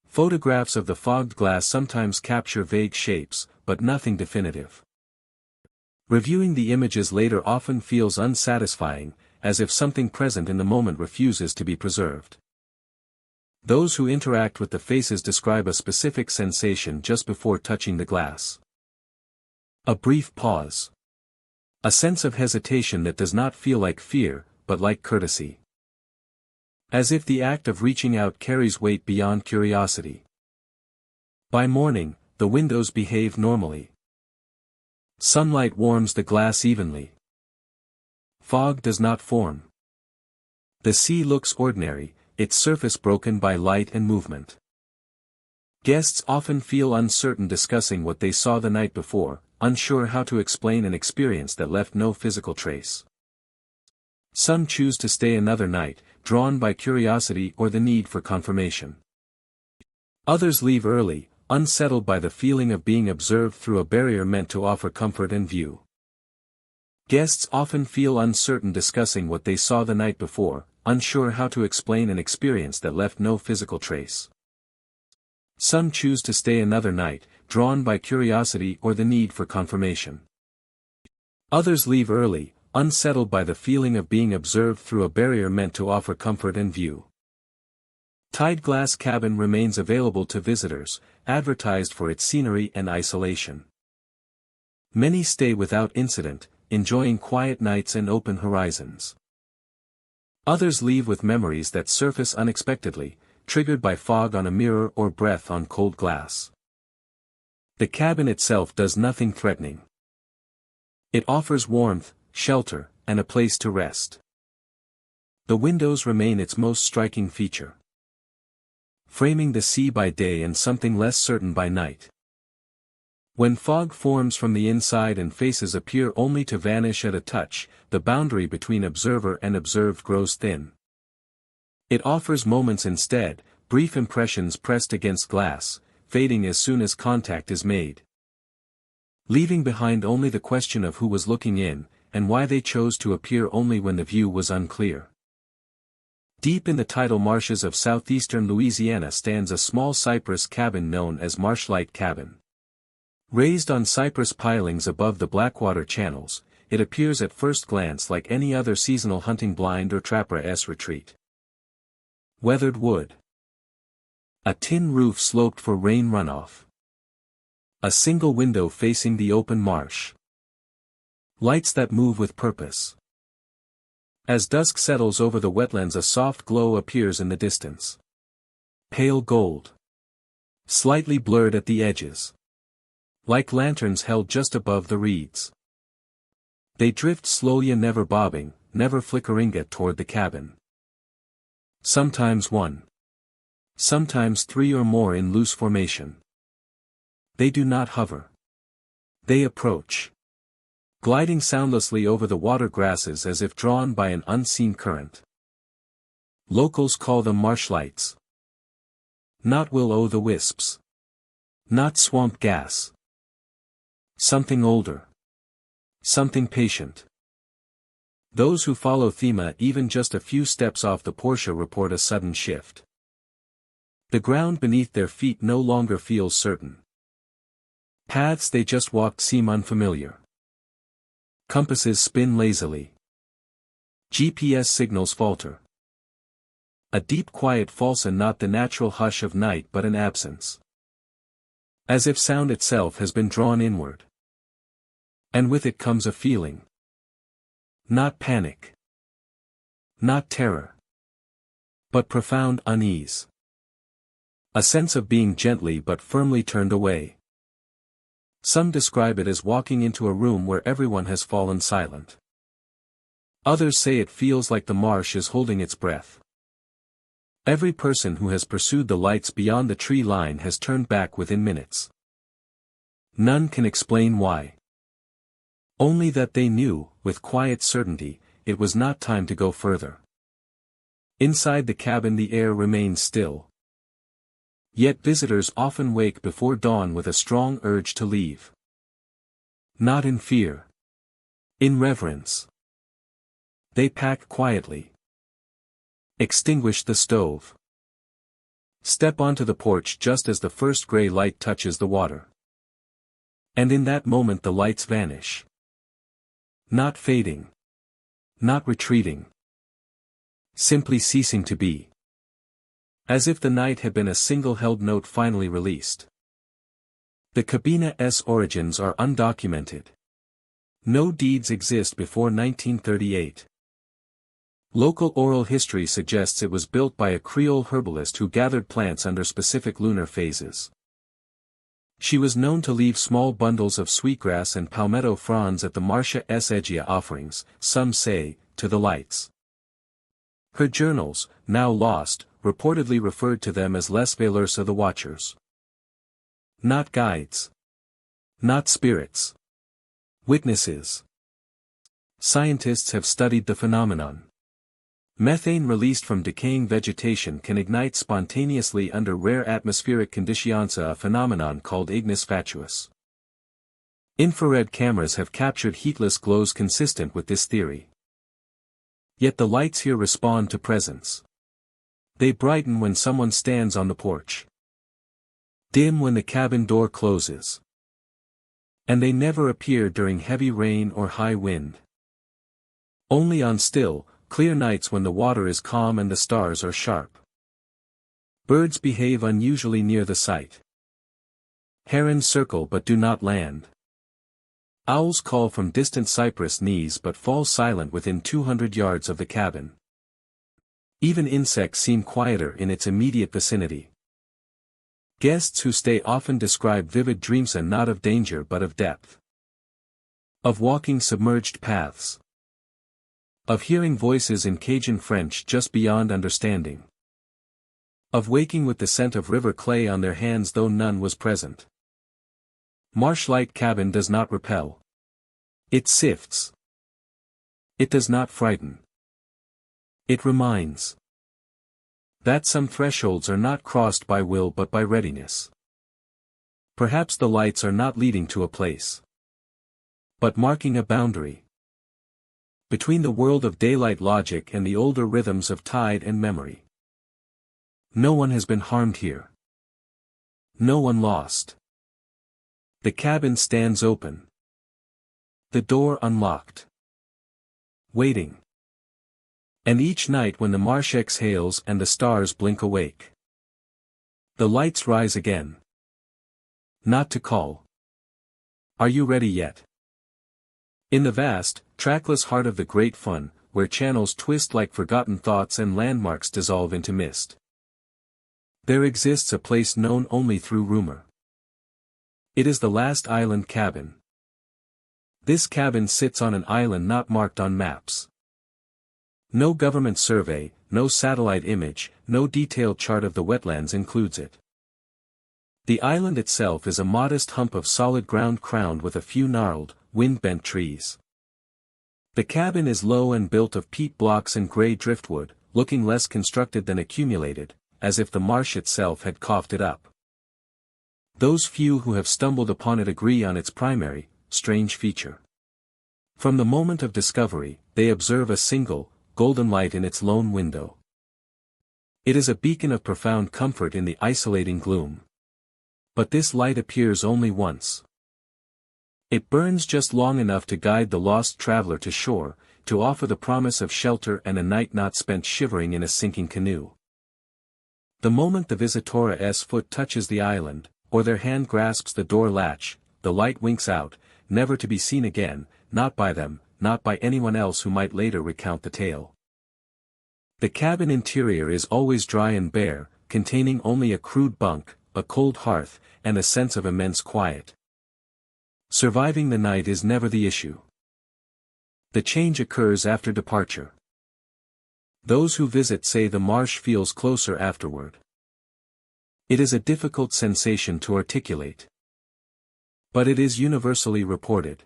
Photographs of the fogged glass sometimes capture vague shapes, but nothing definitive. Reviewing the images later often feels unsatisfying, as if something present in the moment refuses to be preserved. Those who interact with the faces describe a specific sensation just before touching the glass. A brief pause. A sense of hesitation that does not feel like fear, but like courtesy. As if the act of reaching out carries weight beyond curiosity. By morning, the windows behave normally. Sunlight warms the glass evenly. Fog does not form. The sea looks ordinary, its surface broken by light and movement. Guests often feel uncertain discussing what they saw the night before, unsure how to explain an experience that left no physical trace. Some choose to stay another night, drawn by curiosity or the need for confirmation. Others leave early, unsettled by the feeling of being observed through a barrier meant to offer comfort and view. Guests often feel uncertain discussing what they saw the night before, unsure how to explain an experience that left no physical trace. Some choose to stay another night, drawn by curiosity or the need for confirmation. Others leave early, unsettled by the feeling of being observed through a barrier meant to offer comfort and view. Tide Glass Cabin remains available to visitors, advertised for its scenery and isolation. Many stay without incident, enjoying quiet nights and open horizons. Others leave with memories that surface unexpectedly, triggered by fog on a mirror or breath on cold glass. The cabin itself does nothing threatening. It offers warmth, shelter, and a place to rest. The windows remain its most striking feature, framing the sea by day and something less certain by night. When fog forms from the inside and faces appear only to vanish at a touch, the boundary between observer and observed grows thin. It offers moments instead, brief impressions pressed against glass, fading as soon as contact is made. Leaving behind only the question of who was looking in, and why they chose to appear only when the view was unclear. Deep in the tidal marshes of southeastern Louisiana stands a small cypress cabin known as Marsh Cabin. Raised on cypress pilings above the Blackwater channels, it appears at first glance like any other seasonal hunting blind or trapper-esque retreat. Weathered wood. A tin roof sloped for rain runoff. A single window facing the open marsh. Lights that move with purpose. As dusk settles over the wetlands, a soft glow appears in the distance. Pale gold. Slightly blurred at the edges. Like lanterns held just above the reeds. They drift slowly, never bobbing, never flickering toward the cabin. Sometimes one. Sometimes three or more in loose formation. They do not hover. They approach. Gliding soundlessly over the water grasses as if drawn by an unseen current. Locals call them marsh lights. Not will-o'-the-wisps. Not swamp gas. Something older. Something patient. Those who follow Thema even just a few steps off the Porsche report a sudden shift. The ground beneath their feet no longer feels certain. Paths they just walked seem unfamiliar. Compasses spin lazily. GPS signals falter. A deep quiet falls, and not the natural hush of night but an absence. As if sound itself has been drawn inward. And with it comes a feeling. Not panic. Not terror. But profound unease. A sense of being gently but firmly turned away. Some describe it as walking into a room where everyone has fallen silent. Others say it feels like the marsh is holding its breath. Every person who has pursued the lights beyond the tree line has turned back within minutes. None can explain why. Only that they knew, with quiet certainty, it was not time to go further. Inside the cabin the air remains still. Yet visitors often wake before dawn with a strong urge to leave. Not in fear. In reverence. They pack quietly. Extinguish the stove. Step onto the porch just as the first gray light touches the water. And in that moment the lights vanish. Not fading. Not retreating. Simply ceasing to be. As if the night had been a single held note finally released. The cabina's origins are undocumented. No deeds exist before 1938. Local oral history suggests it was built by a Creole herbalist who gathered plants under specific lunar phases. She was known to leave small bundles of sweetgrass and palmetto fronds at the Marsh's Egia offerings, some say, to the lights. Her journals, now lost, reportedly referred to them as les veilleurs the watchers. Not guides. Not spirits. Witnesses. Scientists have studied the phenomenon. Methane released from decaying vegetation can ignite spontaneously under rare atmospheric conditions, a phenomenon called ignis fatuus. Infrared cameras have captured heatless glows consistent with this theory. Yet the lights here respond to presence. They brighten when someone stands on the porch. Dim when the cabin door closes. And they never appear during heavy rain or high wind. Only on still, clear nights when the water is calm and the stars are sharp. Birds behave unusually near the site. Herons circle but do not land. Owls call from distant cypress knees but fall silent within 200 yards of the cabin. Even insects seem quieter in its immediate vicinity. Guests who stay often describe vivid dreams, and not of danger but of depth. Of walking submerged paths. Of hearing voices in Cajun French just beyond understanding. Of waking with the scent of river clay on their hands though none was present. Marshlight cabin does not repel. It sifts. It does not frighten. It reminds that some thresholds are not crossed by will but by readiness. Perhaps the lights are not leading to a place, but marking a boundary between the world of daylight logic and the older rhythms of tide and memory. No one has been harmed here. No one lost. The cabin stands open. The door unlocked. Waiting. And each night when the marsh exhales and the stars blink awake, the lights rise again. Not to call. Are you ready yet? In the vast, trackless heart of the great fun, where channels twist like forgotten thoughts and landmarks dissolve into mist, there exists a place known only through rumor. It is the last island cabin. This cabin sits on an island not marked on maps. No government survey, no satellite image, no detailed chart of the wetlands includes it. The island itself is a modest hump of solid ground crowned with a few gnarled, wind-bent trees. The cabin is low and built of peat blocks and gray driftwood, looking less constructed than accumulated, as if the marsh itself had coughed it up. Those few who have stumbled upon it agree on its primary, strange feature. From the moment of discovery, they observe a single, golden light in its lone window. It is a beacon of profound comfort in the isolating gloom. But this light appears only once. It burns just long enough to guide the lost traveler to shore, to offer the promise of shelter and a night not spent shivering in a sinking canoe. The moment the visitor's foot touches the island, or their hand grasps the door latch, the light winks out, never to be seen again, not by them, not by anyone else who might later recount the tale. The cabin interior is always dry and bare, containing only a crude bunk, a cold hearth, and a sense of immense quiet. Surviving the night is never the issue. The change occurs after departure. Those who visit say the marsh feels closer afterward. It is a difficult sensation to articulate. But it is universally reported.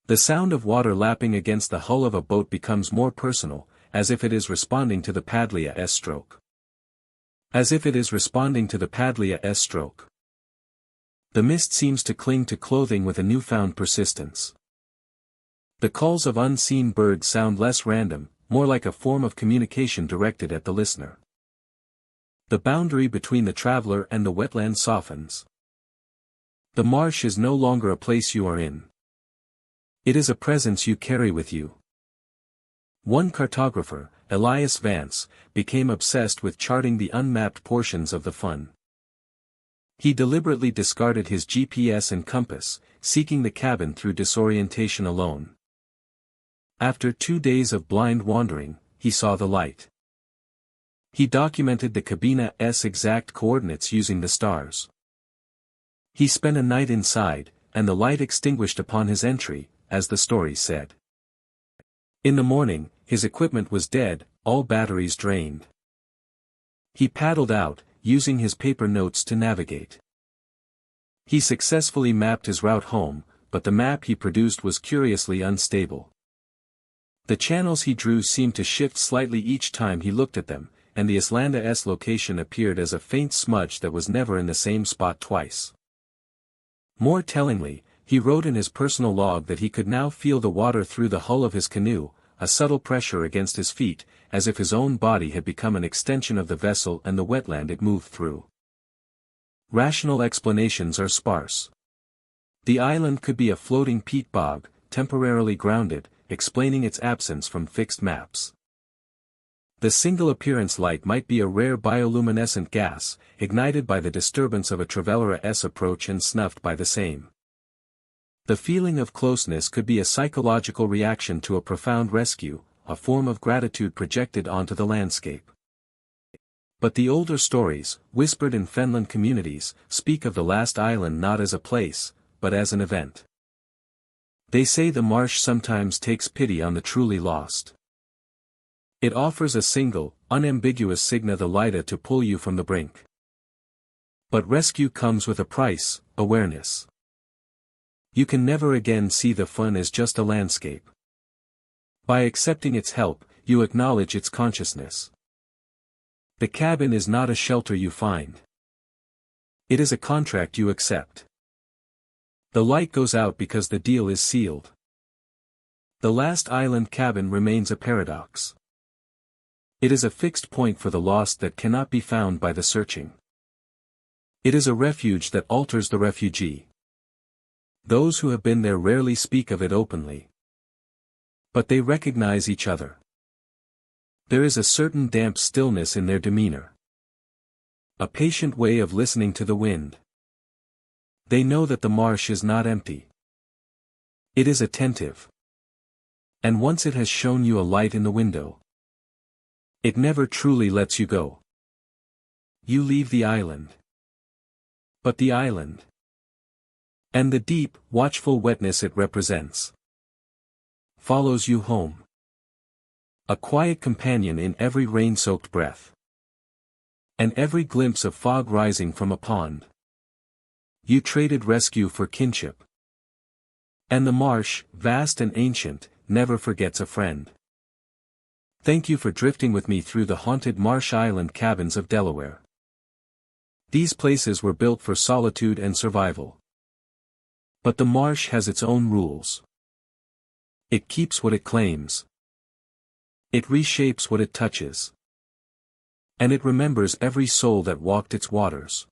The sound of water lapping against the hull of a boat becomes more personal, as if it is responding to the paddle's stroke. As if it is responding to the paddle's stroke. The mist seems to cling to clothing with a newfound persistence. The calls of unseen birds sound less random, more like a form of communication directed at the listener. The boundary between the traveler and the wetland softens. The marsh is no longer a place you are in. It is a presence you carry with you. One cartographer, Elias Vance, became obsessed with charting the unmapped portions of the fun. He deliberately discarded his GPS and compass, seeking the cabin through disorientation alone. After 2 days of blind wandering, he saw the light. He documented the cabina's exact coordinates using the stars. He spent a night inside, and the light extinguished upon his entry, as the story said. In the morning, his equipment was dead, all batteries drained. He paddled out, using his paper notes to navigate. He successfully mapped his route home, but the map he produced was curiously unstable. The channels he drew seemed to shift slightly each time he looked at them, and the Islanda's location appeared as a faint smudge that was never in the same spot twice. More tellingly, he wrote in his personal log that he could now feel the water through the hull of his canoe, a subtle pressure against his feet, as if his own body had become an extension of the vessel and the wetland it moved through. Rational explanations are sparse. The island could be a floating peat bog, temporarily grounded, explaining its absence from fixed maps. The single appearance light might be a rare bioluminescent gas, ignited by the disturbance of a traveler's approach and snuffed by the same. The feeling of closeness could be a psychological reaction to a profound rescue, a form of gratitude projected onto the landscape. But the older stories, whispered in fenland communities, speak of the last island not as a place, but as an event. They say the marsh sometimes takes pity on the truly lost. It offers a single, unambiguous signa the lida to pull you from the brink. But rescue comes with a price, awareness. You can never again see the fun as just a landscape. By accepting its help, you acknowledge its consciousness. The cabin is not a shelter you find. It is a contract you accept. The light goes out because the deal is sealed. The last island cabin remains a paradox. It is a fixed point for the lost that cannot be found by the searching. It is a refuge that alters the refugee. Those who have been there rarely speak of it openly. But they recognize each other. There is a certain damp stillness in their demeanor. A patient way of listening to the wind. They know that the marsh is not empty. It is attentive. And once it has shown you a light in the window, it never truly lets you go. You leave the island. But the island, and the deep, watchful wetness it represents, follows you home. A quiet companion in every rain-soaked breath, and every glimpse of fog rising from a pond. You traded rescue for kinship. And the marsh, vast and ancient, never forgets a friend. Thank you for drifting with me through the haunted Marsh Island cabins of Delaware. These places were built for solitude and survival. But the marsh has its own rules. It keeps what it claims. It reshapes what it touches. And it remembers every soul that walked its waters.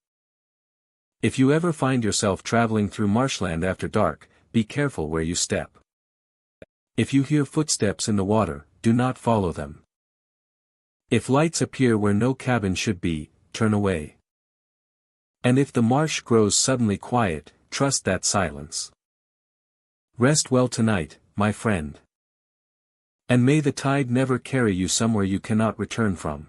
If you ever find yourself traveling through marshland after dark, be careful where you step. If you hear footsteps in the water, do not follow them. If lights appear where no cabin should be, turn away. And if the marsh grows suddenly quiet, trust that silence. Rest well tonight, my friend. And may the tide never carry you somewhere you cannot return from.